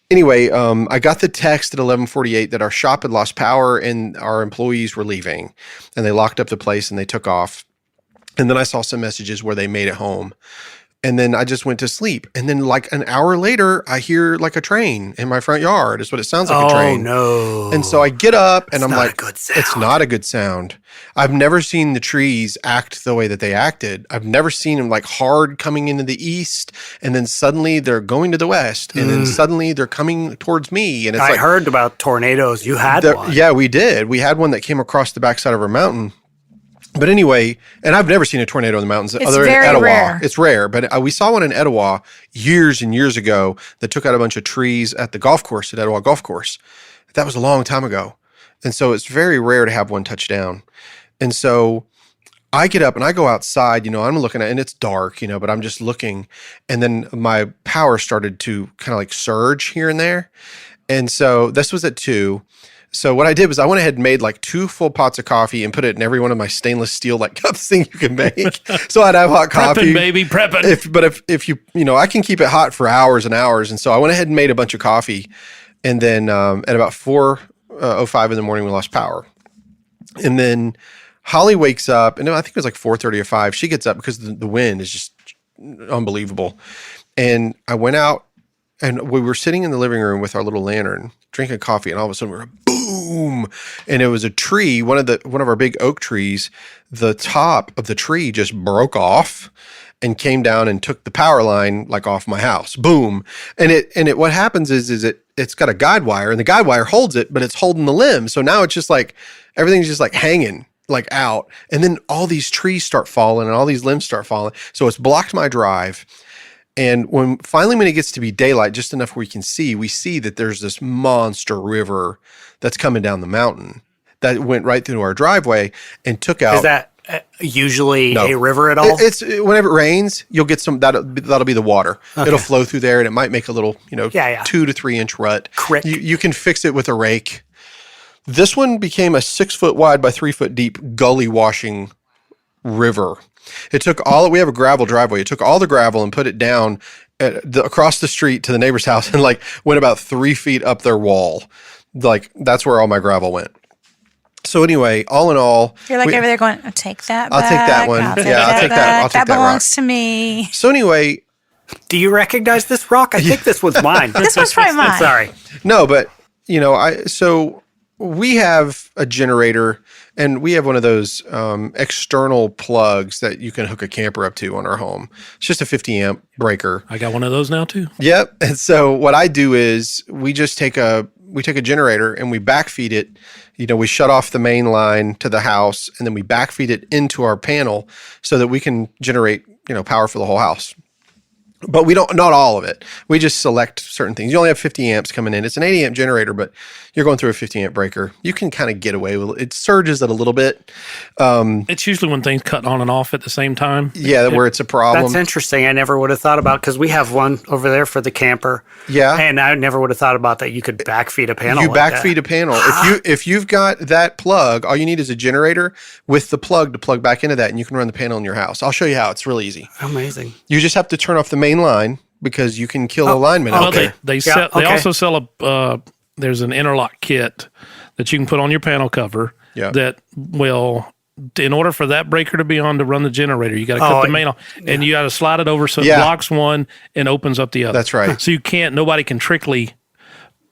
anyway, I got the text at 11:48 that our shop had lost power and our employees were leaving. And they locked up the place and they took off. And then I saw some messages where they made it home. And then I just went to sleep. And then like an hour later, I hear like a train in my front yard. Is what it sounds like, a train. Oh, no. And so I get up and I'm like, good sound. It's not a good sound. I've never seen the trees act the way that they acted. I've never seen them like hard coming into the east. And then suddenly they're going to the west. And then suddenly they're coming towards me. And it's I heard about tornadoes. You had one. Yeah, we did. We had one that came across the backside of our mountain. But anyway, and I've never seen a tornado in the mountains other than Etowah. Rare. It's rare, but we saw one in Etowah years and years ago that took out a bunch of trees at the golf course, at Etowah Golf Course. That was a long time ago. And so it's very rare to have one touch down. And so I get up and I go outside, I'm looking at, and it's dark, but I'm just looking. And then my power started to kind of like surge here and there. And so this was at 2. So what I did was I went ahead and made like 2 full pots of coffee and put it in every one of my stainless steel like cups thing you can make. So I'd have hot coffee. Prepping, baby, prepping. If you, I can keep it hot for hours and hours. And so I went ahead and made a bunch of coffee. And then at about 4:05 in the morning, we lost power. And then Holly wakes up, and I think it was like 4:30 or 5. She gets up because the wind is just unbelievable. And I went out, and we were sitting in the living room with our little lantern, drinking coffee, and all of a sudden we were boom, and it was a tree, one of our big oak trees. The top of the tree just broke off and came down and took the power line like off my house. Boom, and it what happens is it's got a guide wire, and the guide wire holds it, but it's holding the limb. So now it's just like everything's just like hanging like out, and then all these trees start falling and all these limbs start falling. So it's blocked my drive. And when it gets to be daylight, just enough where we see that there's this monster river that's coming down the mountain that went right through our driveway and took out. Is that usually a river at all? It's whenever it rains, you'll get some, that'll be the water. Okay. It'll flow through there and it might make a little, 2 to 3 inch rut. Crick. You can fix it with a rake. This one became a 6 foot wide by 3 foot deep gully washing river. It took we have a gravel driveway. It took all the gravel and put it down across the street to the neighbor's house and like went about 3 feet up their wall. Like that's where all my gravel went. So anyway, all in all, you're like over there going, I'll take that I'll back. take that one. I'll take that. That belongs to me. So anyway. Do you recognize this rock? I think this one's mine. This was probably mine. Sorry. No, but so we have a generator and we have one of those external plugs that you can hook a camper up to on our home. It's just a 50 amp breaker. I got one of those now too. Yep. And so what I do is we just take a generator and we backfeed it. We shut off the main line to the house and then we backfeed it into our panel so that we can generate, power for the whole house. But we don't, not all of it. We just select certain things. You only have 50 amps coming in. It's an 80 amp generator, but you're going through a 50 amp breaker. You can kind of get away with it. It surges it a little bit. It's usually when things cut on and off at the same time. Yeah, where it's a problem. That's interesting. I never would have thought about, because we have one over there for the camper. Yeah. And I never would have thought about that. You could backfeed a panel. You backfeed a panel. If you've got that plug, all you need is a generator with the plug to plug back into that, and you can run the panel in your house. I'll show you how. It's really easy. Amazing. You just have to turn off the main line because you can kill the lineman out there. They also sell there's an interlock kit that you can put on your panel cover. Yeah. That will, in order for that breaker to be on to run the generator, you got to cut the main off, and you got to slide it over so it blocks one and opens up the other. That's right. So nobody can trickly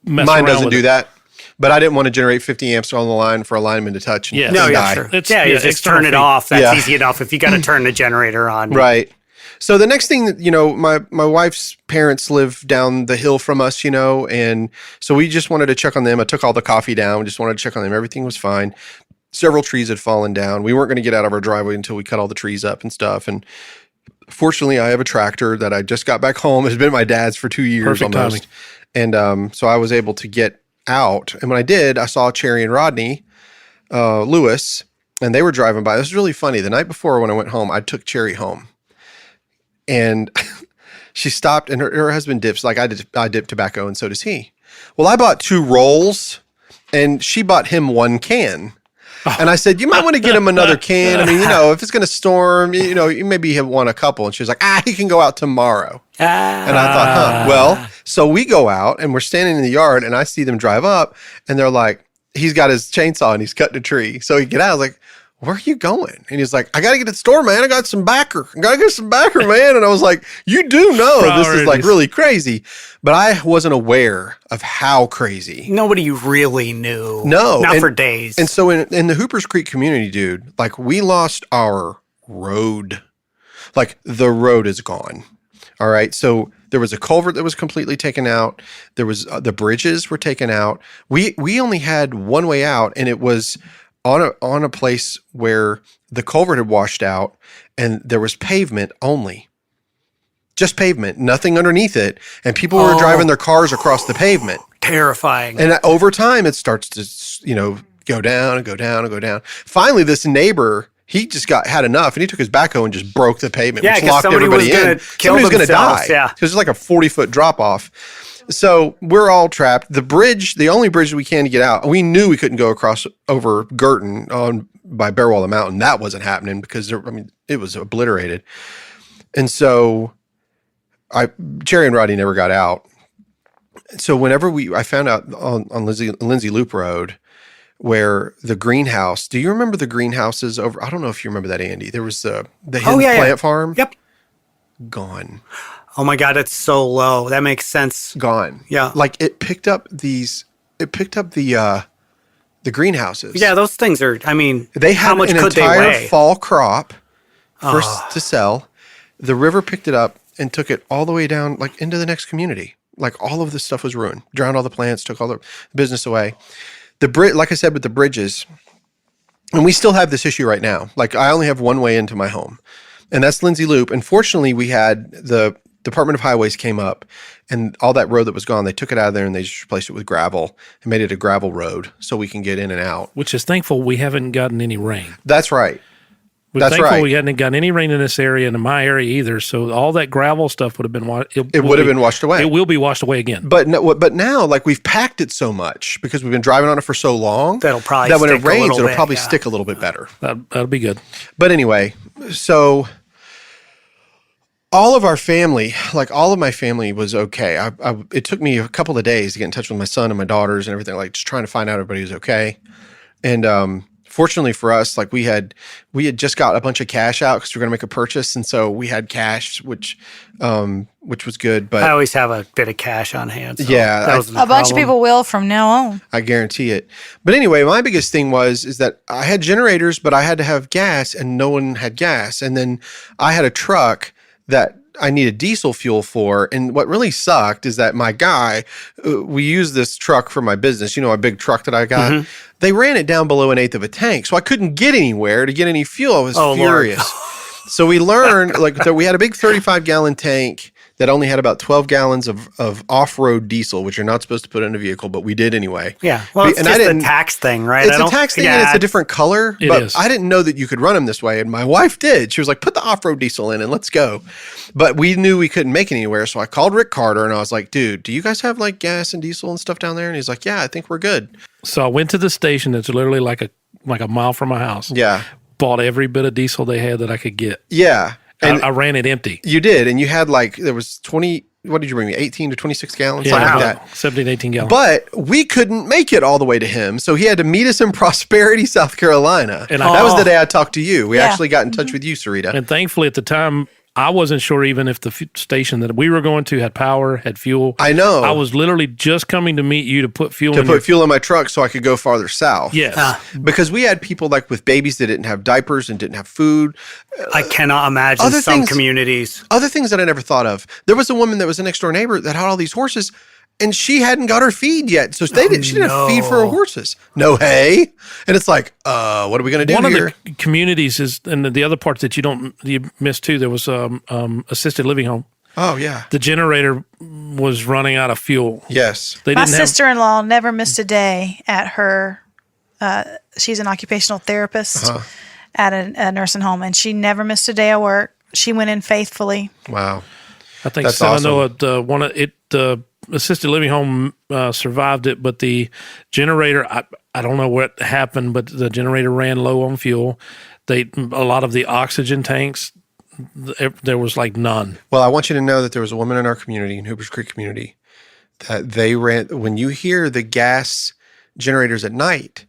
mess Mine around doesn't with do it. that. But I didn't want to generate 50 amps on the line for a lineman to touch. And No, die. sure. It's- you yeah, just external turn it feed. off. That's Yeah. easy enough. If you got to turn the generator on, Right. So the next thing that, my wife's parents live down the hill from us, and so we just wanted to check on them. I took all the coffee down. We just wanted to check on them. Everything was fine. Several trees had fallen down. We weren't going to get out of our driveway until we cut all the trees up and stuff. And fortunately, I have a tractor that I just got back home. It's been my dad's for 2 years Perfect almost. And so I was able to get out. And when I did, I saw Cherry and Rodney Lewis, and they were driving by. This was really funny. The night before when I went home, I took Cherry home. And she stopped, and her husband dips. Like I dip tobacco, and so does he. Well, I bought 2 rolls, and she bought him 1 can. And I said, you might want to get him another can. I mean, if it's going to storm, you maybe want a couple. And she was like, he can go out tomorrow. And I thought, Well, so we go out, and we're standing in the yard, and I see them drive up, and they're like, he's got his chainsaw, and he's cutting a tree. So he get out. I was like, where are you going? And he's like, I got to get to the store, man. I got some backer. I got to get some backer, man. And I was like, you do know this is like really crazy. But I wasn't aware of how crazy. Nobody really knew. No. Not for days. And so in the Hoopers Creek community, dude, like we lost our road. Like the road is gone. All right. So there was a culvert that was completely taken out. There was the bridges were taken out. We only had one way out, and it was on a place where the culvert had washed out, and there was pavement only. Just pavement, nothing underneath it. And people were driving their cars across the pavement. Terrifying. And over time, it starts to, go down and go down and go down. Finally, this neighbor, he just had enough, and he took his backhoe and just broke the pavement, which locked everybody in. Somebody was going to die. Yeah. Because it's like a 40-foot drop off. So we're all trapped. The only bridge we can to get out, we knew we couldn't go over Girton by Bearwall Mountain. That wasn't happening because it was obliterated. And so Cherry and Rodney never got out. So whenever I found out on Lindsay Loop Road where the greenhouse, do you remember the greenhouses over? I don't know if you remember that, Andy. There was the hidden plant farm. Yep. Gone. Oh my God, it's so low. That makes sense. Gone. Yeah. Like it picked up the greenhouses. Yeah, those things are, They had how much an could they entire weigh? fall crop to sell. The river picked it up and took it all the way down, like into the next community. Like all of this stuff was ruined. Drowned all the plants, took all the business away. Like I said, with the bridges, and we still have this issue right now. Like I only have one way into my home, and that's Lindsay Loop. Unfortunately, we had the Department of Highways came up, and all that road that was gone, they took it out of there and they just replaced it with gravel and made it a gravel road so we can get in and out. Which is thankful we haven't gotten any rain. That's right. We're thankful we hadn't gotten any rain in this area and in my area either. So all that gravel stuff would have been it would have been washed away. It will be washed away again. But now, like we've packed it so much because we've been driving on it for so long That'll probably that when it stick a rains, little it'll bit, probably yeah. stick a little bit better. That'll be good. But anyway, so all of our family, like all of my family was okay. It took me a couple of days to get in touch with my son and my daughters and everything, like just trying to find out everybody was okay. And fortunately for us, like we had just got a bunch of cash out because we were going to make a purchase, and so we had cash, which was good. But I always have a bit of cash on hand. So Yeah, that wasn't A bunch of people will from now on. I guarantee it. But anyway, my biggest thing is that I had generators, but I had to have gas, and no one had gas. And then I had a truck that I needed diesel fuel for. And what really sucked is that my guy, we used this truck for my business, a big truck that I got. Mm-hmm. They ran it down below 1/8 of a tank. So I couldn't get anywhere to get any fuel. I was furious. So we learned that we had a big 35-gallon tank that only had about 12 gallons of off-road diesel, which you're not supposed to put in a vehicle, but we did anyway. Yeah. Well, it's just a tax thing, right? It's a tax thing, and it's a different color. But I didn't know that you could run them this way, and my wife did. She was like, put the off-road diesel in and let's go. But we knew we couldn't make it anywhere, so I called Rick Carter, and I was like, dude, do you guys have like gas and diesel and stuff down there? And he's like, yeah, I think we're good. So I went to the station that's literally like a mile from my house. Yeah. Bought every bit of diesel they had that I could get. Yeah. And I ran it empty. You did. And you had there was 20 what did you bring me? 18 to 26 gallons, Yeah, something like about that. 17, 18 gallons. But we couldn't make it all the way to him, so he had to meet us in Prosperity, South Carolina. And that was the day I talked to you. We Yeah. actually got in touch with you, Sarita. And thankfully, at the time, I wasn't sure even if the station that we were going to had power, had fuel. I know. I was literally just coming to meet you to put fuel to in put fuel in my truck so I could go farther south. Yes. Because we had people like with babies that didn't have diapers and didn't have food. I cannot imagine Other some things- communities. Other things that I never thought of. There was a woman that was a next door neighbor that had all these horses, and she hadn't got her feed yet. So she didn't have feed for her horses. No hay. And it's like, what are we going to do One here? of the communities is, and the other part that you missed too, there was assisted living home. Oh, yeah. The generator was running out of fuel. Yes. They My didn't have sister-in-law never missed a day at her. She's an occupational therapist at a nursing home, and she never missed a day of work. She went in faithfully. Wow. I think That's the assisted living home survived it, but the generator, I don't know what happened, but the generator ran low on fuel. A lot of the oxygen tanks, there was like none. Well, I want you to know that there was a woman in our community, in Hoopers Creek community, that they ran, when you hear the gas generators at night,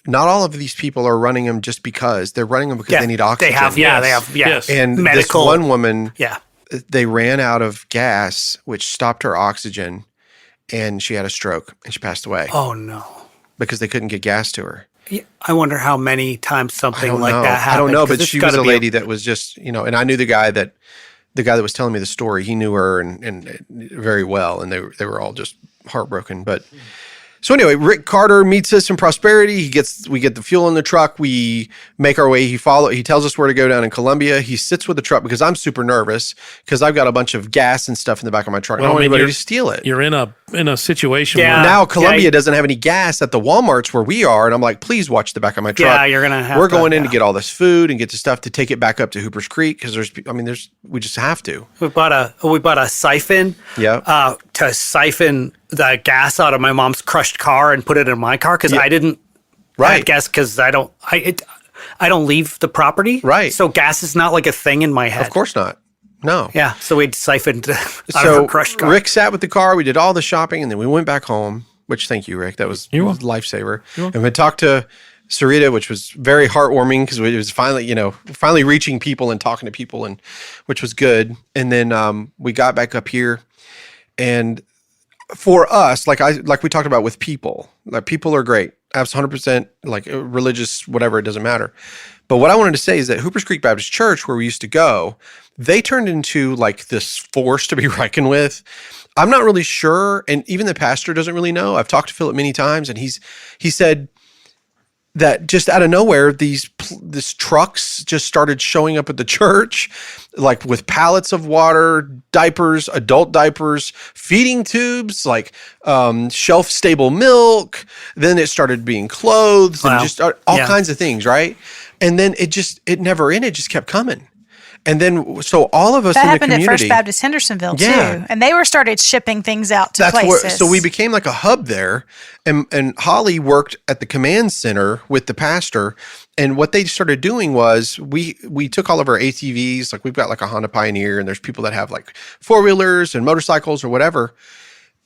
not all of these people are running them just because. They're running them because they need oxygen. They have, Yes. And medical. this one woman, Yeah. they ran out of gas, which stopped her oxygen, and she had a stroke, and she passed away Oh, no. because they couldn't get gas to her. Yeah, I wonder how many times I something don't like know. that happened. I don't know, 'cause but it's she was gotta a be lady that was just, and I knew the guy that was telling me the story. He knew her and very well, and they were all just heartbroken. But so anyway, Rick Carter meets us in Prosperity. We get the fuel in the truck. We make our way. He tells us where to go down in Columbia. He sits with the truck because I'm super nervous because I've got a bunch of gas and stuff in the back of my truck. I don't want anybody to steal it. You're in a situation Yeah. where Now Columbia doesn't have any gas at the Walmarts where we are, and I'm like, please watch the back of my truck. Yeah, you're gonna have We're to, going in to yeah. get all this food and get the stuff to take it back up to Hoopers Creek because we just have to. We bought a siphon. Yeah. To siphon the gas out of my mom's crushed car and put it in my car because I didn't. Right. I guess because I don't leave the property. Right. So gas is not like a thing in my head. Of course not. No. Yeah. So we siphoned out of So her crushed car. Rick sat with the car. We did all the shopping, and then we went back home. Which, thank you, Rick. That was a lifesaver. And we talked to Sarita, which was very heartwarming because it was finally reaching people and talking to people, and which was good. And then we got back up here, and for us, like we talked about with people, like people are great. Abs 100%, like religious, whatever, it doesn't matter. But what I wanted to say is that Hoopers Creek Baptist Church, where we used to go, they turned into like this force to be reckoned with. I'm not really sure, and even the pastor doesn't really know. I've talked to Philip many times, and he said that just out of nowhere, these trucks just started showing up at the church, like with pallets of water, diapers, adult diapers, feeding tubes, like shelf-stable milk. Then it started being clothes and just all kinds of things, right? And then it never ended, it just kept coming. And then, so all of us That in the happened community. at First Baptist Hendersonville Yeah. too, and they started shipping things out to places. So we became like a hub there, and Holly worked at the command center with the pastor. And what they started doing was we took all of our ATVs, like we've got like a Honda Pioneer, and there's people that have like 4-wheelers and motorcycles or whatever.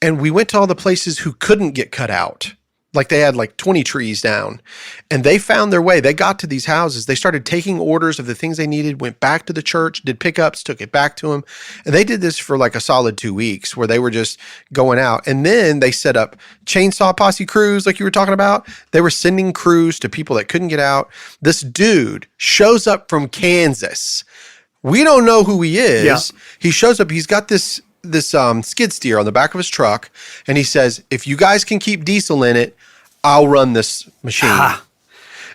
And we went to all the places who couldn't get cut out. Like they had like 20 trees down, and they found their way. They got to these houses. They started taking orders of the things they needed, went back to the church, did pickups, took it back to them. And they did this for like a solid 2 weeks where they were just going out. And then they set up chainsaw posse crews like you were talking about. They were sending crews to people that couldn't get out. This dude shows up from Kansas. We don't know who he is. Yeah. He shows up. He's got this skid steer on the back of his truck, and he says, if you guys can keep diesel in it, I'll run this machine.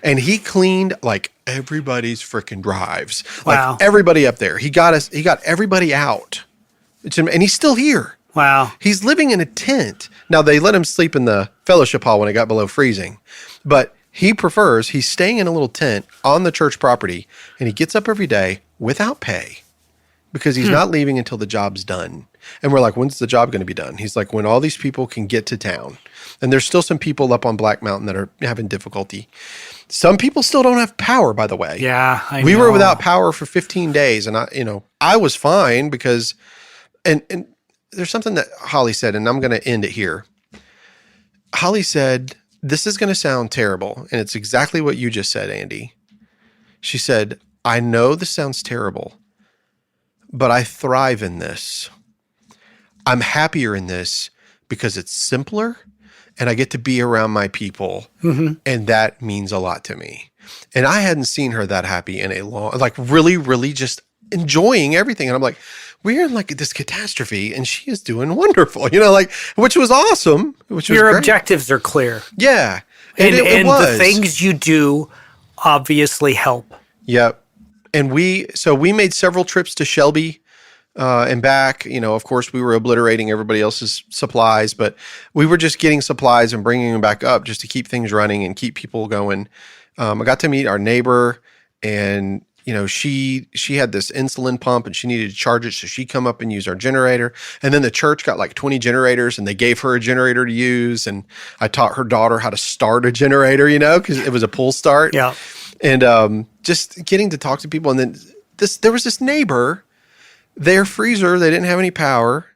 And he cleaned like everybody's freaking drives. Wow. Like everybody up there. He got everybody out. And he's still here. Wow. He's living in a tent. Now they let him sleep in the fellowship hall when it got below freezing. But he's staying in a little tent on the church property, and he gets up every day without pay because he's not leaving until the job's done. And we're like, when's the job going to be done? He's like, when all these people can get to town. And there's still some people up on Black Mountain that are having difficulty. Some people still don't have power, by the way. Yeah, We were without power for 15 days. And I was fine because, and there's something that Holly said, and I'm going to end it here. Holly said, this is going to sound terrible, and it's exactly what you just said, Andy. She said, I know this sounds terrible, but I thrive in this. I'm happier in this because it's simpler, and I get to be around my people, and that means a lot to me. And I hadn't seen her that happy in a long, like really, really just enjoying everything. And I'm like, we're in like this catastrophe, and she is doing wonderful, you know, like, which was awesome. Which was Your great. objectives are clear. Yeah. And it was. the things you do obviously help. Yep. And we made several trips to Shelby and back. You know, of course, we were obliterating everybody else's supplies, but we were just getting supplies and bringing them back up just to keep things running and keep people going. I got to meet our neighbor, and you know, she had this insulin pump and she needed to charge it, so she'd come up and use our generator. And then the church got like 20 generators, and they gave her a generator to use. And I taught her daughter how to start a generator, you know, because it was a pull start. Yeah. And just getting to talk to people. And then there was this neighbor, their freezer, they didn't have any power.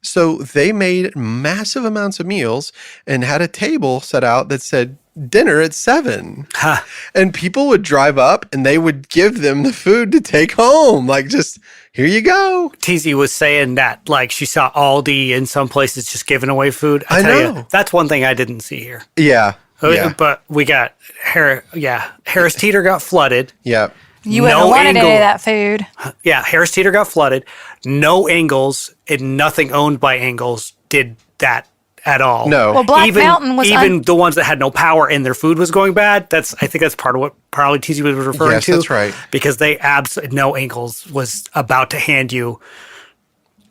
So they made massive amounts of meals and had a table set out that said dinner at 7. Huh. And people would drive up and they would give them the food to take home. Like, just, here you go. TZ was saying that, like, she saw Aldi in some places just giving away food. I tell know. you, that's one thing I didn't see here. Yeah. Yeah. But we got, Harris Teeter got flooded. Yeah. You wouldn't No have wanted any angle. of that food. Yeah, Harris Teeter got flooded. No Angles and nothing owned by Angles did that at all. No. Well, Black Mountain was even the ones that had no power and their food was going bad. I think that's part of what probably TZ was referring Yes, to. that's right. Because they no Angles was about to hand you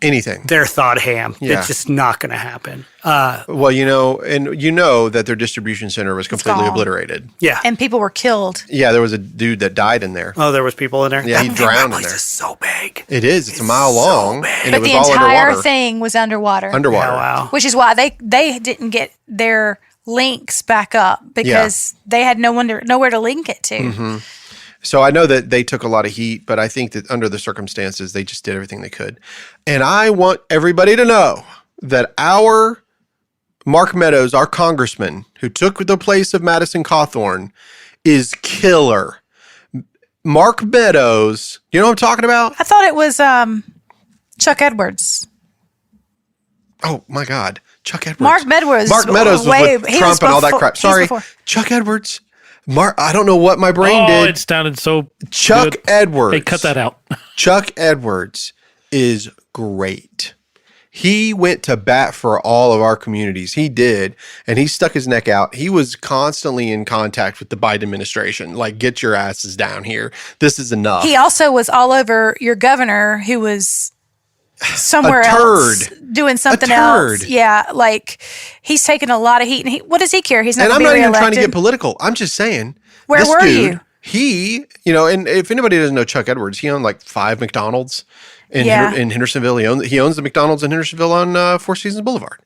Anything. their thawed ham. Yeah. It's just not going to happen. Well, you know that their distribution center was completely gone. obliterated. Yeah. And people were killed. Yeah, there was a dude that died in there. Oh, there was people in there. Yeah, he drowned in That place there. is so big. It is. It's a mile long, and But it was the all entire underwater. thing was underwater. Underwater. Oh, wow. Which is why they didn't get their links back up, because they had nowhere to link it to. Mm-hmm. So I know that they took a lot of heat, but I think that under the circumstances, they just did everything they could. And I want everybody to know that our Mark Meadows, our congressman, who took the place of Madison Cawthorn, is killer. Mark Meadows, you know what I'm talking about? I thought it was Chuck Edwards. Oh, my God. Chuck Edwards. Mark Meadows was with he Trump was and all that before- crap. he's Sorry. before. Chuck Edwards. I don't know what my brain Oh, did. it sounded so Chuck good. Edwards. Hey, cut that out. Chuck Edwards is great. He went to bat for all of our communities. He did. And he stuck his neck out. He was constantly in contact with the Biden administration. Like, get your asses down here. This is enough. He also was all over your governor, who was somewhere else doing something else. Yeah, like, he's taking a lot of heat. And what does he care? He's not And going I'm to be not even reelected. trying to get political. I'm just saying. Where this were dude, you? He, and if anybody doesn't know Chuck Edwards, he owned like 5 McDonald's in Hendersonville. He owns the McDonald's in Hendersonville on Four Seasons Boulevard.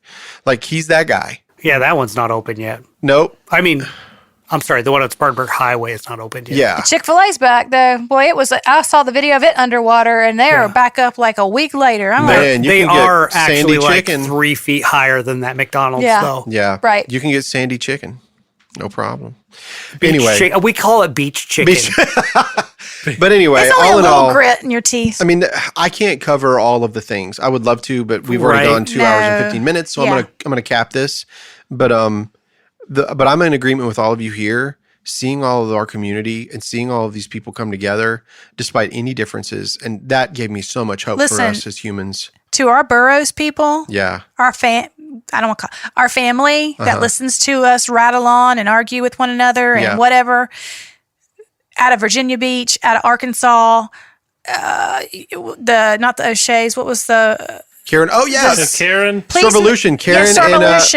Like, he's that guy. Yeah, that one's not open yet. Nope. I mean, I'm sorry, the one at Spartanburg Highway is not open yet. Yeah. Chick-fil-A's back though. Boy, I saw the video of it underwater, and they're back up like a week later. I'm like, Man, you They can get are Sandy actually like chicken. 3 feet higher than that McDonald's, Yeah. though. Yeah. Right. You can get Sandy chicken. No problem. Beach Anyway. chicken. We call it beach chicken. But anyway, it's only all a in little all, grit in your teeth. I mean, I can't cover all of the things. I would love to, but we've already Right. gone 2 hours and 15 minutes, so Yeah. I'm gonna cap this. But but I'm in agreement with all of you here. Seeing all of our community and seeing all of these people come together, despite any differences, and that gave me so much hope for Listen. us as humans. To our Burros people, Yeah, our our family that listens to us rattle on and argue with one another and Yeah. whatever, out of Virginia Beach, out of Arkansas, not the O'Shea's, what was the Karen. Oh yes, Karen. please, Servolution. Karen yeah, Servolution.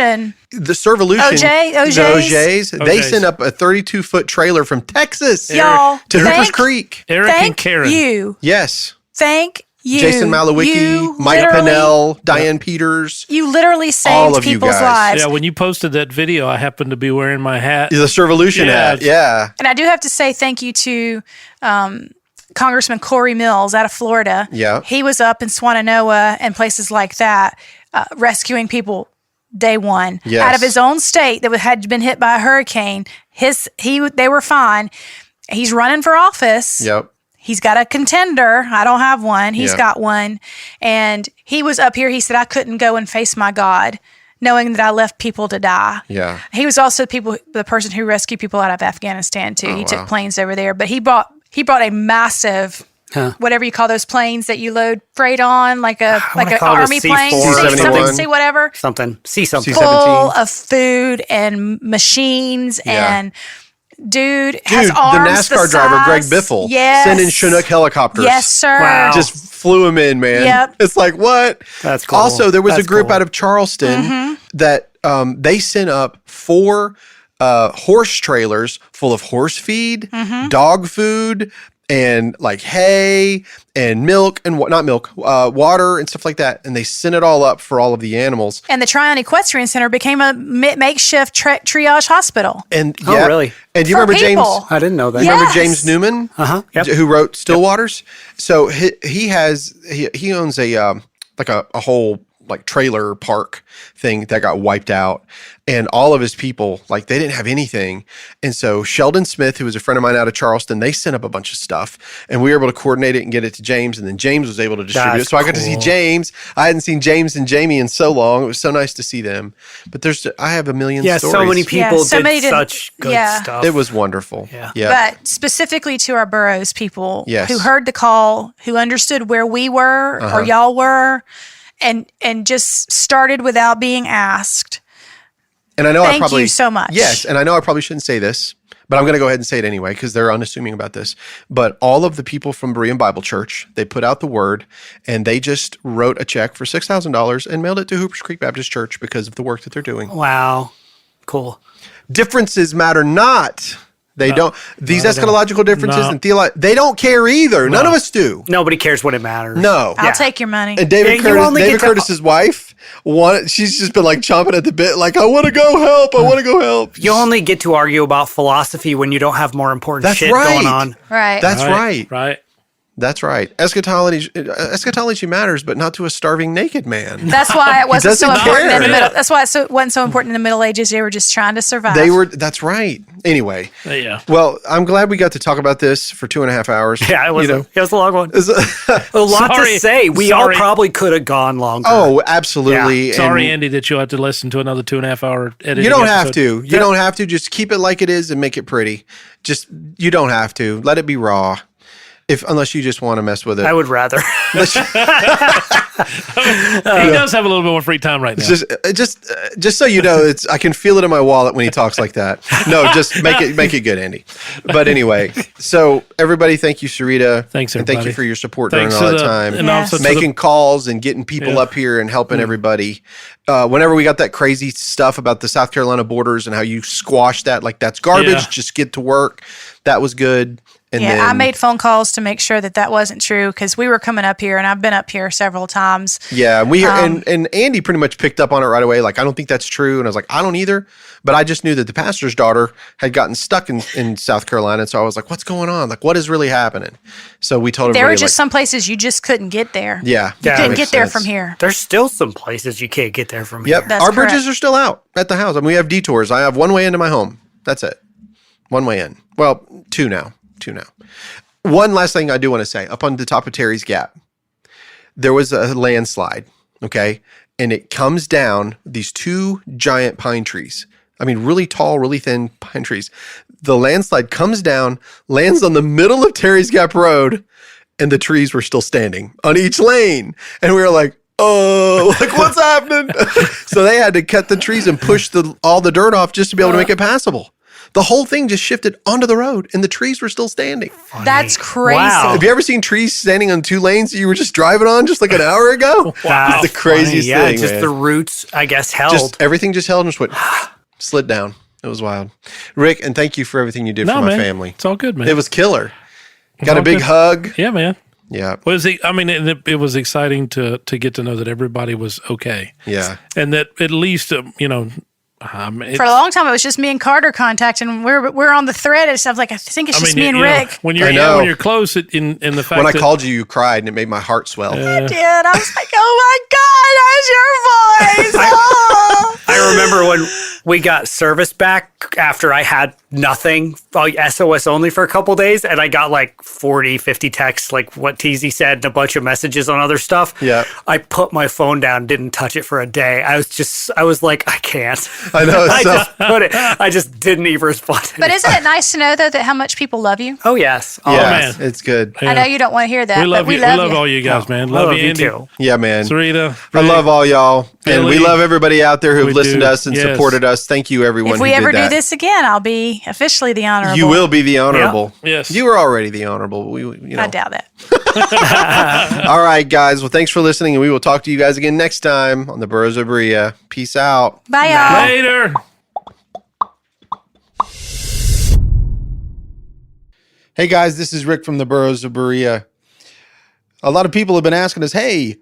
and the Servolution. OJ's? The OJ's. They OJ's. sent up a 32-foot trailer from Texas Y'all, to Hoopers thank Creek. Eric and Thank Karen. you. Yes. Thank you. Jason Malawicki, You Mike literally- Pinnell, Diane Peters. You literally All saved of you people's guys. lives. Yeah, when you posted that video, I happened to be wearing my hat. The Servolution Yeah. hat. Yeah. And I do have to say thank you to Congressman Corey Mills out of Florida. Yeah. He was up in Swannanoa and places like that, rescuing people day one Yes. out of his own state that had been hit by a hurricane. They were fine. He's running for office. Yep. He's got a contender. I don't have one. He's Yeah. got one. And he was up here. He said, I couldn't go and face my God, knowing that I left people to die. Yeah. He was also the person who rescued people out of Afghanistan too. He took planes over there, but he brought a massive, whatever you call those planes that you load freight on, like an army plane, C-71. C whatever, Something. See something. full of food and machines and. Dude has the arms NASCAR driver, Greg size. Biffle, Yes. sending Chinook helicopters. Yes, sir. Wow. Just flew him in, man. Yep. It's like, what? That's cool. Also, there was That's a group cool. out of Charleston Mm-hmm. that they sent up 4 horse trailers full of horse feed, Mm-hmm. dog food, and like hay and milk and water and stuff like that. And they sent it all up for all of the animals. And the Tryon Equestrian Center became a makeshift triage hospital. And Oh, really? And do you For remember James? people. I didn't know that. You remember Yes. James Newman? Yep. Who wrote Stillwaters? So he owns a whole like trailer park thing that got wiped out, and all of his people, like, they didn't have anything. And so Sheldon Smith, who was a friend of mine out of Charleston, they sent up a bunch of stuff, and we were able to coordinate it and get it to James, and then James was able to distribute it. That's So I got to see cool. James. I hadn't seen James and Jamie in so long. It was so nice to see them. But I have a million Yeah, stories. so many people so many did did- such good yeah. stuff. It was wonderful. Yeah. But specifically to our Burros people Yes. who heard the call, who understood where we were or y'all were, and just started without being asked. And I know Thank you so much. Yes, and I know I probably shouldn't say this, but I'm going to go ahead and say it anyway because they're unassuming about this. But all of the people from Berean Bible Church, they put out the word, and they just wrote a check for $6,000 and mailed it to Hoopers Creek Baptist Church because of the work that they're doing. Wow. Cool. Differences matter not. They don't. These eschatological differences No. and they don't care either. None of us do. Nobody cares what it matters. No. I'll take your money. And David Yeah, you only David get to- Curtis's wife, she's just been like chomping at the bit, like, I want to go help. I want to go help. You only get to argue about philosophy when you don't have more important That's shit right. going on. Right. That's right. Right. That's right. Eschatology matters, but not to a starving naked man. That's why it wasn't so doesn't important in the care. middle. That's why it wasn't so important in the Middle Ages. They were just trying to survive. That's right. Anyway. Yeah. Well, I'm glad we got to talk about this for 2.5 hours. Yeah, it was, You know. it was a long one. A lot Sorry. to say. We all Sorry. probably could have gone longer. Oh, absolutely. Sorry, And Andy, that you'll have to listen to another 2.5 hour editing. you don't have episode. to. You don't have to. Just keep it like it is and make it pretty. You don't have to. Let it be raw. Unless you just want to mess with it. I would rather. He does have a little bit more free time right now. Just so you know, I can feel it in my wallet when he talks like that. No, just make it good, Andy. But anyway, so everybody, thank you, Sarita. Thanks, and thank you everybody. for your support Thanks during all to that the- time. and Yes. also to Making calls and getting people Yeah. up here and helping everybody. Whenever we got that crazy stuff about the South Carolina borders and how you squashed that, like, that's garbage. Yeah. Just get to work. That was good. And yeah, then, I made phone calls to make sure that wasn't true because we were coming up here, and I've been up here several times. Yeah, and Andy pretty much picked up on it right away. Like, I don't think that's true, and I was like, I don't either. But I just knew that the pastor's daughter had gotten stuck in South Carolina, and so I was like, what's going on? Like, what is really happening? So we told There everybody, were just some places you just couldn't get there. yeah, You that couldn't makes get there sense. from here. There's still some places you can't get there from Yep, here. That's our bridges correct. are still out at the house. I mean, we have detours. I have one way into my home. That's it, one way in. Well, two now. One last thing I do want to say. Up on the top of Terry's Gap, there was a landslide, okay? And it comes down these 2 giant pine trees. I mean, really tall, really thin pine trees. The landslide comes down, lands on the middle of Terry's Gap Road, and the trees were still standing on each lane. And we were like, oh, like, what's happening? So they had to cut the trees and push all the dirt off just to be able to make it passable. The whole thing just shifted onto the road, and the trees were still standing. That's crazy. Wow. Have you ever seen trees standing on 2 lanes that you were just driving on just like an hour ago? Wow. It's the craziest Yeah, thing, just man. the roots, I guess, held. Just everything just held and just went, slid down. It was wild. Rick, and thank you for everything you did for my man. family. It's all good, man. It was killer. Got a all big good. hug. Yeah, man. Yeah. It was exciting to get to know that everybody was okay. Yeah. And that at least, For a long time, it was just me and Carter contacting. We're on the thread and stuff. Like I think it's just me and Rick. When you're close, in the fact when I called you, you cried, and it made my heart swell. I did. I was like, oh my God, that's your voice. Oh. I remember when we got service back after I had nothing, SOS only for a couple days, and I got like 40, 50 texts, like what TZ said, and a bunch of messages on other stuff. Yeah. I put my phone down, didn't touch it for a day. I was like, I can't. I know. I just didn't even respond. But isn't it nice to know, though, that how much people love you? Oh, yes. Oh, yeah, it's good. I know you don't want to hear that. We love but you. We love all you guys, man. Love you, Andy. too. Yeah, man. Sarita, I love all y'all. And we Billy. love everybody out there who've We listened do. to us and Yes. supported us. Thank you, everyone If who we did ever that. do this again, I'll be officially the honorable. You will be the honorable. Yeah. Yes. You were already the honorable. But I doubt it. All right, guys. Well, thanks for listening, and we will talk to you guys again next time on the Burros of Berea. Peace out. Bye, y'all. Later. Hey, guys. This is Rick from the Burros of Berea. A lot of people have been asking us, hey,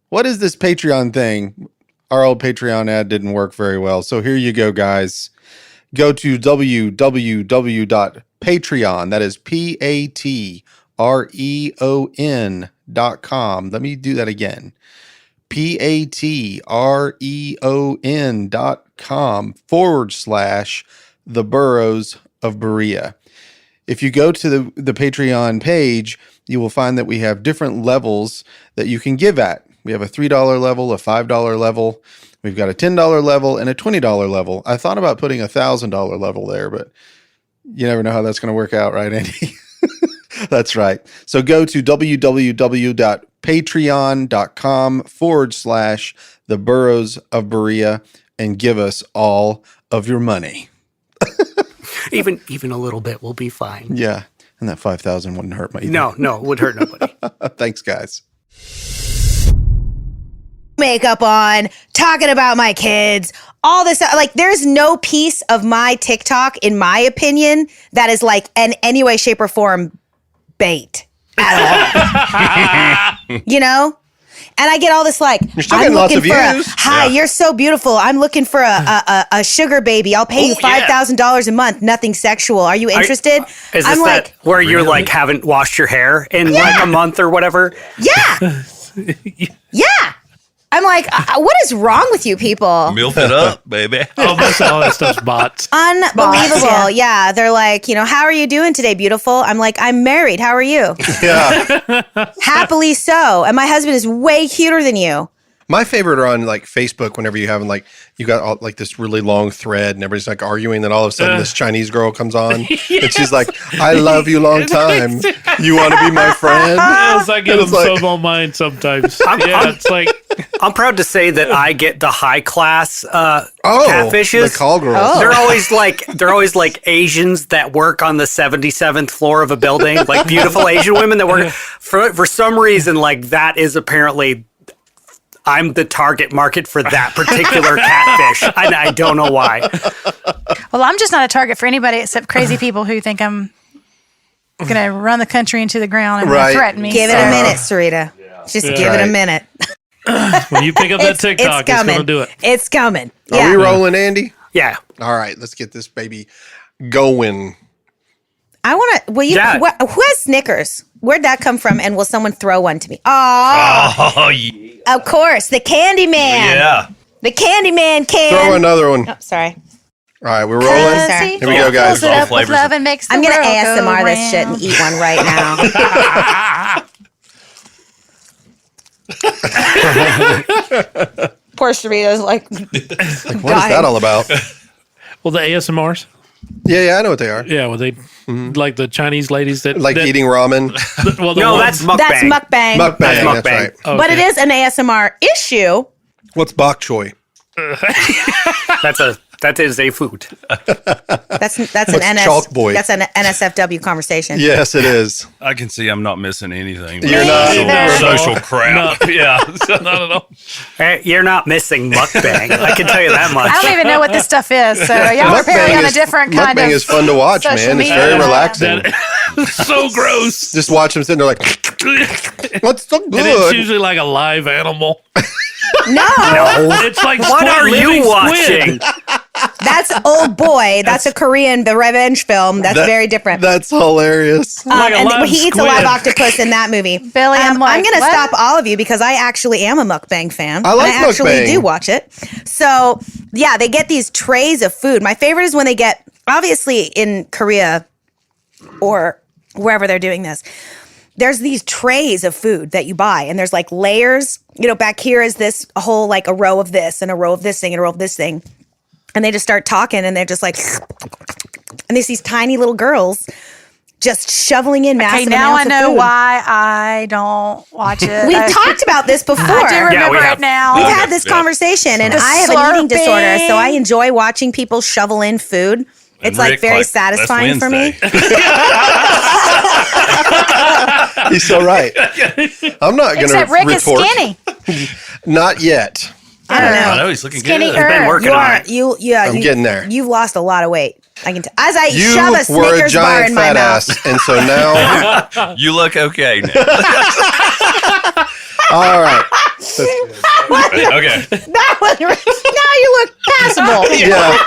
what is this Patreon thing? Our old Patreon ad didn't work very well. So here you go, guys. Go to www.patreon. That is patreon.com. Let me do that again. patreon.com/the Burros of Berea. If you go to the Patreon page, you will find that we have different levels that you can give at. We have a $3 level, a $5 level. We've got a $10 level and a $20 level. I thought about putting a $1,000 level there, but you never know how that's going to work out, right, Andy? That's right. So go to www.patreon.com/the Burros of Berea and give us all of your money. Even a little bit will be fine. Yeah. And that 5,000 wouldn't hurt me. No, it would hurt nobody. Thanks, guys. Makeup on, talking about my kids, all this. Like, there's no piece of my TikTok, in my opinion, that is like in any way, shape, or form bait at all. You know? And I get all this like, You're still I'm getting lots looking of for views. hi, you're so beautiful. I'm looking for a sugar baby. I'll pay you $5,000 a month. Nothing sexual. Are you interested? Is I'm this like, that where you're like haven't washed your hair in like a month or whatever? yeah. Yeah. I'm like, what is wrong with you people? Milf it up, baby. Oh, that's all that stuff's bots. Unbelievable. Yeah. They're like, how are you doing today, beautiful? I'm like, I'm married. How are you? Yeah. Happily so. And my husband is way cuter than you. My favorite are on like Facebook whenever you have like, you got all, like this really long thread and everybody's like arguing. Then all of a sudden this Chinese girl comes on and she's like, I love you long time. You want to be my friend? Yes, I get them so on mine sometimes. It's like, I'm proud to say that I get the high class catfishes. The call girls. Oh. They're always like Asians that work on the 77th floor of a building, like beautiful Asian women that work for some reason. Like that is apparently, I'm the target market for that particular catfish. I don't know why. Well, I'm just not a target for anybody except crazy people who think I'm going to run the country into the ground and threaten me. Give it a minute, Sarita. Just give it a minute. when you pick up that TikTok, it's going to do it. It's coming. Are we rolling, Andy? Yeah. All right, let's get this baby going. I want to. Will you? Yeah. Who has Snickers? Where'd that come from? And will someone throw one to me? Oh, yeah. of course, the Candy Man. Yeah. The Candy Man can. Throw another one. Oh, sorry. All right, we're rolling. Sorry. Here we go, guys. Fills it up with flavors. love and makes the I'm gonna world go ASMR this round. shit and eat one right now. Poor Sarita's like, Like, what is that all about? Well, the ASMRs. Yeah, I know what they are. Yeah, well, they like the Chinese ladies that Like that, eating ramen. Well, the No, ones- that's mukbang. that's mukbang. Mukbang, That's that's mukbang. right. Okay. But it is an ASMR issue. What's bok choy? That is a food. That's an What's chalk boy? That's an NSFW conversation. Yes, it is. I can see I'm not missing anything. You're not. Social crap. Yeah. Not at all. Hey, you're not missing mukbang. I can tell you that much. I don't even know what this stuff is. So y'all are apparently on a different kind of. Mukbang is fun to watch, social man. It's media. very relaxing. That, So gross. Just watch them sitting there like, what's so And it's good? usually like a live animal. No, It's like What squid, are living you squid. watching? that's Old Boy. That's a Korean, the revenge film. That's very different. That's hilarious. Like a and live he eats a live squid. octopus in that movie. Billy, I'm I'm going to what? stop all of you because I actually am a mukbang fan. I like and I actually mukbang. do watch it. So, yeah, they get these trays of food. My favorite is when they get, obviously in Korea or wherever they're doing this, there's these trays of food that you buy, and there's like layers. You know, back here is this a whole like a row of this and a row of this thing and a row of this thing. And they just start talking, and they're just like, and there's these tiny little girls just shoveling in massive Okay, now I amounts of know food. why I don't watch it. We've talked about this before. I do remember have. it now. We've had this conversation, and The I have an eating disorder, slurping. so I enjoy watching people shovel in food. It's And like Rick, very that's satisfying for me. Wednesday. He's so right. I'm not going to Except Rick is report. skinny. Not yet. I don't know. I know he's looking Skinny good. Been working You on are it. I'm getting there. You've lost a lot of weight. I can. As I You shove a were a Snickers bar giant in my fat mouth. ass, and so now, You look okay now. all right. Okay. That was now you look passable. Yeah.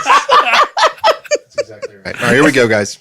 That's exactly right. All right, here we go, guys.